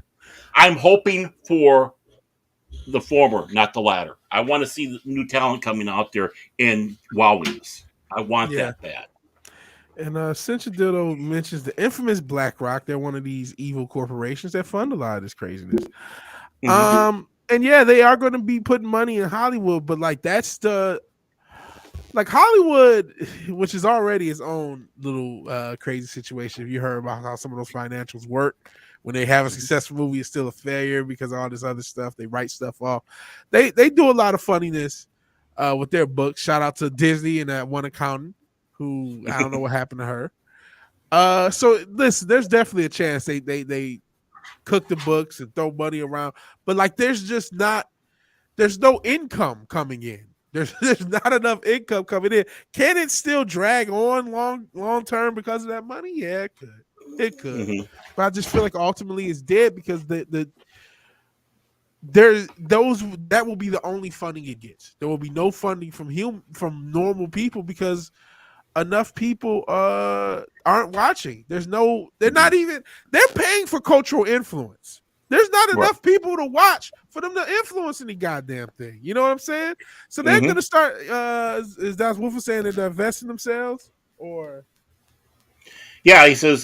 I'm hoping for the former, not the latter. I want to see the new talent coming out there and wowing us. I want that bad. And Cincha Dildo mentions the infamous BlackRock. They're one of these evil corporations that fund a lot of this craziness. And yeah, they are going to be putting money in Hollywood, but like that's the like Hollywood, which is already its own little crazy situation. If you heard about how some of those financials work, when they have a successful movie, it's still a failure because of all this other stuff. They write stuff off. They do a lot of funniness with their books. Shout out to Disney and that one accountant who I don't know what happened to her. So listen, there's definitely a chance they cook the books and throw money around, but like there's no income coming in. There's not enough income coming in. Can it still drag on long term because of that money? Yeah, it could. But I just feel like ultimately it's dead because that will be the only funding it gets. There will be no funding from normal people because enough people aren't watching. They're paying for cultural influence. There's not enough people to watch for them to influence any goddamn thing. You know what I'm saying? So they're gonna start. Is that Wolf saying that they're investing themselves? Or yeah, he says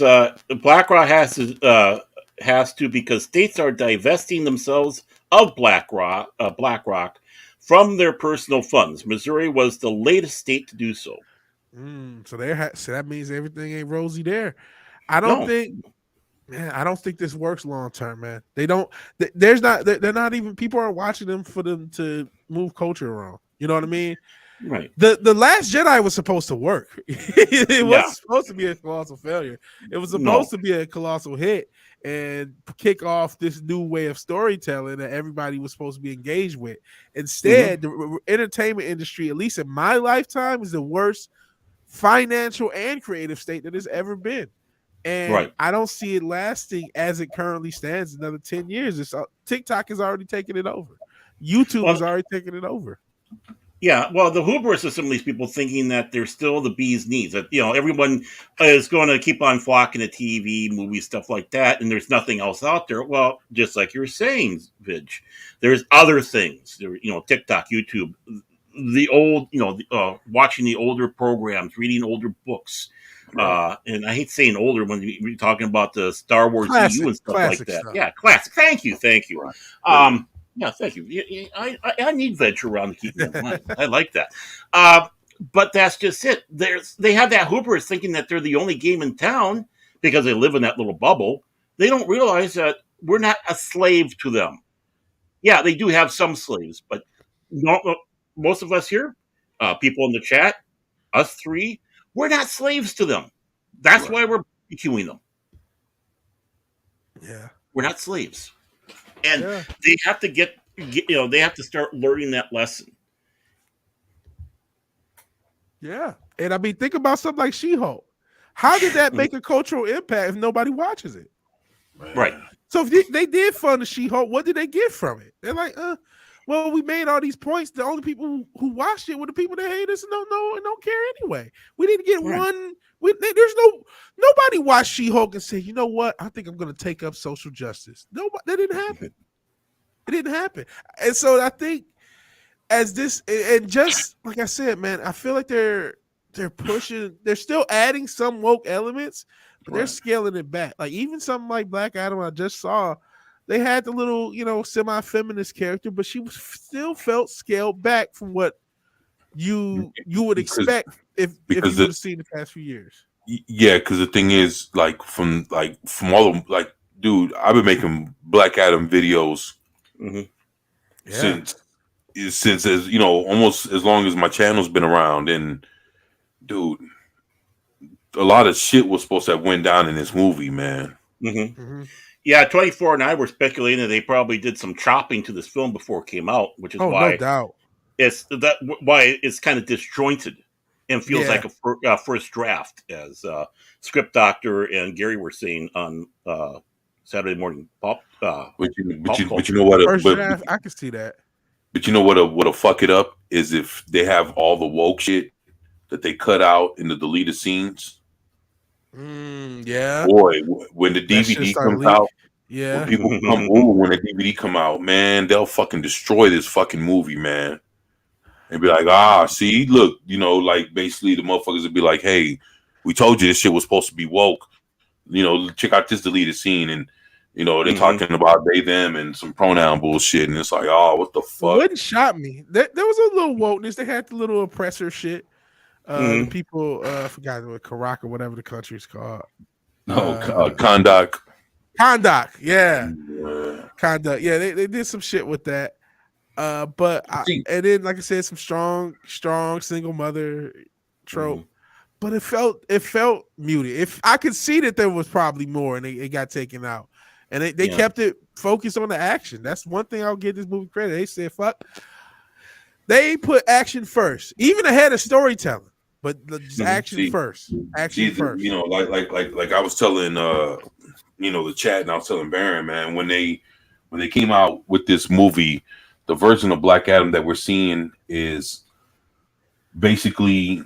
BlackRock has to because states are divesting themselves of BlackRock from their personal funds. Missouri was the latest state to do so. So that means everything ain't rosy there. I don't think this works long term, man. They don't. They're not even. People are watching them for them to move culture around. You know what I mean? Right. The Last Jedi was supposed to work. It wasn't supposed to be a colossal failure. It was supposed to be a colossal hit and kick off this new way of storytelling that everybody was supposed to be engaged with. Instead, the entertainment industry, at least in my lifetime, is the worst financial and creative state that has ever been. And I don't see it lasting as it currently stands another 10 years. TikTok has already taken it over. YouTube has already taken it over. Yeah, well, the hubris of some of these people thinking that they're still the bee's knees, that everyone is going to keep on flocking to TV, movies, stuff like that, and there's nothing else out there. Well, just like you're saying, Vidge, there's other things. TikTok, YouTube, the old, watching the older programs, reading older books. And I hate saying older when we're talking about the Star Wars EU and stuff like that. Stuff. Yeah, classic. Thank you. Right. Yeah, thank you. I need Venture around to keep me in mind. I like that. But that's just it. They have that hubris thinking that they're the only game in town because they live in that little bubble. They don't realize that we're not a slave to them. Yeah, they do have some slaves, but most of us here, people in the chat, us three, we're not slaves to them. That's why we're barbecuing them. Yeah, we're not slaves. And they have to they have to start learning that lesson. Yeah. And I mean, think about something like She-Hulk. How did that make a cultural impact if nobody watches it? Right. So if they did fund the She-Hulk, what did they get from it? They're like, well, we made all these points. The only people who watched it were the people that hate us and don't know and don't care anyway. We didn't get one. There's nobody watched She-Hulk and said, you know what? I think I'm going to take up social justice. Nobody. That didn't happen. It didn't happen. And so I think as this, and just like I said, man, I feel like they're pushing. They're still adding some woke elements, but they're scaling it back. Like even something like Black Adam, I just saw. They had the little, semi-feminist character, but she was still felt scaled back from what you would expect if you would have seen the past few years. Yeah, because the thing is, from all of dude, I've been making Black Adam videos since as almost as long as my channel's been around, and dude, a lot of shit was supposed to have went down in this movie, man. Yeah, 24 and I were speculating that they probably did some chopping to this film before it came out, which is why no doubt. Why it's kind of disjointed and feels like a first draft, as Script Doctor and Gary were saying on Saturday Morning Pop. But you know what? First draft, I can see that. But you know what'll fuck it up is if they have all the woke shit that they cut out in the deleted scenes. Yeah. Boy, when the DVD comes out, when people when the DVD come out, man, they'll fucking destroy this fucking movie, man. And be like, see, look, basically the motherfuckers would be like, hey, we told you this shit was supposed to be woke. You know, check out this deleted scene, and you know they're talking about they, them, and some pronoun bullshit, and it's like, oh, what the fuck? Wouldn't shock me. There was a little wokeness. They had the little oppressor shit. The people, I forgot what Karak or whatever the country's called. Kondak. Kondak, yeah. Kondak, yeah. They did some shit with that. And then, like I said, some strong single mother trope. But it felt muted. If I could see that there was probably more, and it got taken out, and they kept it focused on the action. That's one thing I'll give this movie credit. They said, "Fuck," they put action first, even ahead of storytelling. But action first. Action first. You know, like I was telling the chat, and I was telling Baron, man, when they came out with this movie, the version of Black Adam that we're seeing is basically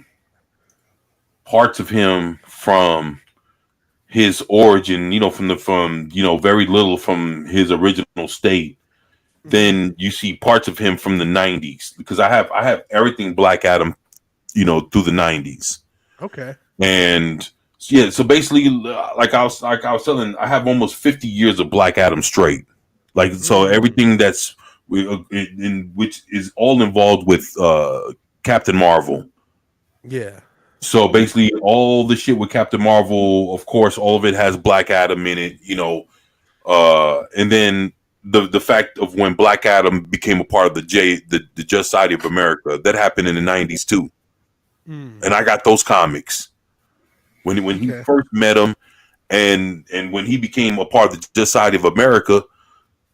parts of him from his origin, you know, from very little from his original state. Then you see parts of him from the 90s, because I have everything Black Adam, you know, through the 90s. Okay. And yeah, so basically, like I was telling, I have almost 50 years of Black Adam straight. Like, so everything that's in which is all involved with Captain Marvel. Yeah. So basically, all the shit with Captain Marvel, of course, all of it has Black Adam in it, you know. And then the fact of when Black Adam became a part of the Just Society of America, that happened in the 90s too. And I got those comics when he first met him, and when he became a part of the Just Society of America.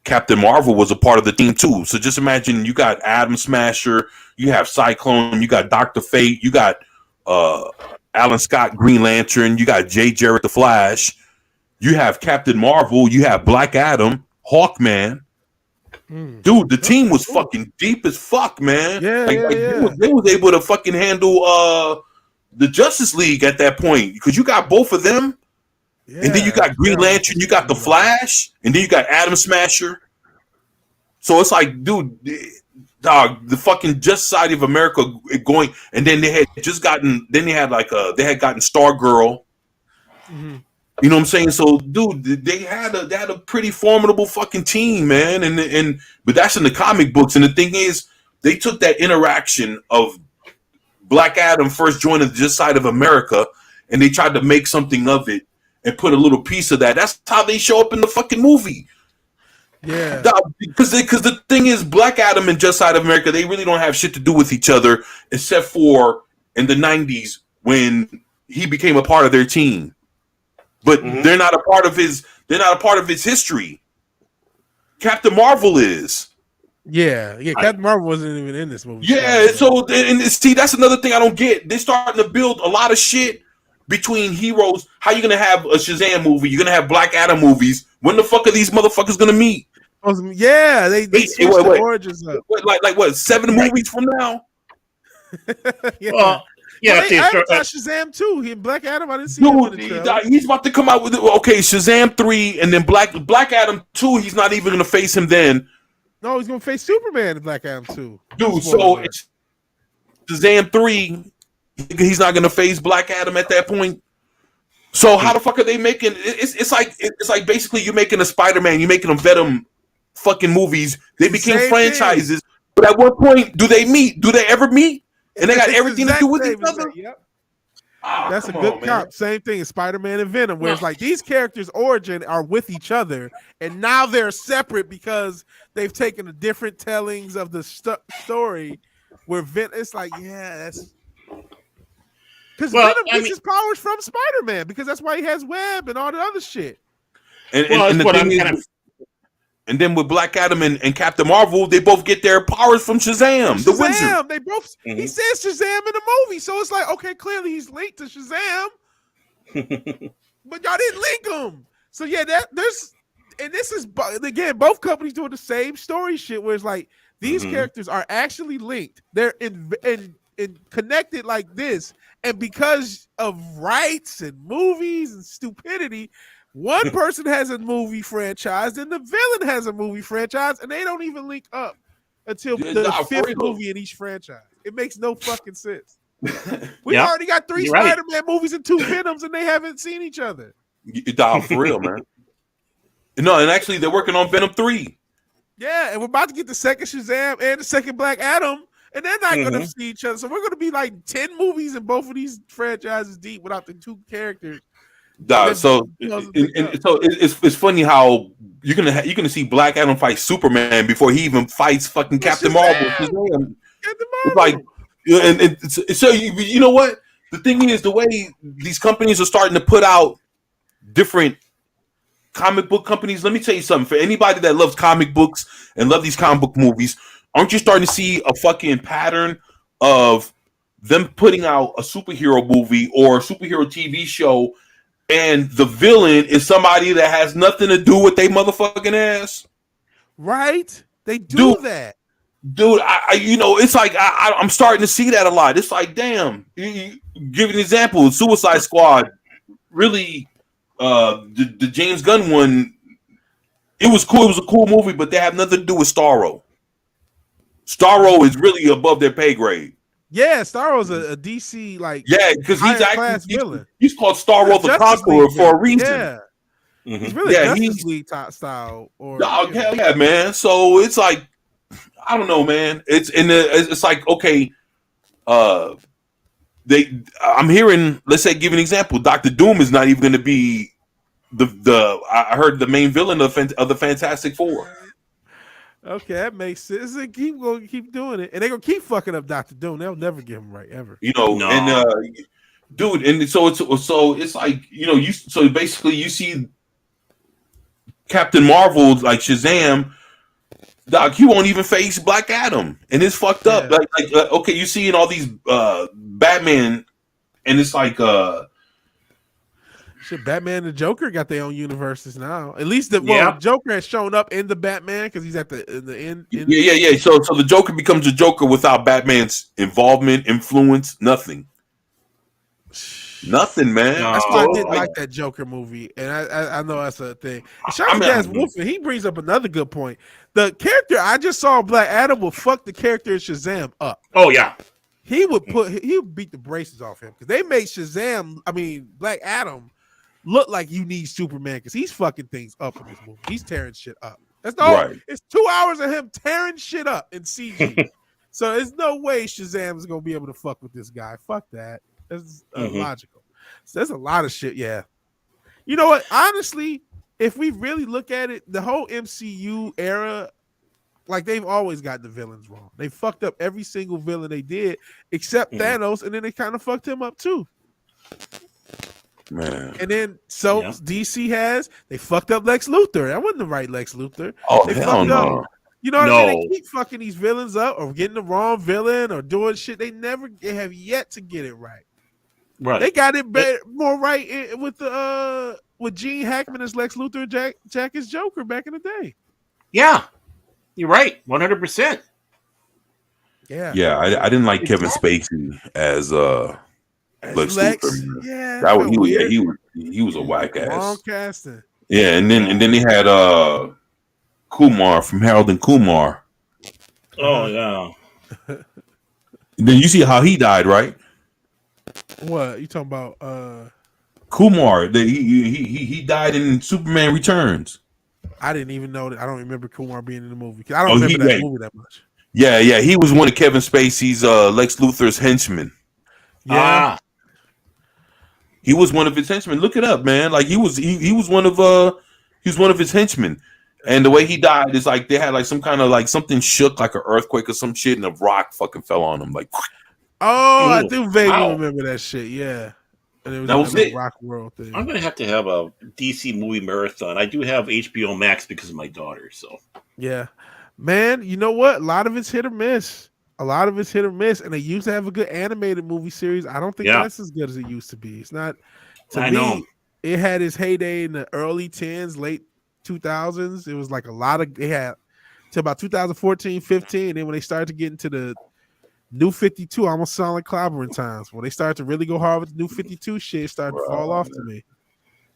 Captain Marvel was a part of the team too. So just imagine, you got Atom Smasher, you have Cyclone, you got Dr. Fate, you got Alan Scott Green Lantern, you got Jay Jarrett the Flash, you have Captain Marvel, you have Black Adam, Hawkman. Dude, the team was fucking deep as fuck, man. Yeah, They was able to fucking handle the Justice League at that point, because you got both of them. Yeah, and then you got Green Lantern, you got the Flash, and then you got Atom Smasher. So it's like, dude, dog, the fucking Just Society of America going, and then they had gotten Stargirl. You know what I'm saying? So, dude, they had a pretty formidable fucking team, man. But that's in the comic books. And the thing is, they took that interaction of Black Adam first joining the Just Society of America, and they tried to make something of it and put a little piece of that. That's how they show up in the fucking movie. Yeah. Because the thing is, Black Adam and Just Society of America, they really don't have shit to do with each other, except for in the 90s when he became a part of their team. But they're not a part of his history. Captain Marvel is. Yeah. Captain Marvel wasn't even in this movie. Yeah, so see, that's another thing I don't get. They're starting to build a lot of shit between heroes. How you gonna have a Shazam movie? You're gonna have Black Adam movies. When the fuck are these motherfuckers gonna meet? Yeah, they switched the origins up. Like what? 7 movies from now? Well, they advertised Shazam too. He and Black Adam. I didn't see him. He's about to come out with Shazam 3, and then Black Adam 2. He's not even gonna face him then. No, he's gonna face Superman in Black Adam 2. Dude, so it's Shazam 3. He's not gonna face Black Adam at that point. So how the fuck are they making? It's like basically you're making a Spider-Man, you're making them Venom fucking movies. They became franchises, but at what point do they meet? Do they ever meet? And they got everything to do with each other. Yep. That's a good cop. Same thing as Spider-Man and Venom, where it's like these characters' origin are with each other, and now they're separate because they've taken the different tellings of the story. Where Venom, it's like, that's. Because Venom gets his powers from Spider-Man, because that's why he has web and all the other shit. And then with Black Adam and Captain Marvel, they both get their powers from Shazam, the wizard. They both. He says Shazam in the movie, so it's like, okay, clearly he's linked to Shazam, but y'all didn't link him. So yeah, this is again, both companies doing the same story shit, where it's like these characters are actually linked. They're in connected like this, and because of rights and movies and stupidity, one person has a movie franchise and the villain has a movie franchise, and they don't even link up until the 5th movie in each franchise. It makes no fucking sense. We Yep. already got 3 You're right. Spider-Man movies and 2 Venoms, and they haven't seen each other. You dial for real, man. No, and actually, they're working on Venom 3. Yeah, and we're about to get the second Shazam and the second Black Adam, and they're not going to see each other. So we're going to be like 10 movies in both of these franchises deep without the 2 characters. So it's funny how you're gonna see Black Adam fight Superman before he even fights fucking Captain Marvel. It's like, and so you know what? The thing is, the way these companies are starting to put out different comic book companies. Let me tell you something. For anybody that loves comic books and love these comic book movies, aren't you starting to see a fucking pattern of them putting out a superhero movie or a superhero TV show, and the villain is somebody that has nothing to do with their motherfucking ass? Right? They do that. Dude, it's like I'm starting to see that a lot. It's like, damn. Give an example. Suicide Squad, really, the James Gunn one, it was cool. It was a cool movie, but they have nothing to do with Starro. Starro is really above their pay grade. Yeah, Starro's a DC because he's called Starro the Justice Conqueror League, for a reason. Yeah, he's really Justice League top style. Hell yeah, man. So it's like, I don't know, man. It's like, okay, I'm hearing, let's say, give an example. Dr. Doom is not even going to be I heard the main villain of the Fantastic Four. Okay, that makes sense. They keep doing it, and they're gonna keep fucking up Dr. Doom. They'll never get him right ever. And dude, and so it's like, so basically you see Captain Marvel like Shazam. Doc, he won't even face Black Adam, and it's fucked up. Like okay, you see in all these Batman, and it's like shit. Batman and the Joker got their own universes now. At least the Joker has shown up in the Batman because he's at the end. Yeah. So the Joker becomes a Joker without Batman's involvement, influence, nothing. Nothing, man. That's why I didn't like that Joker movie, and I know that's a thing. Shotgun Wolfen, he brings up another good point. The character I just saw, Black Adam, will fuck the character in Shazam up. Oh yeah, he would beat the braces off him because they made Black Adam look like you need Superman because he's fucking things up in this movie. He's tearing shit up. That's It's 2 hours of him tearing shit up in CG. So there's no way Shazam is gonna be able to fuck with this guy. Fuck that. That's illogical. So there's a lot of shit. Yeah. You know what? Honestly, if we really look at it, the whole MCU era, like they've always got the villains wrong. They fucked up every single villain they did, except Thanos, and then they kind of fucked him up too. Man. And then DC they fucked up Lex Luthor. That wasn't the right Lex Luthor. Oh, they hell no. Up. You know what I mean? They keep fucking these villains up or getting the wrong villain or doing shit. They have yet to get it right. Right. They got it more right with Gene Hackman as Lex Luthor and Jack as Joker back in the day. Yeah. You're right. 100%. Yeah. Yeah, I didn't like Kevin Spacey as Lex Luthor. Yeah. He was a whack ass. Wrong casting. Yeah, and then they had Kumar from Harold and Kumar. Oh yeah. Then you see how he died, right? What you talking about? Kumar. He died in Superman Returns. I didn't even know that. I don't remember Kumar being in the movie. I don't remember that movie that much. Yeah. He was one of Kevin Spacey's Lex Luthor's henchmen. Yeah. He was one of his henchmen. Look it up, man. Like he was one of his henchmen. And the way he died is like they had like some kind of like something shook like an earthquake or some shit, and a rock fucking fell on him. Like, I do vaguely remember that shit. Yeah, and it was it. Rock World thing. I'm gonna have a DC movie marathon. I do have HBO Max because of my daughter. So yeah, man. You know what? A lot of it's hit or miss. And they used to have a good animated movie series. I don't think that's as good as it used to be. It's not. To me, it had its heyday in the early 10s, late 2000s. It was like a lot of. They had to about 2014, 15. And then when they started to get into the New 52, almost sound like clobbering times. When they started to really go hard with the New 52 shit, it started to fall off to me.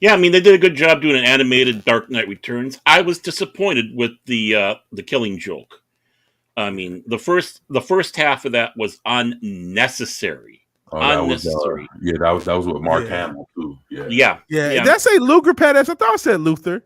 Yeah, I mean they did a good job doing an animated Dark Knight Returns. I was disappointed with the Killing Joke. I mean the first half of that was unnecessary. Oh, Unnecessary. that was with Mark Yeah. Hamill too. Yeah. Yeah. Yeah, Yeah. did I say Luger Padass? I thought I said Luther.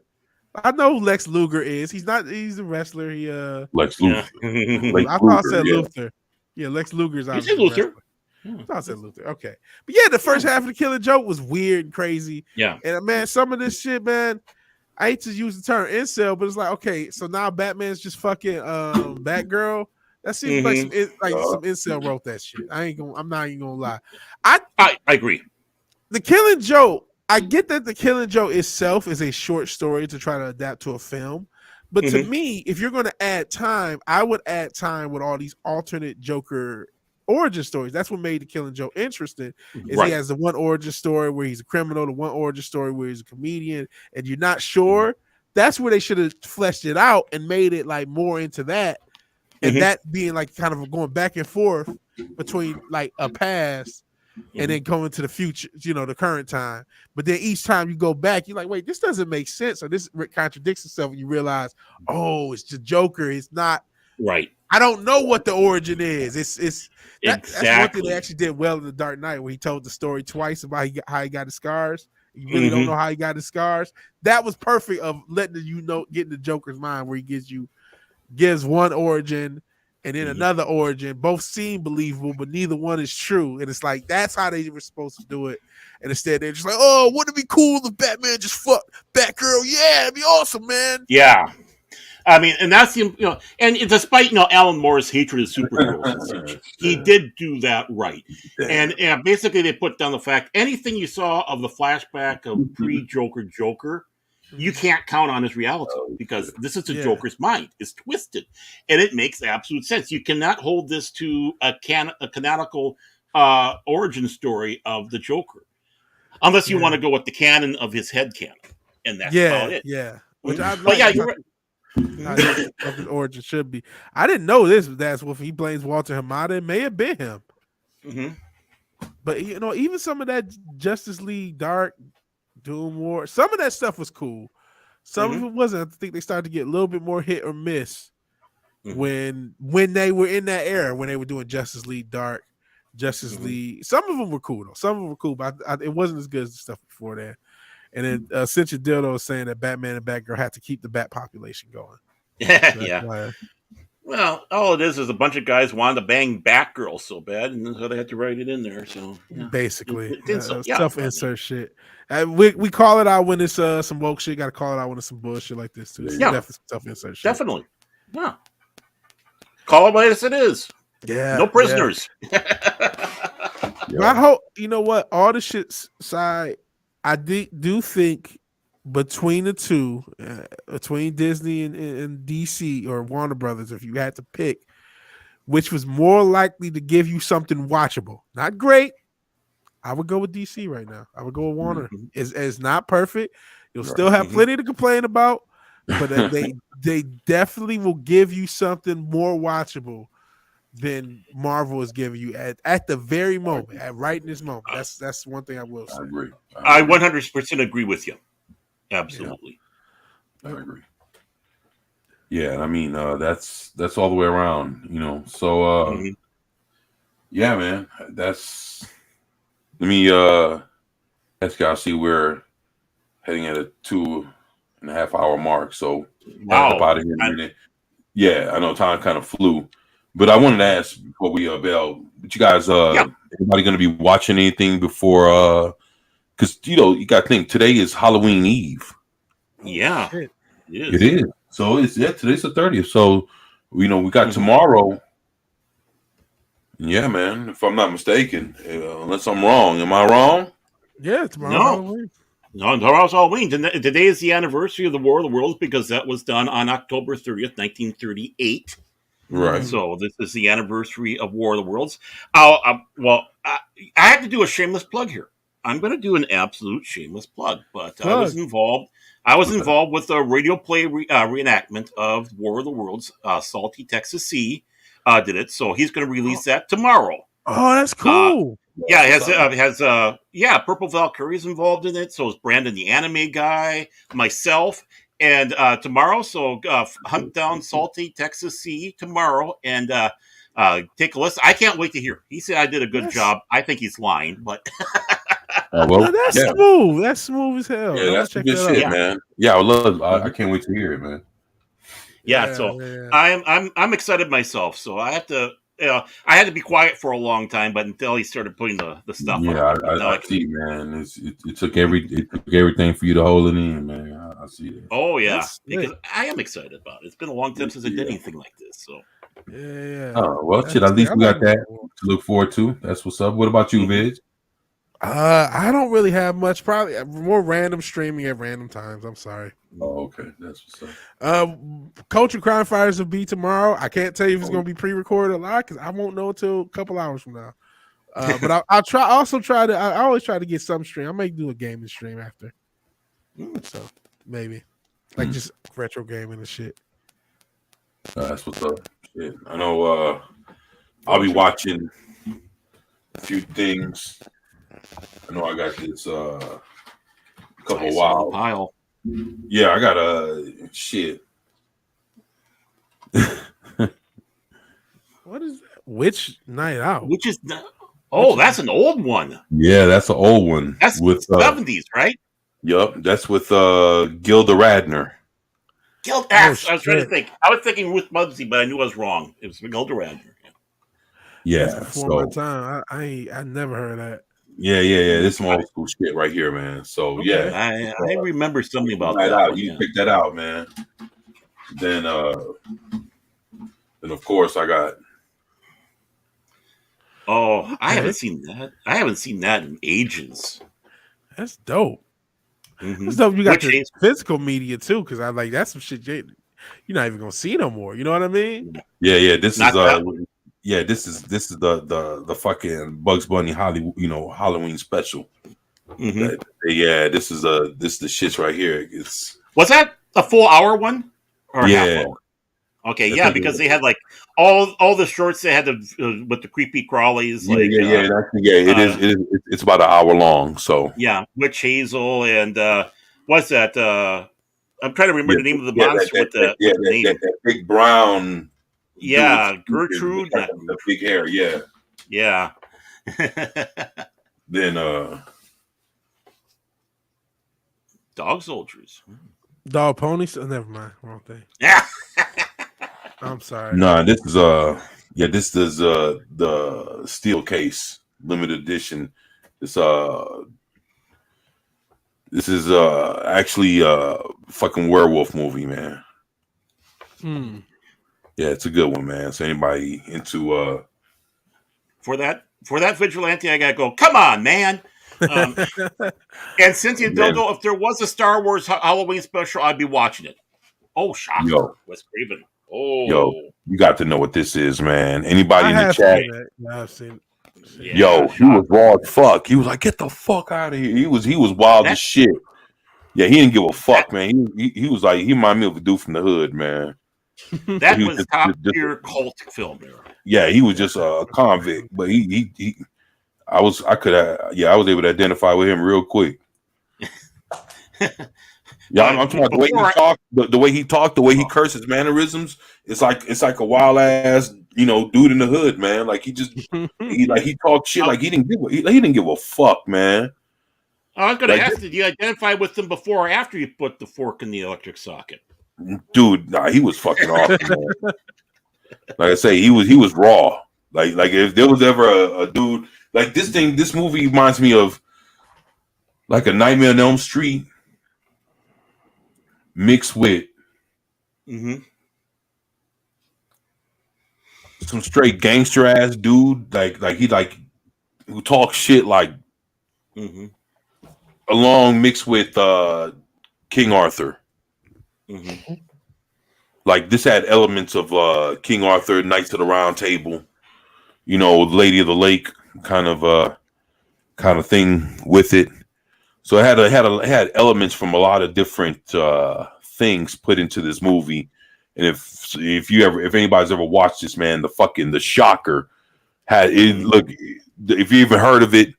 I know who Lex Luger is. He's not. He's a wrestler. He Lex Yeah. Luthor. Lex I thought I Luger, said yeah. Luther. Yeah, Lex Luger's You obviously said a Luther. wrestler. I thought I said Luther. Okay, but yeah, the first half of the Killing Joke was weird and crazy. Yeah. And some of this shit, man. I hate to use the term incel, but it's like, okay, so now Batman's just fucking Batgirl. That seems like some incel wrote that shit. I'm not even gonna lie. I agree. The Killing Joke, I get that the Killing Joke itself is a short story to try to adapt to a film. But to me, if you're going to add time, I would add time with all these alternate Joker origin stories. That's what made the Killing Joke interesting. Is Right. he has the one origin story where he's a criminal, the one origin story where he's a comedian, and you're not sure. That's where they should have fleshed it out and made it like more into that, and that being like kind of going back and forth between like a past and then going to the future, the current time. But then each time you go back, you're like, wait, this doesn't make sense, or this contradicts itself. And you realize, oh, it's the Joker. It's not right. I don't know what the origin is. That's one thing they actually did well in The Dark Knight, where he told the story twice about how he got his scars. You really don't know how he got his scars. That was perfect of letting get in the Joker's mind, where he gives one origin and then another origin. Both seem believable, but neither one is true. And it's like, that's how they were supposed to do it. And instead, they're just like, oh, wouldn't it be cool if Batman just fucked Batgirl? Yeah, it'd be awesome, man. Yeah. I mean, and that's and despite Alan Moore's hatred of superheroes, he did do that right. And basically, they put down the fact anything you saw of the flashback of pre-Joker, you can't count on his reality, because this is the Joker's mind. It's twisted, and it makes absolute sense. You cannot hold this to a canonical origin story of the Joker, unless you want to go with the canon of his head canon, and that's about it. Yeah, which I like. But yeah, you're right. Of his origin should be. I didn't know this. That's what he blames Walter Hamada. It may have been him. But even some of that Justice League Dark, Doom War, some of that stuff was cool. Some of it wasn't. I think they started to get a little bit more hit or miss when they were in that era, when they were doing Justice League Dark, Justice League. Some of them were cool though. Some of them were cool, but it wasn't as good as the stuff before that. And then Cincha Dildo is saying that Batman and Batgirl had to keep the bat population going. Yeah. Well, all it is a bunch of guys wanted to bang Batgirl so bad, and so they had to write it in there. So basically, yeah. self-insert shit. We call it out when it's some woke shit. Got to call it out when it's some bullshit like this too. Yeah, definitely self-insert shit. Definitely. Yeah. Call it as it is. Yeah. No prisoners. I hope all the shit side. I do think between the two, between Disney and DC or Warner Brothers, if you had to pick, which was more likely to give you something watchable, not great, I would go with DC right now. I would go with Warner. It's not perfect. You'll still have plenty to complain about, but they definitely will give you something more watchable than Marvel is giving you at the very moment, right in this moment. That's one thing I will say. I agree. I 100% agree with you. Absolutely. I agree. Yeah, I mean that's all the way around, So yeah, man. Let me ask y'all, see, we're heading at a 2.5 hour mark. So wow. Out of here in a minute. Yeah, I know time kind of flew. But I wanted to ask before we bail, but you guys, anybody going to be watching anything before? Because you got to think today is Halloween Eve. Yeah, it is. So today's the 30th. So we got tomorrow. Yeah, man. If I'm not mistaken, unless I'm wrong, am I wrong? Yeah, tomorrow's Halloween. No, tomorrow's Halloween. Today is the anniversary of the War of the Worlds, because that was done on October 30th, 1938. Right. So this is the anniversary of War of the Worlds. I have to do a shameless plug here. I'm going to do an absolute shameless plug, but I was involved with a radio play reenactment of War of the Worlds. Salty Texas Sea did it, so he's going to release that tomorrow. Oh, that's cool. It has Purple Valkyrie's involved in it. So is Brandon the anime guy, myself. And tomorrow, so hunt down Salty Texas Sea tomorrow, and take a listen. I can't wait to hear. He said I did a good Yes. job. I think he's lying, but Well, That's yeah. smooth. That's smooth as hell. Yeah, I'm that's gonna some good check that shit, out. man. Yeah, I love. I can't wait to hear it, man. yeah. So I'm excited myself. So I have to. I had to be quiet for a long time, but until he started putting the stuff Yeah, out. Now I see, man. It took everything for you to hold it in, man. I see that. Oh yeah, That's because sick. I am excited about it. It's been a long time since I did Yeah. anything like this. So Yeah. Oh well, That's shit. At sick. least I we got like that that one. to look forward to. That's what's up. What about you, Mhm. Viz? I don't really have much. Probably more random streaming at random times. I'm sorry. Oh, okay. That's what's up. Culture Crime Fighters will be tomorrow. I can't tell you if it's going to be pre-recorded or live because I won't know until a couple hours from now. But I'll try. Also try to. I always try to get some stream. I may do a gaming stream after. So maybe like just retro gaming and shit. That's what's up. Shit. I know. I'll be watching a few things. I know I got this couple nice wild. pile. Yeah, I got shit. What is that? Which Night Out? Which is that's an old one. Yeah, that's an old one. That's with 70s, right? Yup, that's with Gilda Radner. Gilda. Oh, I was trying to shit. think. I was thinking Ruth Muggsy, but I knew I was wrong. It was Gilda Radner. Yeah, That's before my so time. I never heard of that. yeah. This some old school shit right here, man. So Okay. yeah, I remember something about Night that. Out. One, You yeah. pick that out, man. Then of course I got. Oh, I Okay. haven't seen that. I haven't seen that in ages. That's dope. Mhm. That's dope. You got Which the is- physical media too, because I like that's some shit you're not even gonna see no more. You know what I mean? Yeah. This Not is that one. yeah. This is the fucking Bugs Bunny Halloween special. Mhm. Yeah, this is the shits right here. It's Was that a full hour one? Or a half yeah. hour? Okay, I yeah, think it because was. they had like all the shorts they had with the creepy crawlies, like It's about an hour long. So Witch Hazel and what's that? I'm trying to remember the name of the monster with the name. that big brown. Yeah, dude, Gertrude. the big hair. Yeah. Yeah. Then Dog soldiers. Dog ponies. Oh, never mind. Wrong thing. Yeah. I'm sorry. nah, this is this is the steel case limited edition. This is actually fucking werewolf movie, man. Yeah, it's a good one, man. So anybody into For that vigilante, I gotta go. Come on, man. And Cynthia Dildo, if there was a Star Wars Halloween special, I'd be watching it. Oh, shocker. Yo. Wes Craven. Oh. Yo, you got to know what this is, man. Anybody in the chat? Yeah, I've seen it. Yeah, Yo, he was raw as fuck. He was like, "Get the fuck out of here." He was wild as shit. Yeah, he didn't give a fuck, man. He was like, he reminded me of a dude from the hood, man. That He was just- top tier cult film there. Yeah, he was just a convict, but I was able to identify with him real quick. Yeah, I'm talking about the way he talked, the way he talked, the way he cursed, his mannerisms. It's like a wild ass, dude in the hood, man. Like he talked shit, like he didn't give a fuck, man. I was going to Like- ask, did you identify with them before or after you put the fork in the electric socket? Dude, nah, he was fucking awesome, man. Like I say, he was raw. Like if there was ever a dude like this movie reminds me of like a Nightmare on Elm Street mixed with some straight gangster ass dude, like he who talks shit like along mixed with King Arthur. Like this had elements of King Arthur, Knights of the Round Table, Lady of the Lake kind of thing with it. So it had elements from a lot of different things put into this movie. And if anybody's ever watched this, man, the shocker had it. Look, if you even heard of it,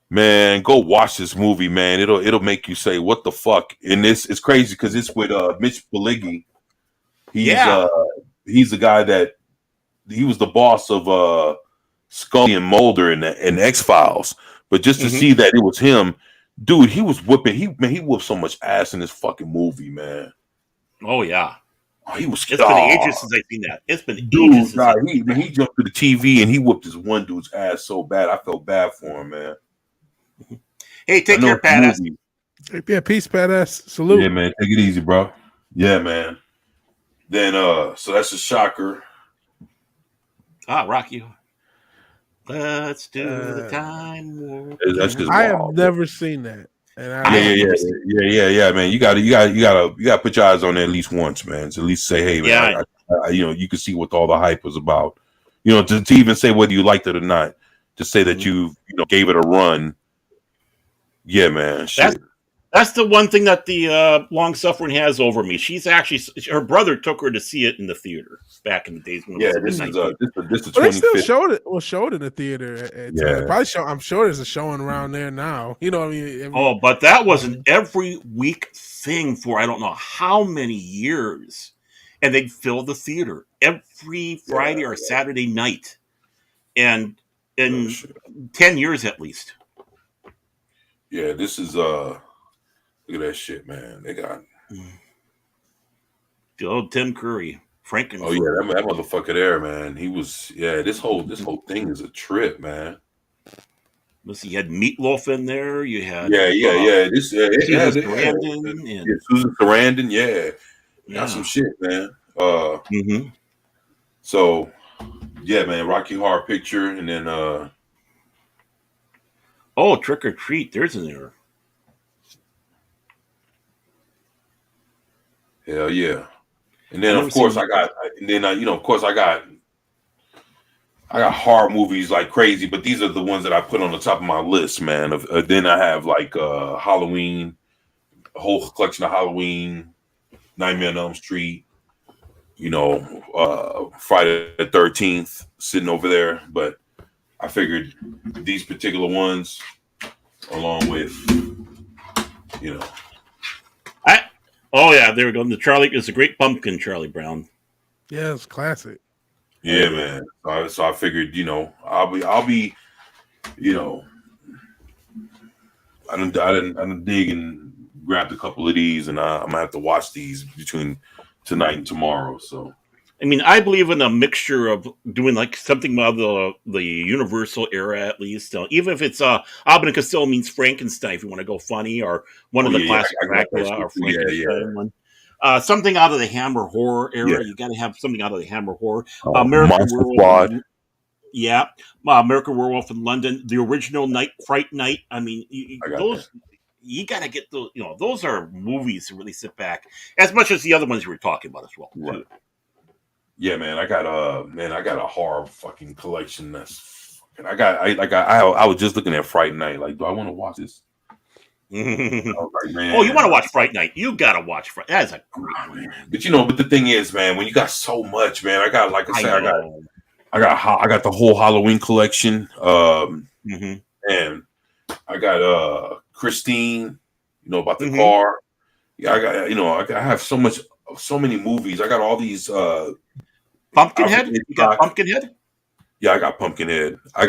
man, go watch this movie, man. It'll make you say, "What the fuck?" And it's crazy because it's with Mitch Pileggi. He's the guy that the boss of Scully and Mulder in X-Files. But just to see that it was him, dude, he was whooping. He whooped so much ass in this fucking movie, man. Oh yeah. Oh, he was. It's been ages since I've seen that. It's been Dude, ages since he jumped to the TV and he whooped this one dude's ass so bad. I felt bad for him, man. Hey, take care, Badass. Yeah, peace, Badass. Salute. Yeah, man. Take it easy, bro. Yeah, man. Then, so that's a shocker. Rocky. Let's do the time war. That's just I have wild. never seen that. And Yeah, man. You gotta put your eyes on it at least once, man. To at least say, hey, man, you can see what all the hype was about. To even say whether you liked it or not, to say that you gave it a run. Yeah, man. Shit. That's the one thing that the long suffering has over me. She's actually, her brother took her to see it in the theater back in the days when it was this is 25th. the They still 25th. showed in the theater. Yeah. Probably I'm sure there's a showing around there now. You know what I mean? But that was an every week thing for I don't know how many years. And they'd fill the theater every Friday or Saturday night. And in 10 years at least. Yeah, this is look at that shit, man. They got the old Tim Curry, Frankenfurter. Oh yeah, that motherfucker there, man. He was this whole thing is a trip, man. Listen, you had Meatloaf in there. You had This Susan Sarandon, Susan Sarandon, got some shit, man. So man, Rocky Horror Picture, and then Trick or Treat. There's an error. Hell yeah. And then of course I got horror movies like crazy, but these are the ones that I put on the top of my list, man. Then I have like Halloween, a whole collection of Halloween, Nightmare on Elm Street, Friday the 13th sitting over there. But I figured these particular ones, along with, there we go. The Charlie is a great pumpkin, Charlie Brown. Yeah, it's classic. Yeah, man. So I figured, I'll be, I didn't dig and grabbed a couple of these, and I'm gonna have to watch these between tonight and tomorrow. So, I mean, I believe in a mixture of doing like something of the Universal era at least. Even if it's Abbott and Costello means Frankenstein, if you want to go funny, or one of the classic Dracula or Frankenstein one. Something out of the Hammer horror era. Yeah. You got to have something out of the Hammer horror. American Werewolf. Yeah, American Werewolf in London, the original Fright Night. I mean, you got to get those. Those are movies to really sit back, as much as the other ones you were talking about as well. Right. Yeah, man. I got a horror fucking collection. I was just looking at Fright Night. Like, do I want to watch this? Man. Oh, you want to watch Fright Night? You got to watch Fright. That is a great one. But the thing is, man, when you got so much, man, I got I got the whole Halloween collection. And I got Christine, about the car. Yeah, I have so many movies. I got all these Pumpkinhead? You got Pumpkinhead? Yeah, I got Pumpkinhead. I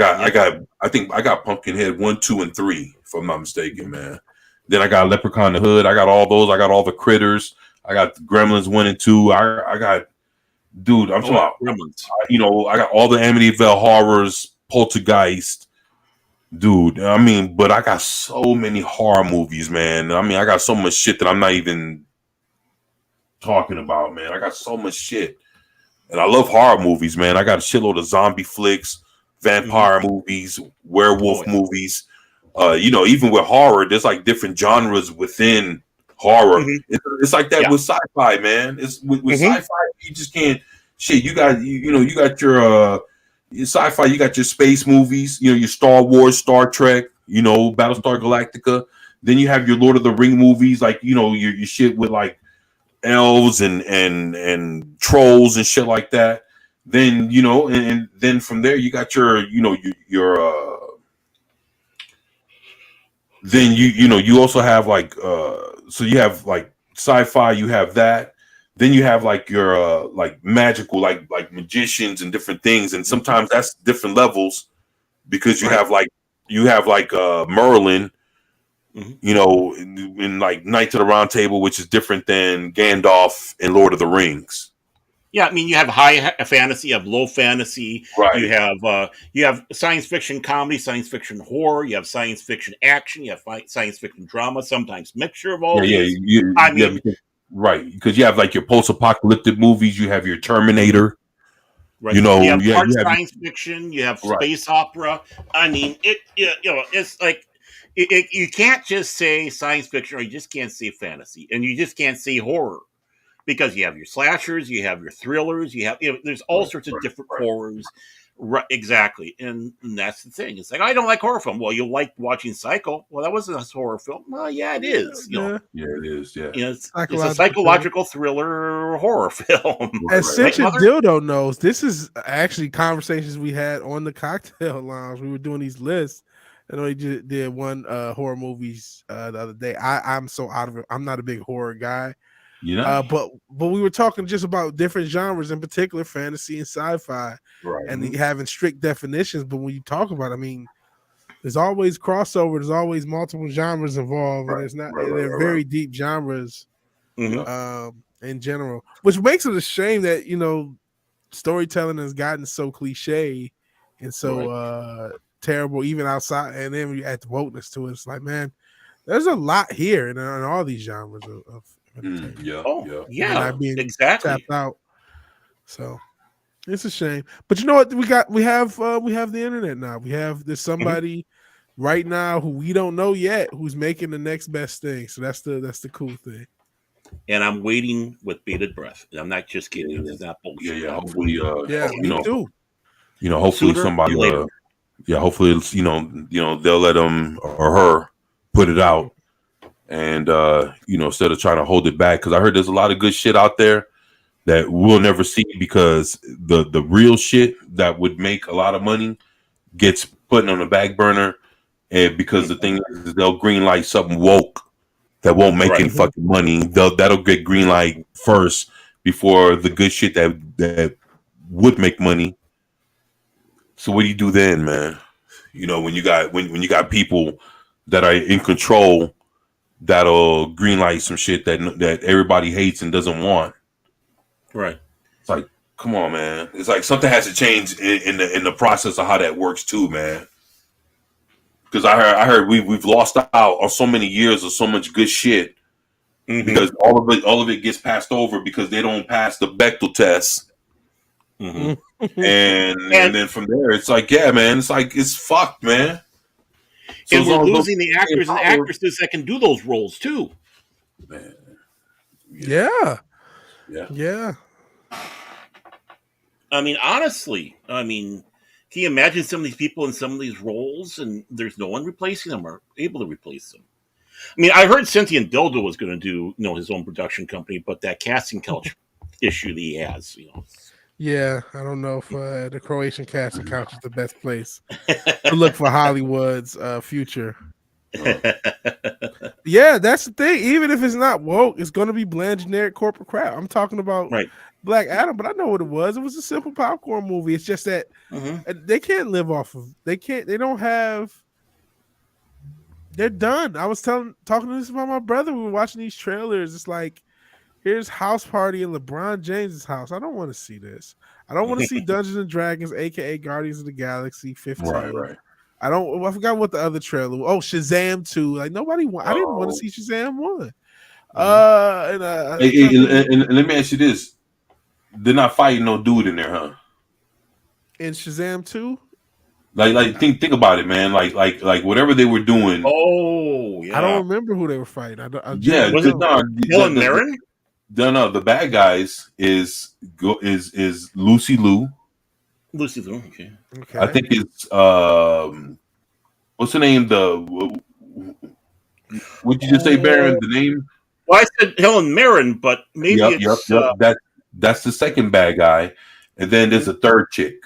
think I got Pumpkinhead 1, 2, and 3, if I'm not mistaken, man. Then I got Leprechaun in the Hood. I got all those. I got all the Critters. I got the Gremlins 1 and 2. I got, dude, I'm talking about Gremlins. I got all the Amityville Horrors, Poltergeist, dude. I mean, but I got so many horror movies, man. I mean, I got so much shit that I'm not even talking about, man. I got so much shit. And I love horror movies, man. I got a shitload of zombie flicks, vampire movies, werewolf movies. Even with horror, there's like different genres within horror. It's like that with sci-fi, man. It's with sci-fi, you just can't. Shit, you got you got your sci-fi. You got your space movies. Your Star Wars, Star Trek. Battlestar Galactica. Then you have your Lord of the Ring movies, like your shit with like elves and trolls and shit like that. Then and then from there you got your then you also have like so you have like sci-fi, you have that. then you have like your like magical, like magicians and different things, and sometimes that's different levels because you have like Merlin, you know, in like Knights of the Round Table, which is different than Gandalf in Lord of the Rings. Yeah, I mean, you have high fantasy, you have low fantasy, Right. You have science fiction comedy, science fiction horror, you have science fiction action, you have science fiction drama, sometimes mixture of all these. Right, because you have like your post-apocalyptic movies, you have your Terminator, right? You know, you have you have science fiction, you have space opera. I mean, it's like you can't just say science fiction, or you just can't say fantasy, and you just can't say horror. Because you have your slashers, you have your thrillers, there's all sorts of different horrors. Right, exactly, and that's the thing. It's like, I don't like horror film. Well, you like watching Psycho. Well, that wasn't a horror film. Well, yeah, it is. Yeah, it is. Yeah, it's a psychological thriller horror film. As Cinch and Dildo knows, this is actually conversations we had on the cocktail lounge. We were doing these lists. I know he just did one horror movies the other day. I'm so out of it. I'm not a big horror guy. But we were talking just about different genres, in particular fantasy and sci-fi, and having strict definitions. But when you talk about, I mean, there's always crossover. There's always multiple genres involved, and it's not. They're very deep genres, in general, which makes it a shame that storytelling has gotten so cliche and so terrible, even outside. And then when you add the wokeness to it, it's like, man, there's a lot here in all these genres of exactly. Tapped out. So it's a shame, but you know what? We have the internet now. There's somebody right now who we don't know yet who's making the next best thing. So that's the cool thing. And I'm waiting with bated breath. I'm not just kidding. It's not bullshit. Yeah. Hopefully, me too. Hopefully somebody, hopefully it's, they'll let him or her put it out. And instead of trying to hold it back, because I heard there's a lot of good shit out there that we'll never see because the real shit that would make a lot of money gets put on the back burner, and because the thing is they'll green light something woke that won't make any fucking money. That'll get green light first before the good shit that would make money. So what do you do then, man? When you got people that are in control that'll greenlight some shit that everybody hates and doesn't want. Right. It's like, come on, man. It's like something has to change in the process of how that works too, man. Because I heard we've lost out on so many years of so much good shit because all of it gets passed over because they don't pass the Bechdel test. And then from there it's like, yeah, man, it's like it's fucked, man. So and we're losing the actors and actresses that can do those roles too. Man. Yeah. I mean, honestly, can you imagine some of these people in some of these roles, and there's no one replacing them or able to replace them? I mean, I heard Cynthia and Dildo was going to do, his own production company, but that casting couch issue that he has, Yeah, I don't know if the Croatian casting couch is the best place to look for Hollywood's future. Yeah, that's the thing. Even if it's not woke, it's going to be bland, generic corporate crap. I'm talking about Black Adam, but I know what it was. It was a simple popcorn movie. It's just that they can't live off of. They don't have. They're done. I was talking to this about my brother. We were watching these trailers. It's like, here's House Party in LeBron James's house. I don't want to see this. I don't want to see Dungeons and Dragons, aka Guardians of the Galaxy 15. Right. I forgot what the other trailer was. Oh, Shazam 2. Like nobody I didn't want to see Shazam 1. And let me ask you this. They're not fighting no dude in there, huh? In Shazam 2? Like think about it, man. Like whatever they were doing. Oh, yeah. I don't remember who they were fighting. Helen Mirren? No, the bad guys is Lucy Liu. Lucy Liu, okay. I think it's what's the name? What'd you just say, Baron? The name? Well, I said Helen Mirren, but maybe Yep. That's the second bad guy, and then there's a third chick.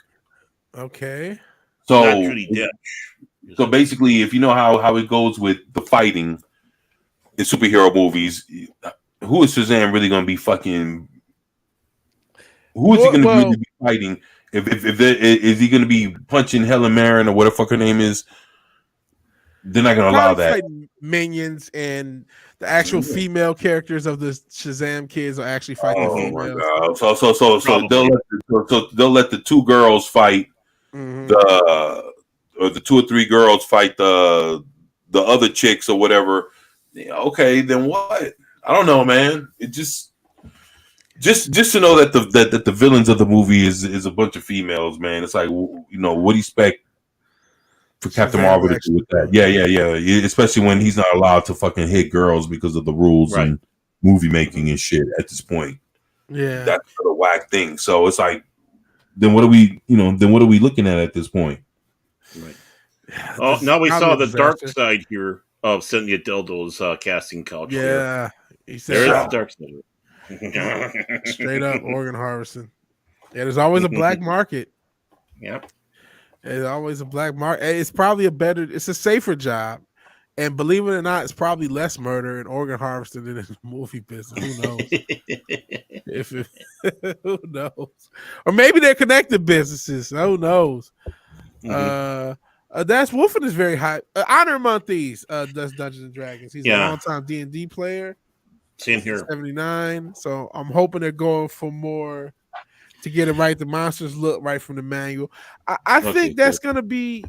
Okay. So not Judi Dench. So basically, if you know how it goes with the fighting in superhero movies, who is Shazam really going to be fucking Who is he going to Well, really be fighting? If there, is he going to be punching Helen Mirren or whatever fuck her name is? They're not going to allow probably that. fighting minions, and the actual Yeah. female characters of the Shazam kids are actually fighting Oh my females. god! So Probably. they'll let the two girls fight Mhm. the 2 or 3 girls fight the other chicks or whatever. Yeah, okay, then what? I don't know, man. It just to know that the villains of the movie is a bunch of females, man. It's like, what do you expect for Captain Shazam Marvel to do actually with that? Yeah. Especially when he's not allowed to fucking hit girls because of the rules Right. and movie making and shit at this point. Yeah. That's the whack thing. So it's like, then what are we looking at this point? Right. Yeah, Oh, this is now we probably saw a the dark disaster. side here of Cynthia Dildo's casting couch. Yeah. He said There is Shut the up. dark side. straight up organ harvesting. Yeah, there's always a black market. Yep. There's always a black market. It's probably it's a safer job. And believe it or not, it's probably less murder and organ harvesting than in the movie business. Who knows? Who knows? Or maybe they're connected businesses. Who knows? That's Wolfen is very high. Honor among Thieves does Dungeons and Dragons. He's a long-time D&D player. Same here. 79. So I'm hoping they're going for more to get it right. The monsters look right from the manual. I think that's going to be,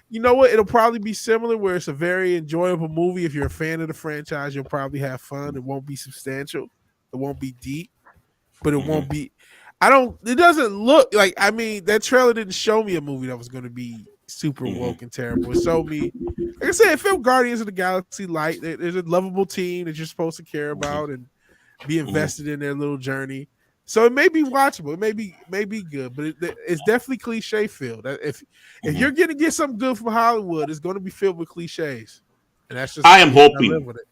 you know what? It'll probably be similar where it's a very enjoyable movie. If you're a fan of the franchise, you'll probably have fun. It won't be substantial. It won't be deep, but it won't be. It doesn't look like, that trailer didn't show me a movie that was going to be super woke and terrible. It showed me, like I said, it felt Guardians of the Galaxy light. There's a lovable team that you're supposed to care about and be invested in their little journey. So it may be watchable. It may be good, but it's definitely cliche filled. If you're going to get something good from Hollywood, it's going to be filled with cliches, and that's just. I am hoping. live with it.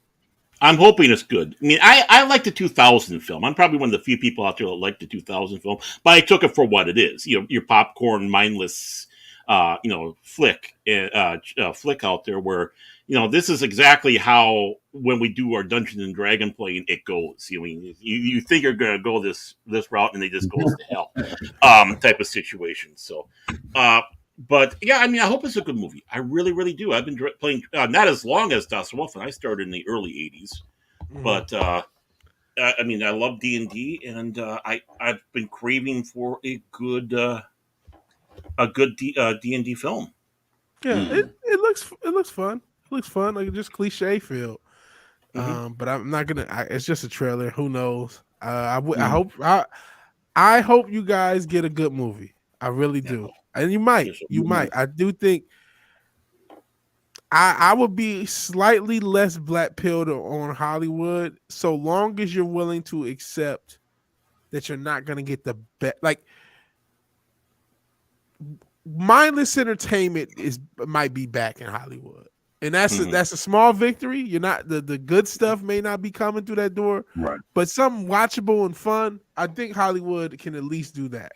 I'm hoping it's good. I mean, I like the 2000 film. I'm probably one of the few people out there that like the 2000 film, but I took it for what it is. Your popcorn, mindless, flick out there where, this is exactly how, when we do our Dungeons and Dragon playing, it goes. You think you're going to go this route and they just go to hell, type of situation. So, but yeah, I hope it's a good movie. I really, really do. I've been playing not as long as Das Wolfen. I started in the early '80s, but I love D&D, and I've been craving for a good D&D film. Yeah, it looks fun. It looks fun, like just cliche feel. But I'm not gonna. It's just a trailer. Who knows? I hope you guys get a good movie. I really do, and you might. I do think. I would be slightly less black pilled on Hollywood, so long as you're willing to accept that you're not gonna get the best. Like, mindless entertainment might be back in Hollywood, and that's a small victory. You're not the good stuff may not be coming through that door, right? But something watchable and fun, I think Hollywood can at least do that.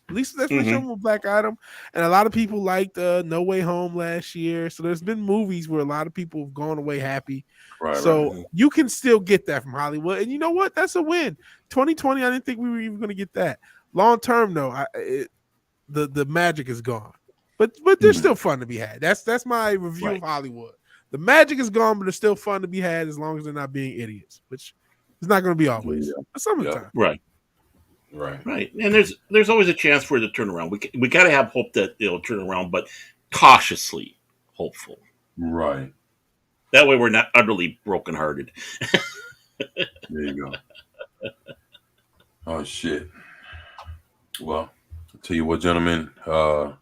At least that's what shown with Black Adam, and a lot of people liked No Way Home last year. So there's been movies where a lot of people have gone away happy. Right. So you can still get that from Hollywood, and you know what? That's a win. 2020, I didn't think we were even going to get that. Long term, though, the magic is gone, but there's still fun to be had. That's my review of Hollywood. The magic is gone, but there's still fun to be had as long as they're not being idiots, which is not going to be always. But summertime, right. And there's always a chance for it to turn around. We got to have hope that it'll turn around, but cautiously hopeful. Right. That way we're not utterly brokenhearted. There you go. Oh shit. Well, I'll tell you what, gentlemen, I'm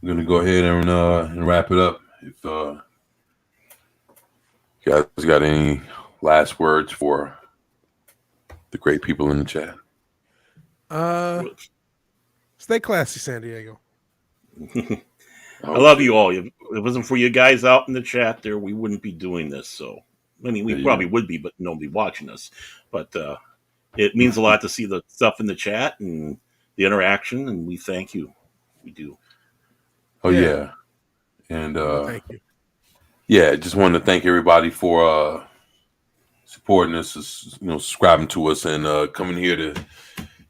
gonna go ahead and wrap it up. If you guys got any last words for the great people in the chat? Stay classy, San Diego. I love you all. If it wasn't for you guys out in the chat there, we wouldn't be doing this. So, we probably would be, but nobody watching us. But it means a lot to see the stuff in the chat and the interaction, and we thank you. We do. Oh yeah. And thank you. Yeah, just wanted to thank everybody for supporting us, subscribing to us, and coming here to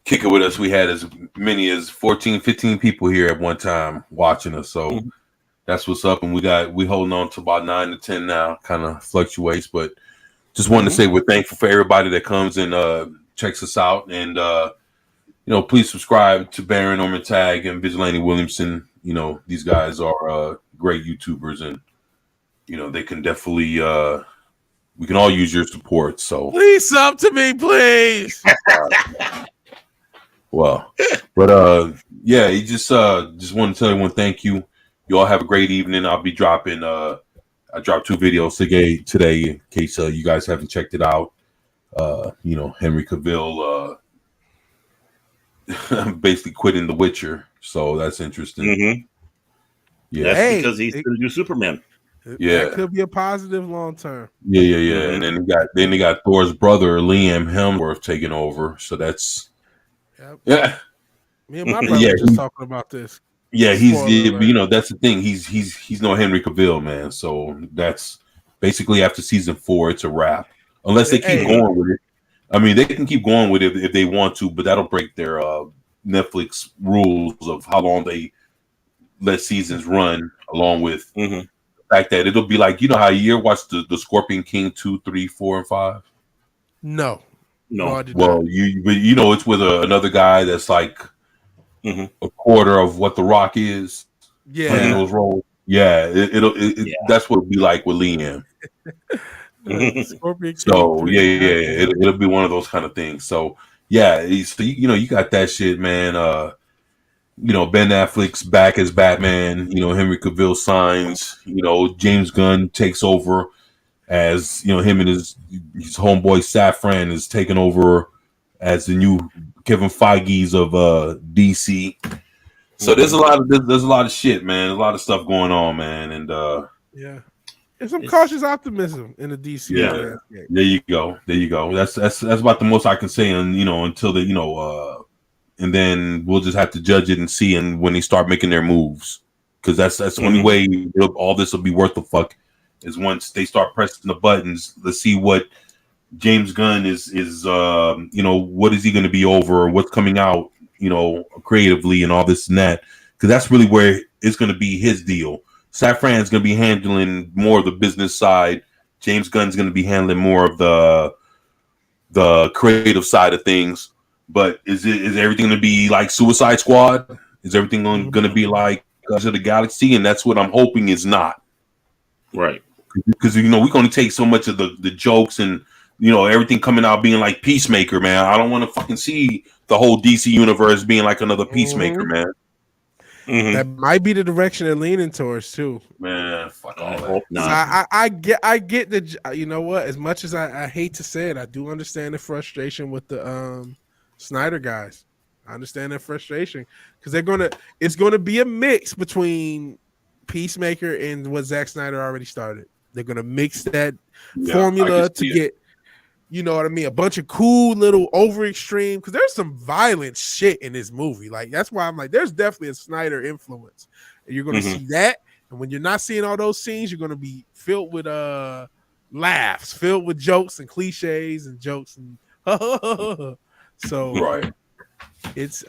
kick it with us. We had as many as 14, 15 people here at one time watching us. So that's what's up. And we holding on to about 9 to 10 now. Kind of fluctuates, but just wanted to say we're thankful for everybody that comes and checks us out. And please subscribe to Baron Norman Tag and Vigilante Williamson. These guys are great YouTubers, and they can definitely we can all use your support. So please sub to me, please. Well, but yeah, you just want to tell everyone thank you. You all have a great evening. I'll be dropping I dropped 2 videos today in case you guys haven't checked it out. Henry Cavill basically quitting The Witcher, so that's interesting. Mm-hmm. Yeah, that's because he's going to do Superman. Yeah, that could be a positive long term. Yeah. And then they got Thor's brother Liam Hemsworth taking over, so that's yeah. Me and my brother were just talking about this. Yeah, that's the thing. He's no Henry Cavill, man. So that's basically after season 4, it's a wrap. Unless they keep going with it. I mean, they can keep going with it if they want to, but that'll break their Netflix rules of how long they let seasons run. Along with the fact that it'll be like, how you ever watched the Scorpion King 2, 3, 4, and 5? No. Well, it's with another guy that's like a quarter of what The Rock is. Yeah, playing those roles. Yeah, that's what it'll be like with Liam. So it'll be one of those kind of things. So yeah, you got that shit, man. Ben Affleck's back as Batman. Henry Cavill signs. James Gunn takes over as him and his homeboy Safran is taking over as the new Kevin Feige's of DC. So there's a lot of shit, man. A lot of stuff going on, man, and there's some cautious optimism in the DC. Yeah, there you go. That's about the most I can say, and until the and then we'll just have to judge it and see, and when they start making their moves, because that's the only way all this will be worth the fuck is once they start pressing the buttons. Let's see what James Gunn is what is he going to be over, or what's coming out, creatively and all this and that, because that's really where it's going to be his deal. Safran's going to be handling more of the business side. James Gunn's going to be handling more of the creative side of things. But is everything going to be like Suicide Squad? Is everything going to be like Guardians of the Galaxy? And that's what I'm hoping is not. Right. Because we can only take so much of the jokes and everything coming out being like Peacemaker, man. I don't want to fucking see the whole DC universe being like another Peacemaker, man. That might be the direction they're leaning towards too. Man, fuck all that. Hope not. So I get the what? As much as I hate to say it, I do understand the frustration with the Snyder guys. I understand their frustration because it's gonna be a mix between Peacemaker and what Zack Snyder already started. They're gonna mix that formula to get, a bunch of cool little over extreme, because there's some violent shit in this movie. Like that's why I'm like, there's definitely a Snyder influence, and you're gonna see that. And when you're not seeing all those scenes, you're gonna be filled with laughs, filled with jokes and cliches and jokes and so right.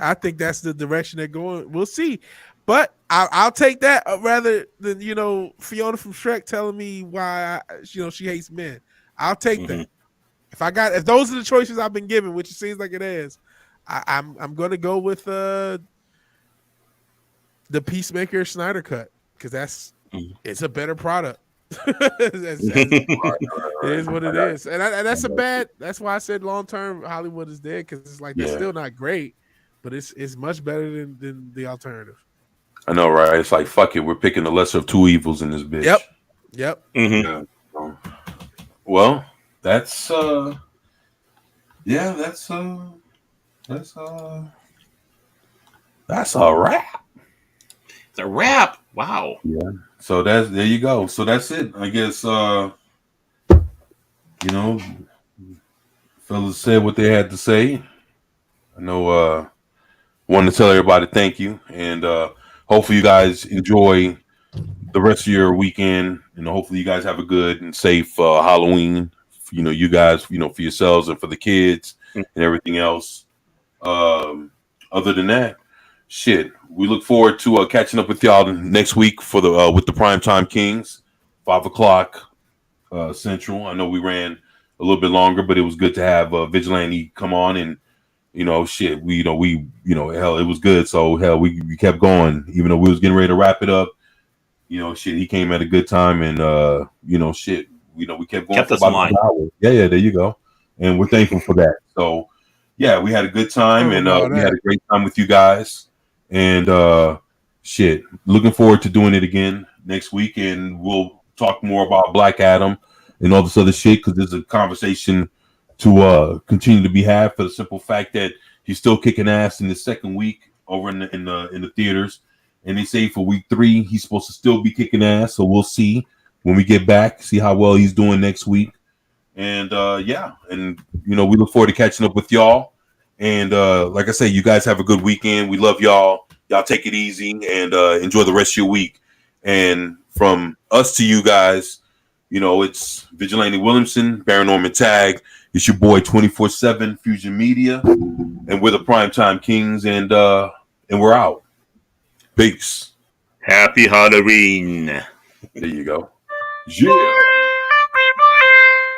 I think that's the direction they're going. We'll see. But I'll take that rather than Fiona from Shrek telling me why she hates men. I'll take that. If those are the choices I've been given, which it seems like it is, I'm gonna go with the Peacemaker Snyder cut, because it's a better product. It is what it is, and that's that's why I said long term Hollywood is dead, because it's like that's still not great, but it's much better than the alternative. I know, right? It's like, fuck it, we're picking the lesser of two evils in this bitch. Yep. Yeah. Well, that's a wrap. It's a wrap. Wow. Yeah. So there you go. So that's it. I guess fellas said what they had to say. I know wanted to tell everybody thank you, and hopefully you guys enjoy the rest of your weekend, and hopefully you guys have a good and safe Halloween. You guys, for yourselves and for the kids and everything else. Other than that, shit, we look forward to catching up with y'all next week for the with the Primetime Kings, 5 o'clock Central. I know we ran a little bit longer, but it was good to have Vigilante come on and shit. Hell, it was good. So hell, we kept going even though we was getting ready to wrap it up. Shit, he came at a good time and shit. We kept going for about an hour. Yeah, there you go. And we're thankful for that. So yeah, we had a good time we had a great time with you guys. And shit, looking forward to doing it again next week, and we'll talk more about Black Adam and all this other shit because there's a conversation to continue to be had for the simple fact that he's still kicking ass in the second week over in the theaters, and they say for week 3 he's supposed to still be kicking ass. So we'll see when we get back, see how well he's doing next week, and we look forward to catching up with y'all. And like I say, you guys have a good weekend. We love y'all. Y'all take it easy and enjoy the rest of your week. And from us to you guys, it's Vigilante Williamson, Baron Norman Tag. It's your boy 24/7 Fusion Media, and we're the Primetime Kings, and we're out. Peace. Happy Halloween. There you go. Yeah.